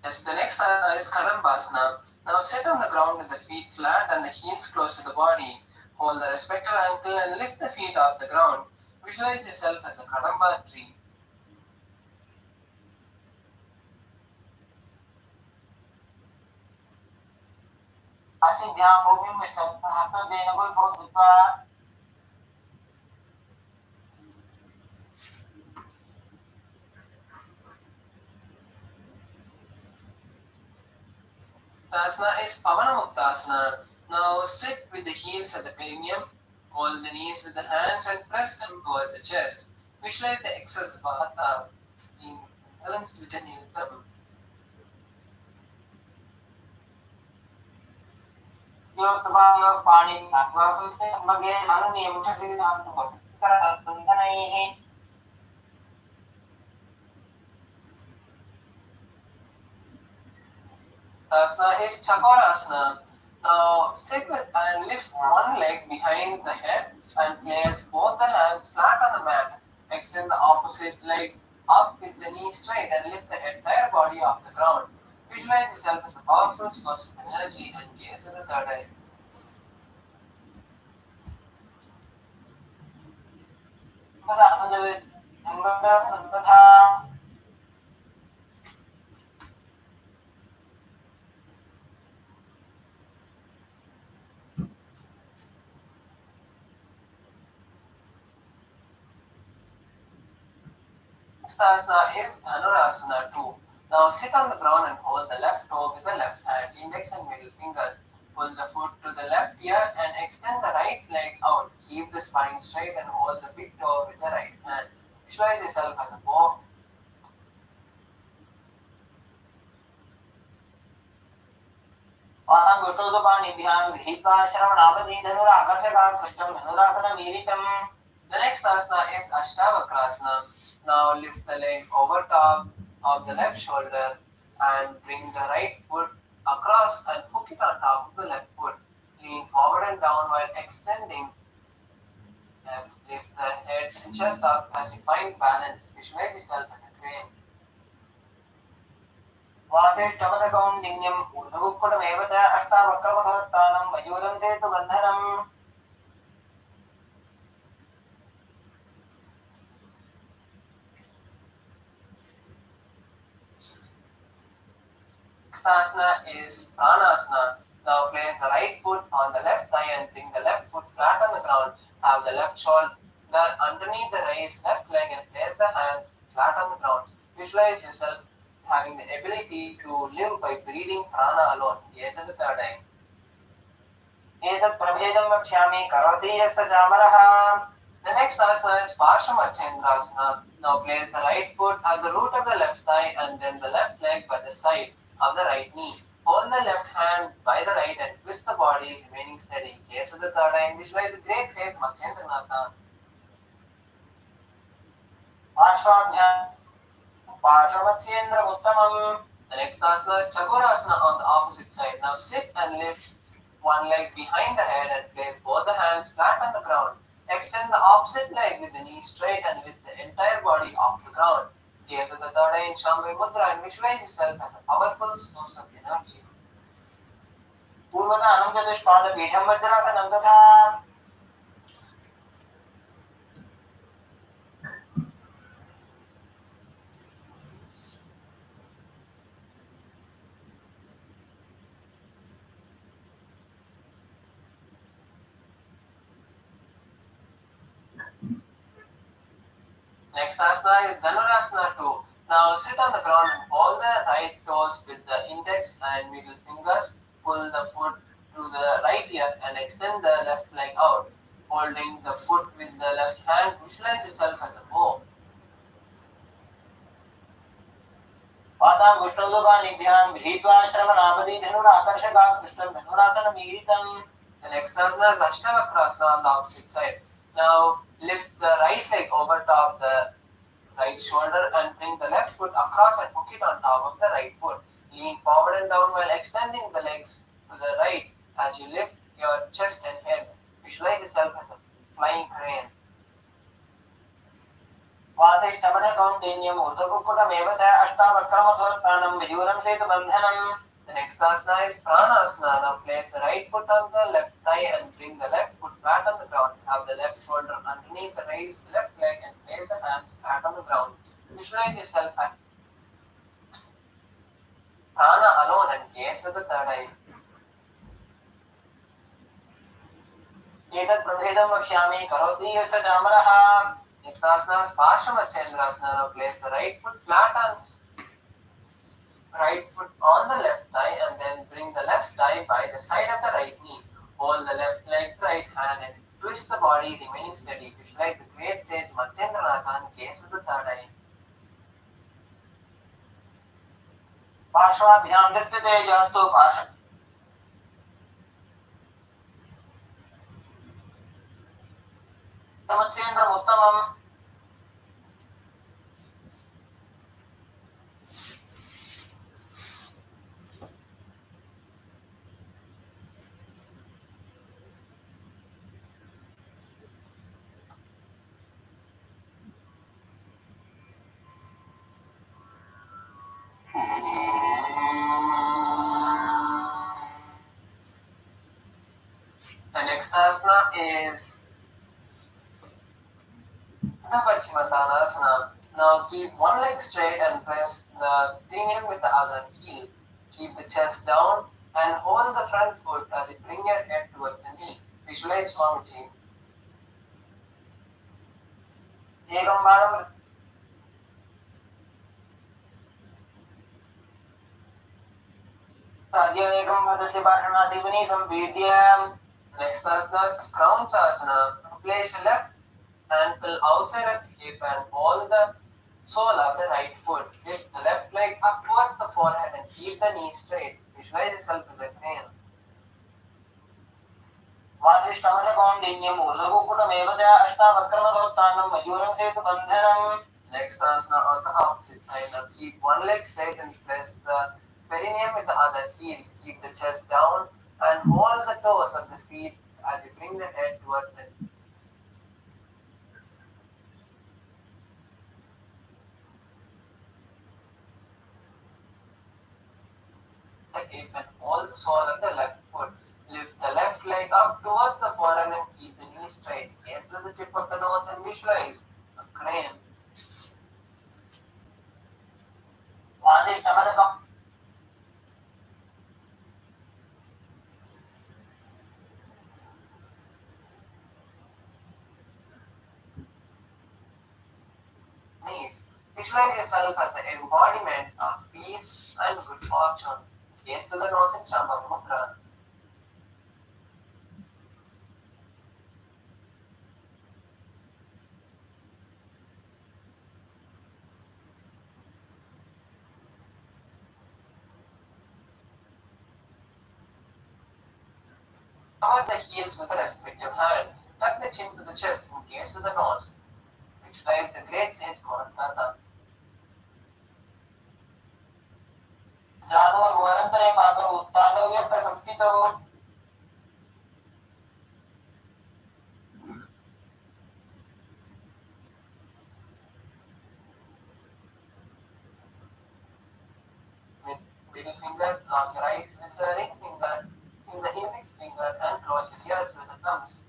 Yes, the next is Kadambasana. Now sit on the ground with the feet flat and the heels close to the body. Hold the respective ankle and lift the feet off the ground. Visualize yourself as a Kadamba tree. Asana is Pavanamuktasana. Now sit with the heels at the perineum, hold the knees with the hands and press them towards the chest. Visualize the excess vata being balanced within you. पाणि मध्ये अनुनियमबन्धनैः Asana is Chakorasana. Now sit with and lift one leg behind the head and place both the hands flat on the mat. Extend the opposite leg up with the knee straight and lift the entire body off the ground. Visualize yourself as a powerful source of energy and gaze at the third eye. Asana is Dhanurasana too. Now sit on the ground and hold the left toe with the left hand, index and middle fingers. Pull the foot to the left ear and extend the right leg out. Keep the spine straight and hold the big toe with the right hand. Visualize yourself as a bow. गृहीत्वा श्रवणावधि धनुराकर्षकात् कृष्णं धनुरासनमीरितम्. The next asana is Ashtavakrasana. Now lift the leg over top of the left shoulder and bring the right foot across and hook it on top of the left foot. Lean forward and down while extending. Lift the head and chest up as you find balance. Visualize yourself as a crane. वासिष्ठपदकौण्डिन्यम् ऊर्ध्वकुक्कुटमेव च अष्टावक्रमधोत्तानं मयूरं सेतुबन्धनम्. Asana is Pranasana. Now place the right foot on the left thigh and bring the left foot flat on the ground. Have the left shoulder underneath the raised left leg and place the hands flat on the ground. Visualize yourself having the ability to live by breathing prana alone. Gaze at the third eye. एतत् प्रभेदं वक्ष्यामि करोति यस्य चामरः. The next asana is Parshamachendrasana. Now place the right foot at the root of the left thigh and then the left leg by the side of the right knee. Hold the left hand by the right and twist the body, remaining steady. Gaze at the third eye and visualize the great sage Machendranatha. पार्श्वमत्स्येन्द्रमुत्तमम्. The next asana is Chakorasana on the opposite side. Now sit and lift one leg behind the head and place both the hands flat on the ground. Extend the opposite leg with the knee straight and lift the entire body off the ground. Gaze at the third eye in Shambhavi Mudra and visualize yourself as a powerful source of energy. पूर्वदानं चतुष्पादपीठं वज्रासनं तथा. Next asana is Dhanurasana 2. Now sit on the ground and hold the right toes with the index and middle fingers. Pull the foot to the right ear and extend the left leg out. Holding the foot with the left hand, visualize yourself as a bow. पादाङ्गुष्ठोदकानिभ्यां गृहीत्वा श्रवणावधि धनुराकर्षकात् कृष्णं धनुरासनमीरितम्. The next asana is Ashtavakrasana on the opposite side. Now lift the right leg over top the right shoulder and bring the left foot across and hook it on top of the right foot. Lean forward and down while extending the legs to the right as you lift your chest and head. Visualize yourself as a flying crane. वासिष्ठपदकौण्डिन्यम् ऊर्ध्वकुक्कुटमेव च अष्टावक्रमधोत्तानं मयूरं सेतुबन्धनम्. The next asana is Pranasana. Now place the right foot on the left thigh and bring the left foot flat on the ground. Have the left shoulder underneath the raised left leg and place the hands flat on the ground. Visualize yourself at prana alone and gaze at the third eye. एतत् प्रभेदं वक्ष्यामि करोति यस्य चामरः. Next asana is Parshamachendrasana. Now place the right foot flat on right foot on the left thigh and then bring the left thigh by the side of the right knee. Hold the left leg, right hand and twist the body, remaining steady. Visualize the great sage Matsyendranath and gaze at the third eye. पार्श्वाभ्यां दृष्टते जस्तु पार्श्व मत्स्येन्द्रम् उत्तमम् The next asana is the Paschimottanasana. Now keep one leg straight and press the perineum with the other heel. Keep the chest down and hold the front foot as you bring your head towards the knee. Visualize Swamiji. एकं वारं एकं वदसि भाषणाधिपनि संवेद्य Next asana is Crouchasana. Place your left ankle outside of hip and hold the sole of the right foot. Lift the left leg up towards the forehead and keep the knee straight. Visualize yourself as a crane. वासिष्ठमसकौण्डिन्यम् ऊर्ध्वकुकुटमेव च अष्टावक्रमसोत्थानं मयूरं सेतुबन्धनम्. Next asana on the opposite side. Now keep one leg straight and press the perineum with the other heel. Keep the chest down and hold the toes of the feet as you bring the head towards the hip and hold the sole of the left foot. Lift the left leg up towards the forehead and keep the knee straight. Gaze to the tip of the nose and visualize a crane. वासिष्ठमसकम् Knees. Visualize yourself as the embodiment of peace and good fortune. Gaze to the nose in Shambhavi Mudra. Cover the heels with the respective hand. Tuck the chin to the chest and gaze to the nose. Visualize the great sage Gauranga. जातोर्वरन्तरे पातौ उत्ताण्डव्यप्रसंस्थितौ Middle finger, lock your eyes with the ring finger, in the index finger, and close your ears with the thumbs.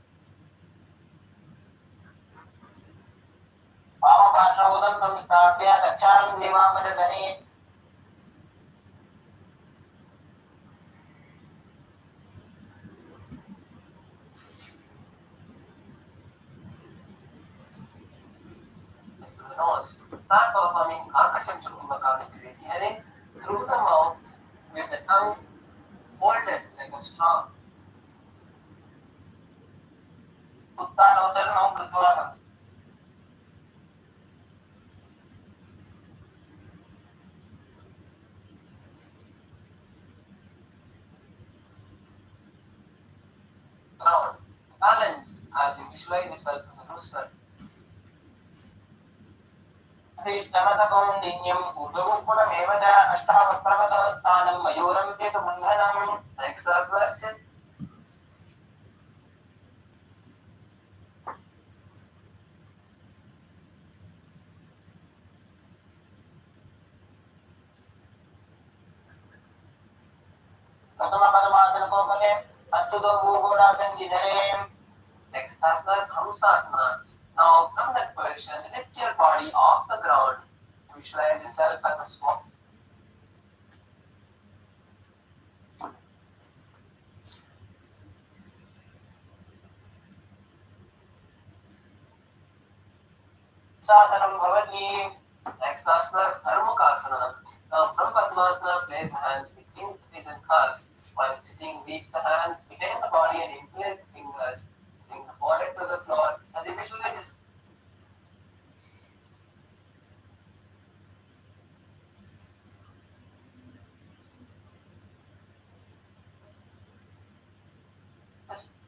वामपार्श्वोदं संस्थाप्य दक्षां दिवामदगणे Through the nose. Start performing Akachanchakumbhaka, which is inhaling through the mouth with the tongue folded like a straw. उत्तानोत्तरं कृत्वा Ground. Balance as you visualize yourself as a rooster. वासिष्ठमसकौण्डिन्यम् ऊर्ध्वकुकुटमेव च अष्टावक्रमसोत्थानं मयूरं सेतुबन्धनम्. Next asana. प्रथमपद्मासनकोपले Astuto भूगोडासञ्जिधरे. Next asana is Hamsasana. Now from that position, lift your body off the ground. Visualize yourself as a swan. शासनं भवति Next asana is Karmakasana. Now from Padmasana, place the hands between the knees and calves. While sitting, reach the hands behind the body and interlace the fingers. Bring the forehead to the floor and the visualize.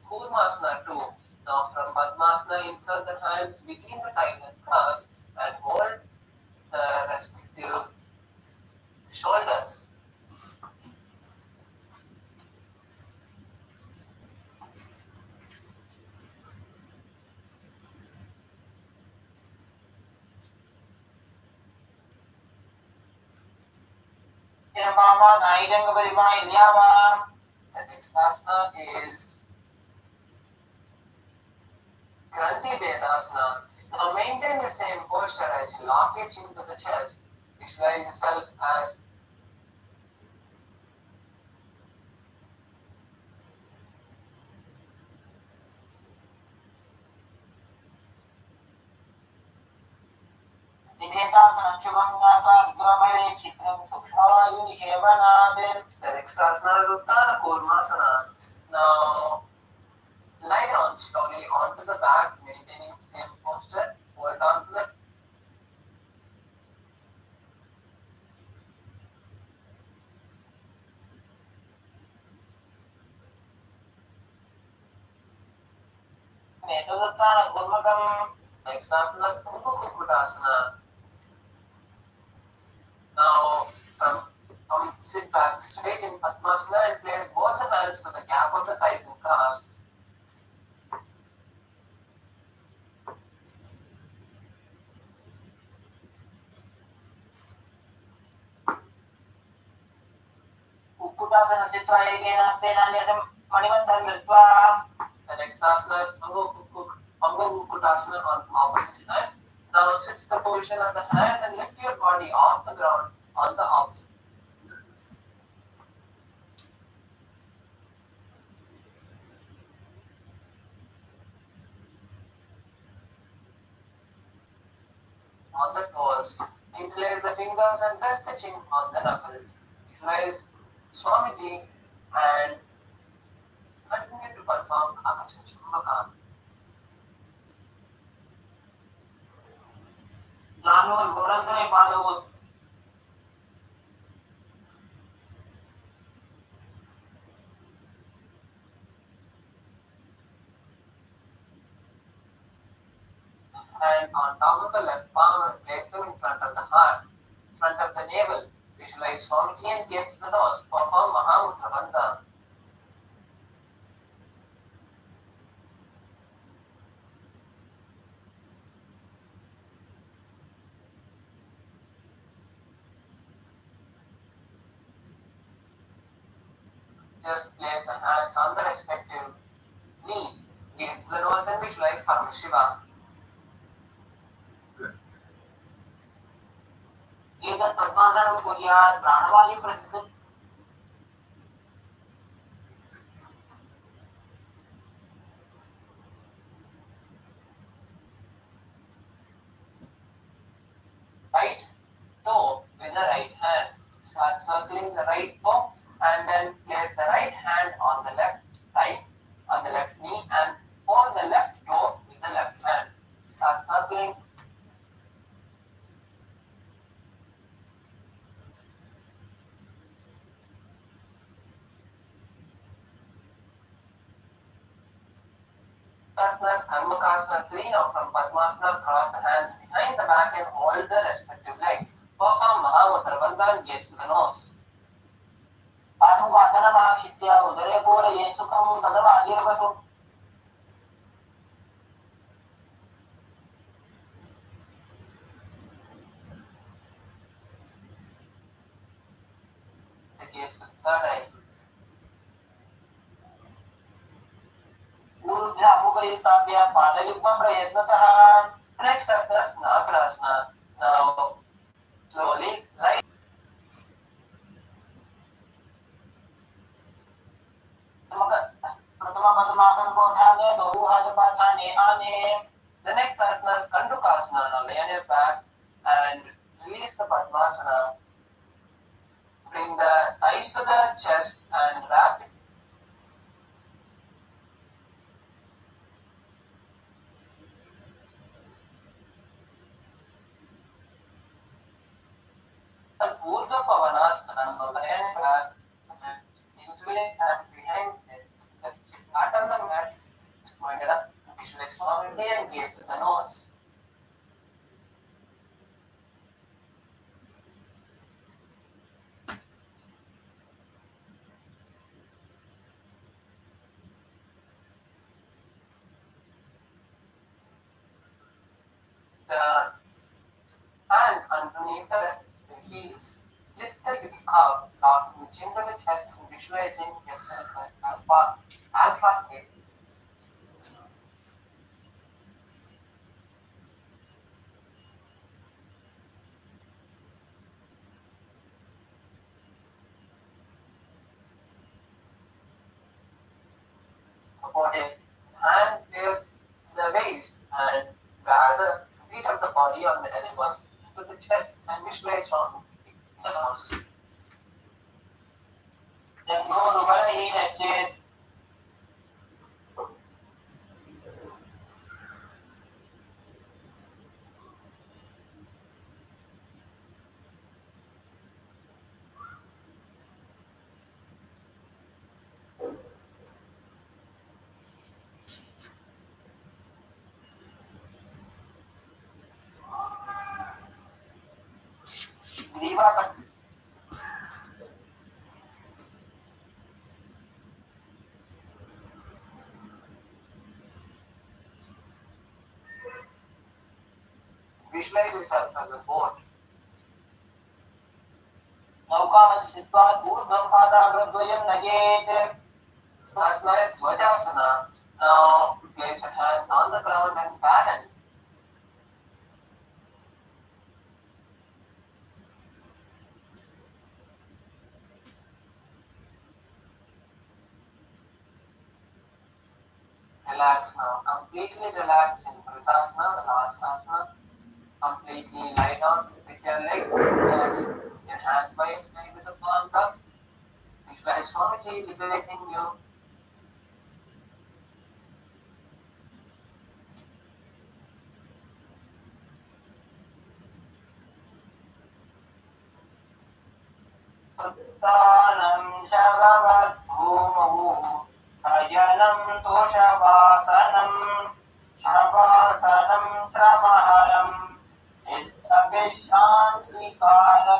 Kurmasana too. Now from Padmasana, insert the hands between the thighs and calves and hold the respective shoulders. The next asana is Kranti Vedasana. Now maintain the same posture as you lock your chin to the chest. Visualize yourself as the next asana is Uttara Kurmasana. Now lie down slowly onto the back, maintaining the same posture. Hold on to the next asana is Kukukutasana. Now sit back straight in Padmasana and place both the hands to the gap of the thighs and calves. The next asana is Kukukutasana on the opposite hand. Now switch the position of the hand and lift your body off the ground on the opposite. On the toes. Interlace the fingers and rest the chin on the knuckles. Visualize Swamiji and continue to perform Akachachumbaka. And on top of the left palm and place them in front of the heart, front of the navel. Visualize Swamiji and gaze to the nose. Perform Mahamudra Bandha. Just place the hands on the respective knee. Gaze to the nose and visualize Paramashiva. Right toe with the right hand. Start circling the right toe and then place the right hand on the left thigh, on the left knee and hold the left toe with the left hand. Start circling. Asanas, Karmakasana 3. Now from Padmasana, cross the hands behind the back and hold the respective leg. Perform Mahamudra Bandha and gaze to the nose. The gaze to the third eye. Next asana is Nagarasana. Now slowly lie. The next asana is Kandukasana. Now lay on your back and Release the Padmasana. Bring the thighs to the chest and wrap it. Urdhva Pavanasana, lying back, including and behind it. The flat on the mat is pointed up, visualize solidly and gaze to the nose. The hands underneath the heels. Lift the hips up, locking the chin to the chest and visualizing yourself as alpha kick. Supported hand placed the waist and gather the feet of the body on the elbows to the chest and visualize from the nose. Janguru Balahina Chet. Griva. Visualize yourself as a boat. Naukavan Siddha Urdhvam Padagrabdvayam Naget. Sasnaya Dvajasana. Now place your hands on the ground and balance. Relax now. Completely relax in Vritasana, the last asana. Completely lie down with your legs relaxed, your hands by your side with the palms up. Visualize Swamiji liberating you. Uttanam Shavavat Bhumahu Hayanam Toshavasanam Shavasanam Sramaharam Ittavishantikara.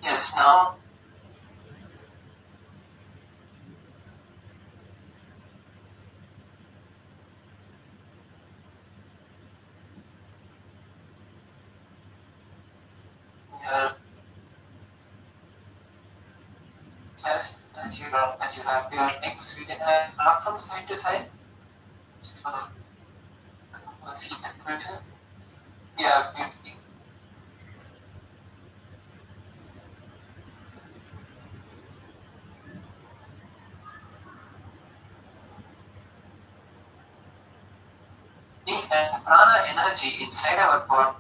Yes, now as you have your legs, you can rock from side to side. So, see that question? Yeah, beautifully. And prana energy inside our body.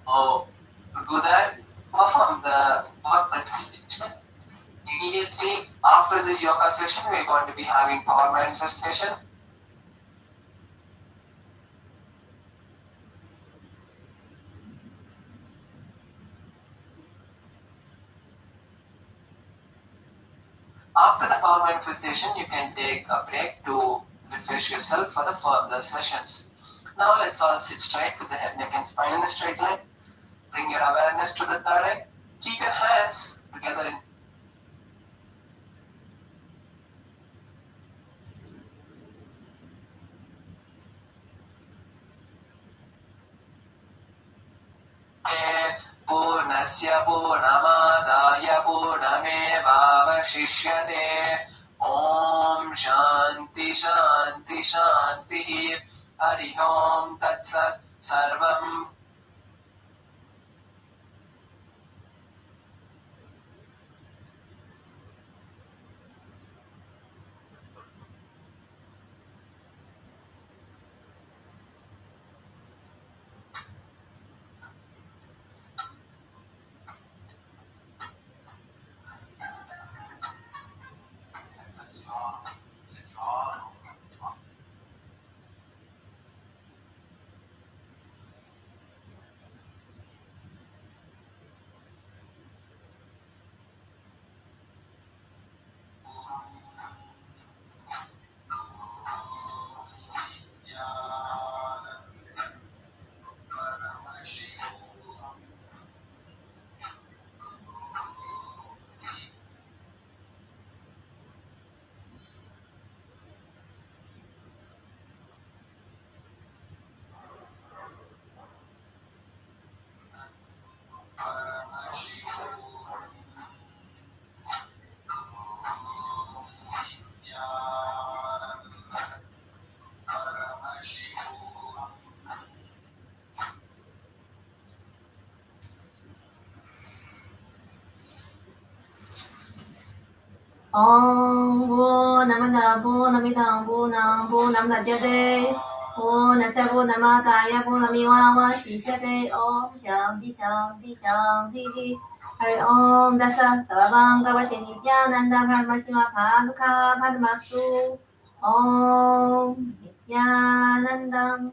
Oh, to do that, perform the power manifestation. Immediately after this yoga session, we are going to be having power manifestation. After the power manifestation, you can take a break to refresh yourself for the further sessions. Now let's all sit straight with the head, neck and spine in a straight line. Bring your awareness to the third eye. Keep your hands together in पूर्णस्य पूर्णमादाय पूर्णमेवावशिष्यते ॐ शान्ति शान्ति शान्तिः हरि ओं तत्सत् सर्वं Om Purnamada Purnamidam Purnam Purnamudachyate Purnasya Purnamadaya Purnamewavaşişyate Om Shanti Shanti Shanti Hari Om Dasa Sarvang Kavashe Nithyananda Paramassima Paduka Padmasu Om Nithyanandam